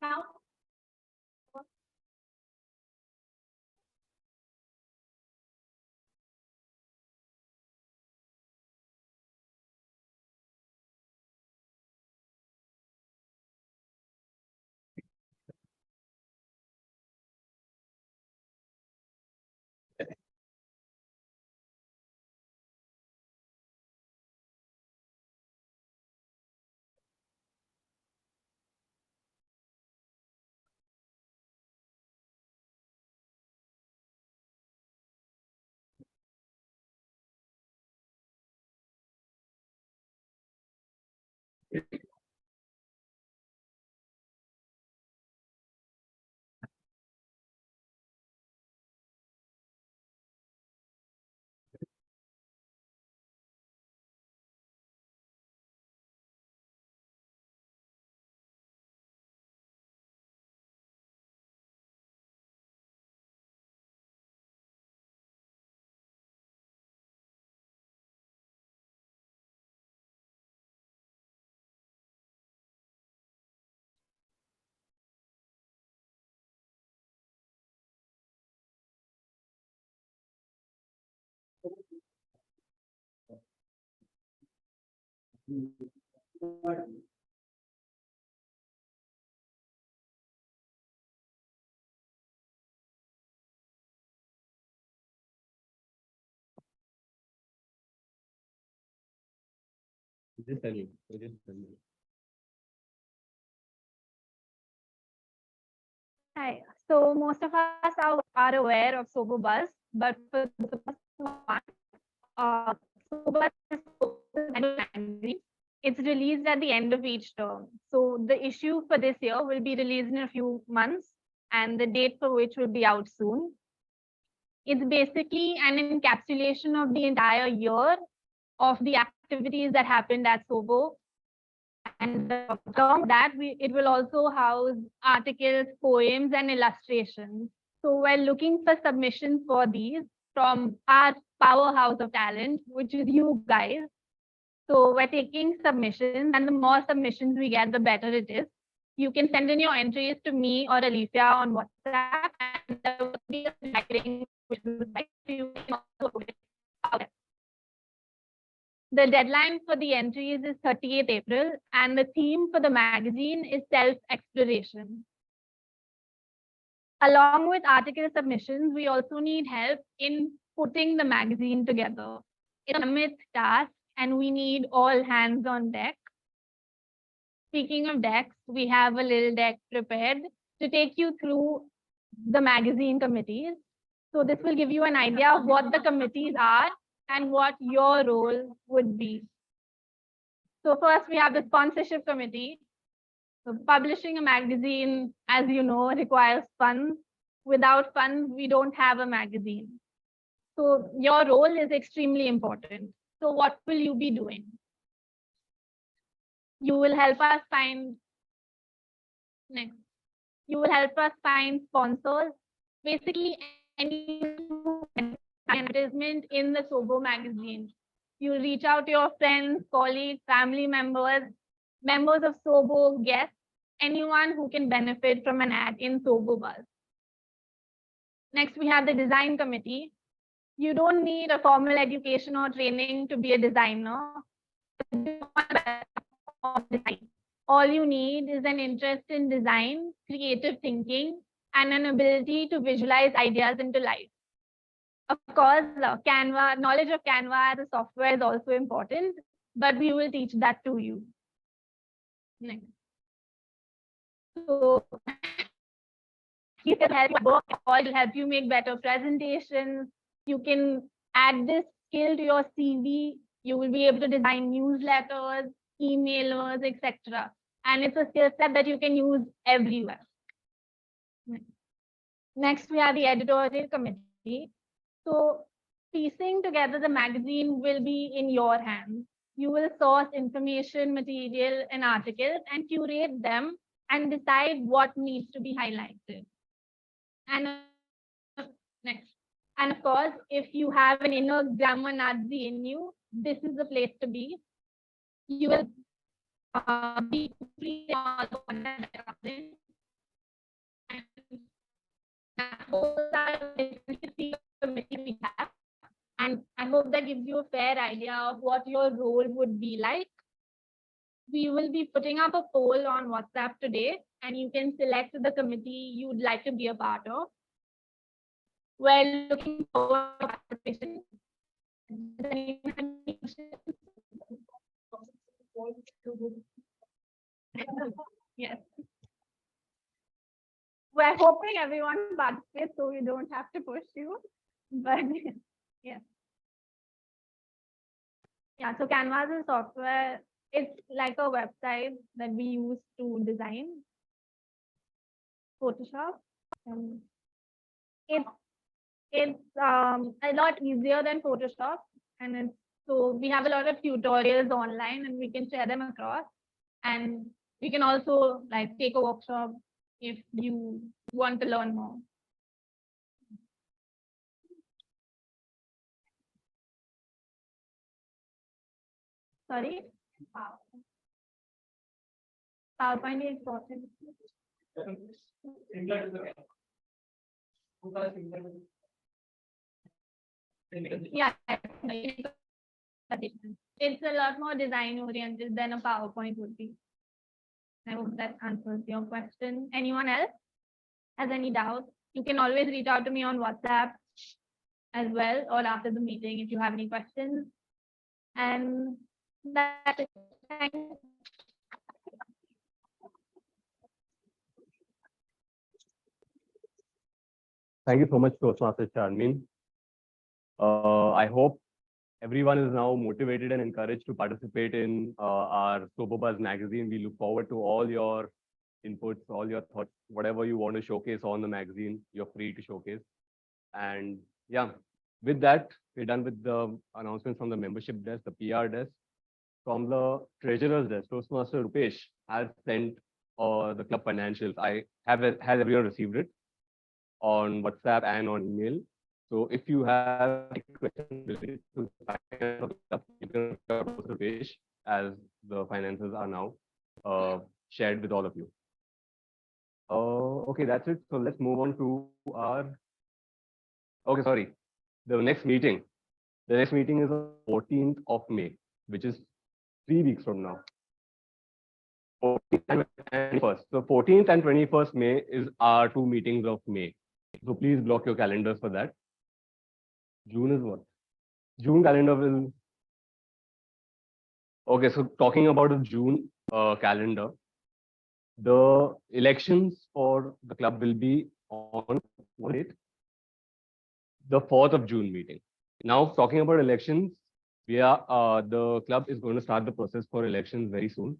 now. Just tell me. Just tell me. Hi. So most of us are aware of Sobo Buzz, but for the first one, Sobo Buzz is magazine. It's released at the end of each term. So the issue for this year will be released in a few months, and the date for which will be out soon. It's basically an encapsulation of the entire year of the activities that happened at Sobo. And along with that, it will also house articles, poems, and illustrations. So we're looking for submissions for these from our powerhouse of talent, which is you guys. So we're taking submissions, and the more submissions we get, the better it is. You can send in your entries to me or Alicia on WhatsApp, and there will be a writing which will like you can also put it out there. The deadline for the entries is 30th April, and the theme for the magazine is self-exploration. Along with article submissions, we also need help in putting the magazine together. It's a mammoth task, and we need all hands on deck. Speaking of decks, we have a little deck prepared to take you through the magazine committees. So this will give you an idea of what the committees are and what your role would be. So first we have the sponsorship committee. So publishing a magazine, as you know, requires funds. Without funds, we don't have a magazine. So your role is extremely important. So what will you be doing? You will help us find next. You will help us find sponsors. Basically, any advertisement in the Sobo magazine. You'll reach out to your friends, colleagues, family members, members of Sobo, guests, anyone who can benefit from an ad in Sobo Buzz. Next, we have the design committee. You don't need a formal education or training to be a designer. All you need is an interest in design, creative thinking, and an ability to visualize ideas into life. Of course, Canva, knowledge of Canva as a software is also important, but we will teach that to you. Next. So it will help you work, or it will help you make better presentations. You can add this skill to your CV. You will be able to design newsletters, emailers, etc. And it's a skill set that you can use everywhere. Next, we have the editorial committee. So piecing together the magazine will be in your hands. You will source information, material, and articles and curate them and decide what needs to be highlighted. And next. And of course, if you have an inner grammar Nazi in you, this is the place to be. You will be free we have. And I hope that gives you a fair idea of what your role would be like. We will be putting up a poll on WhatsApp today, and you can select the committee you would like to be a part of. We're looking forward to participation. Yes. We're hoping everyone participates so we don't have to push you. But yes. Yeah, so Canvas is software. It's like a website that we use to design Photoshop. And it's a lot easier than Photoshop. And so we have a lot of tutorials online and we can share them across. And we can also like take a workshop if you want to learn more. Sorry? PowerPoint is important. Yeah, it's a lot more design oriented than a PowerPoint would be. I hope that answers your question. Anyone else has any doubts? You can always reach out to me on WhatsApp as well, or after the meeting if you have any questions. And that's it. Thank you. Thank you so much, Toastmaster Charmin. I hope everyone is now motivated and encouraged to participate in our Sober Buzz magazine. We look forward to all your inputs, all your thoughts, whatever you want to showcase on the magazine, you're free to showcase. And yeah, with that, we're done with the announcements from the membership desk, the PR desk. From the treasurer's desk, Toastmaster Rupesh has sent the club financials. Has everyone received it on WhatsApp and on email? So if you have any questions related to the finance of the club, you can reach out to Rupesh, as the finances are now shared with all of you. Okay, that's it. So let's move on to our. Okay, sorry. The next meeting. The next meeting is on 14th of May, which is 3 weeks from now. 14th and 21st. So 14th and 21st May is our 2 meetings of May. So please block your calendars for that. June is what? June calendar will. Okay, so talking about the June calendar, the elections for the club will be on what date? The 4th of June meeting. Now, talking about elections, the club is going to start the process for elections very soon.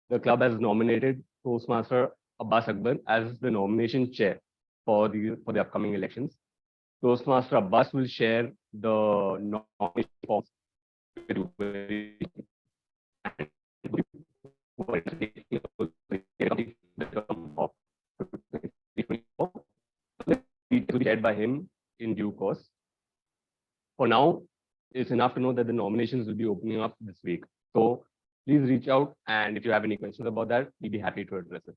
The club has nominated Toastmaster Abbas Akbar as the nomination chair for the upcoming elections. Toastmaster Abbas will share the nomination forms with it will be shared by him in due course. For now, it's enough to know that the nominations will be opening up this week. So please reach out, and if you have any questions about that, we'll be happy to address it.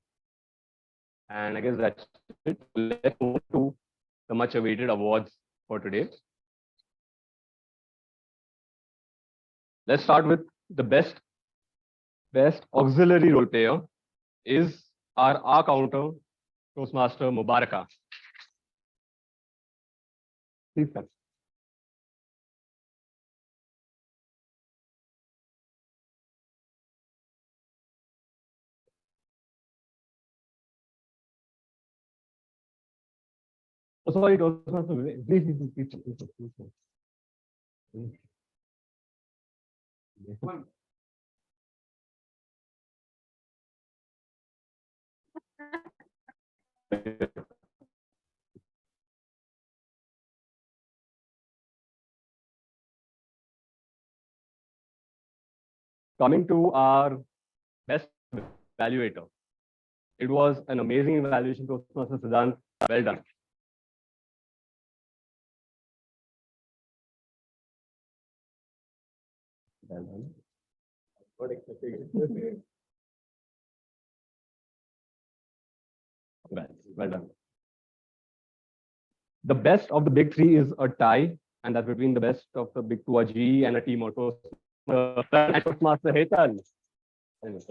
And I guess that's it. Let's move to the much awaited awards for today. Let's start with the best auxiliary role player is our R counter Toastmaster Mubaraka. Please come. Oh, sorry, Toastmaster. Please. Coming to our best evaluator. It was an amazing evaluation, Toastmaster Siddhant. Well done. Well done. What expectation? Well done. The best of the big three is a tie, and that's between the best of the big two, a GE and a TMoD. Toastmaster Hetal. Thank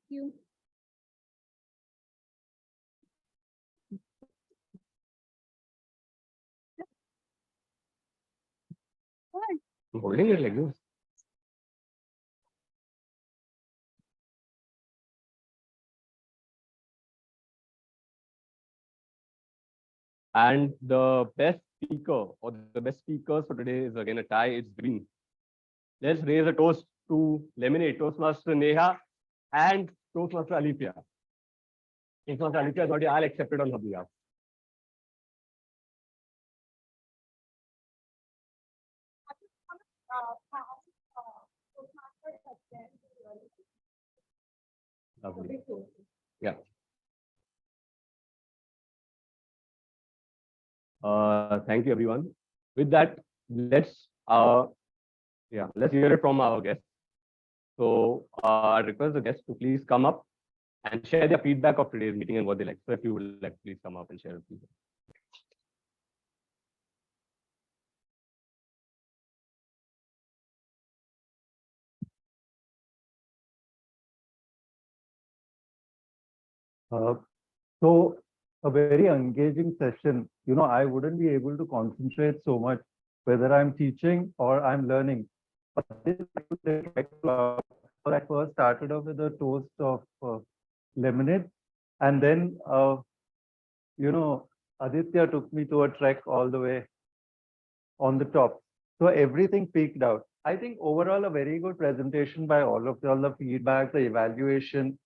you. I'm holding it like this. And the best speaker or the best speakers for today is again a tie. It's green. Let's raise a toast to Lemonade, Toastmaster Neha and Toastmaster Alipia. Toastmaster Alipia is already all accepted on her behalf. Lovely. Yeah. Thank you, everyone. With that, let's hear it from our guests. So I request the guests to please come up and share their feedback of today's meeting and what they like. So if you would like, please come up and share your feedback. So a very engaging session. You know, I wouldn't be able to concentrate so much whether I'm teaching or I'm learning. But this I first started off with a toast of lemonade, and then you know, Aditya took me to a trek all the way on the top. So everything peaked out. I think overall a very good presentation by all of you, all the feedback, the evaluation.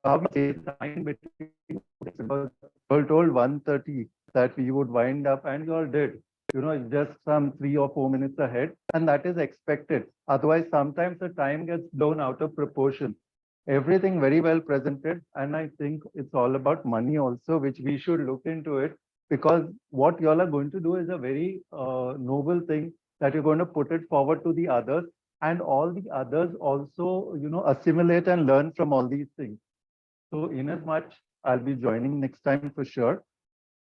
How we time between because we were told 1:30 that we would wind up, and you all did. You know, it's just some 3 or 4 minutes ahead, and that is expected. Otherwise, sometimes the time gets blown out of proportion. Everything very well presented, and I think it's all about money also, which we should look into it, because what you all are going to do is a very noble thing, that you're going to put it forward to the others, and all the others also, you know, assimilate and learn from all these things. So in as much, I'll be joining next time for sure.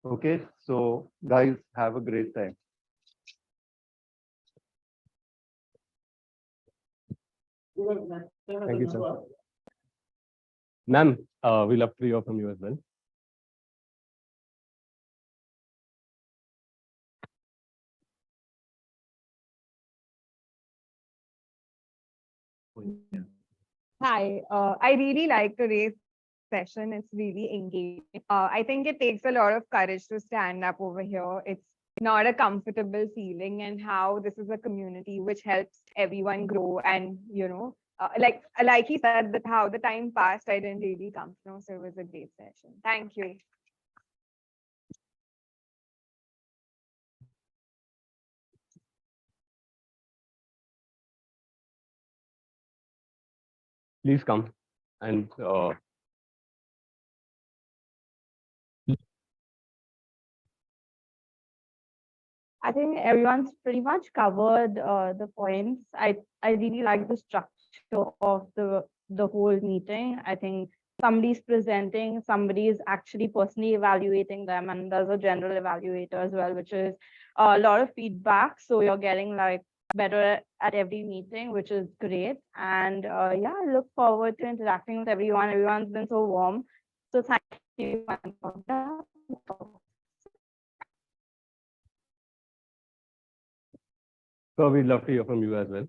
Okay, so guys, have a great time. Thank you, sir. Ma'am, we love to hear from you as well. Hi, I really like today's session. It's really engaging. I think it takes a lot of courage to stand up over here. It's not a comfortable feeling, and how this is a community which helps everyone grow. And you know, like he said, that how the time passed, I didn't really come to know. So it was a great session. Thank you. Please come and I think everyone's pretty much covered the points. I really like the structure of the whole meeting. I think somebody's presenting, somebody is actually personally evaluating them, and there's a general evaluator as well, which is a lot of feedback. So you're getting like better at every meeting, which is great. And yeah, I look forward to interacting with everyone. Everyone's been so warm. So thank you. so we'd love to hear from you as well.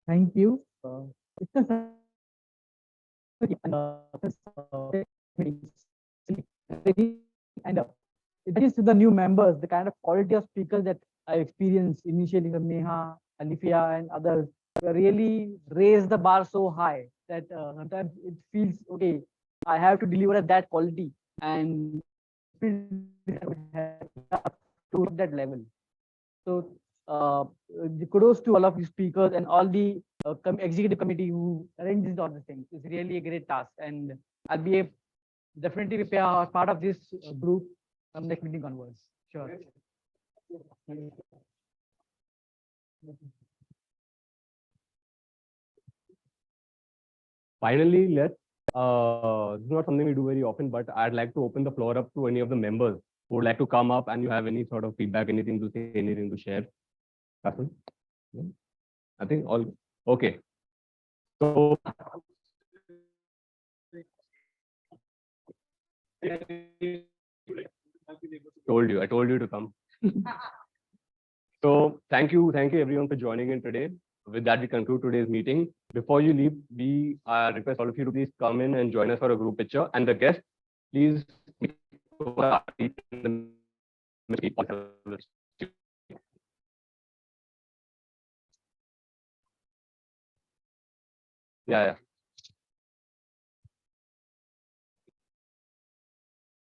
Thank you. And it is to the new members, the kind of quality of speakers that I experienced initially from Neha, Alifia, and others really raised the bar so high that sometimes it feels okay. I have to deliver at that quality and to that level. So the kudos to all of you speakers and all the executive committee who arranges all these things. It's really a great task, and I'll be definitely be part of this group from next meeting onwards. Sure. Finally, this is not something we do very often, but I'd like to open the floor up to any of the members who would like to come up and you have any sort of feedback, anything to say, anything to share. Karan? Yeah. I think all okay. So I told you to come. So thank you everyone for joining in today. With that, we conclude today's meeting. Before you leave, we request all of you to please come in and join us for a group picture. And the guests, please. Yeah.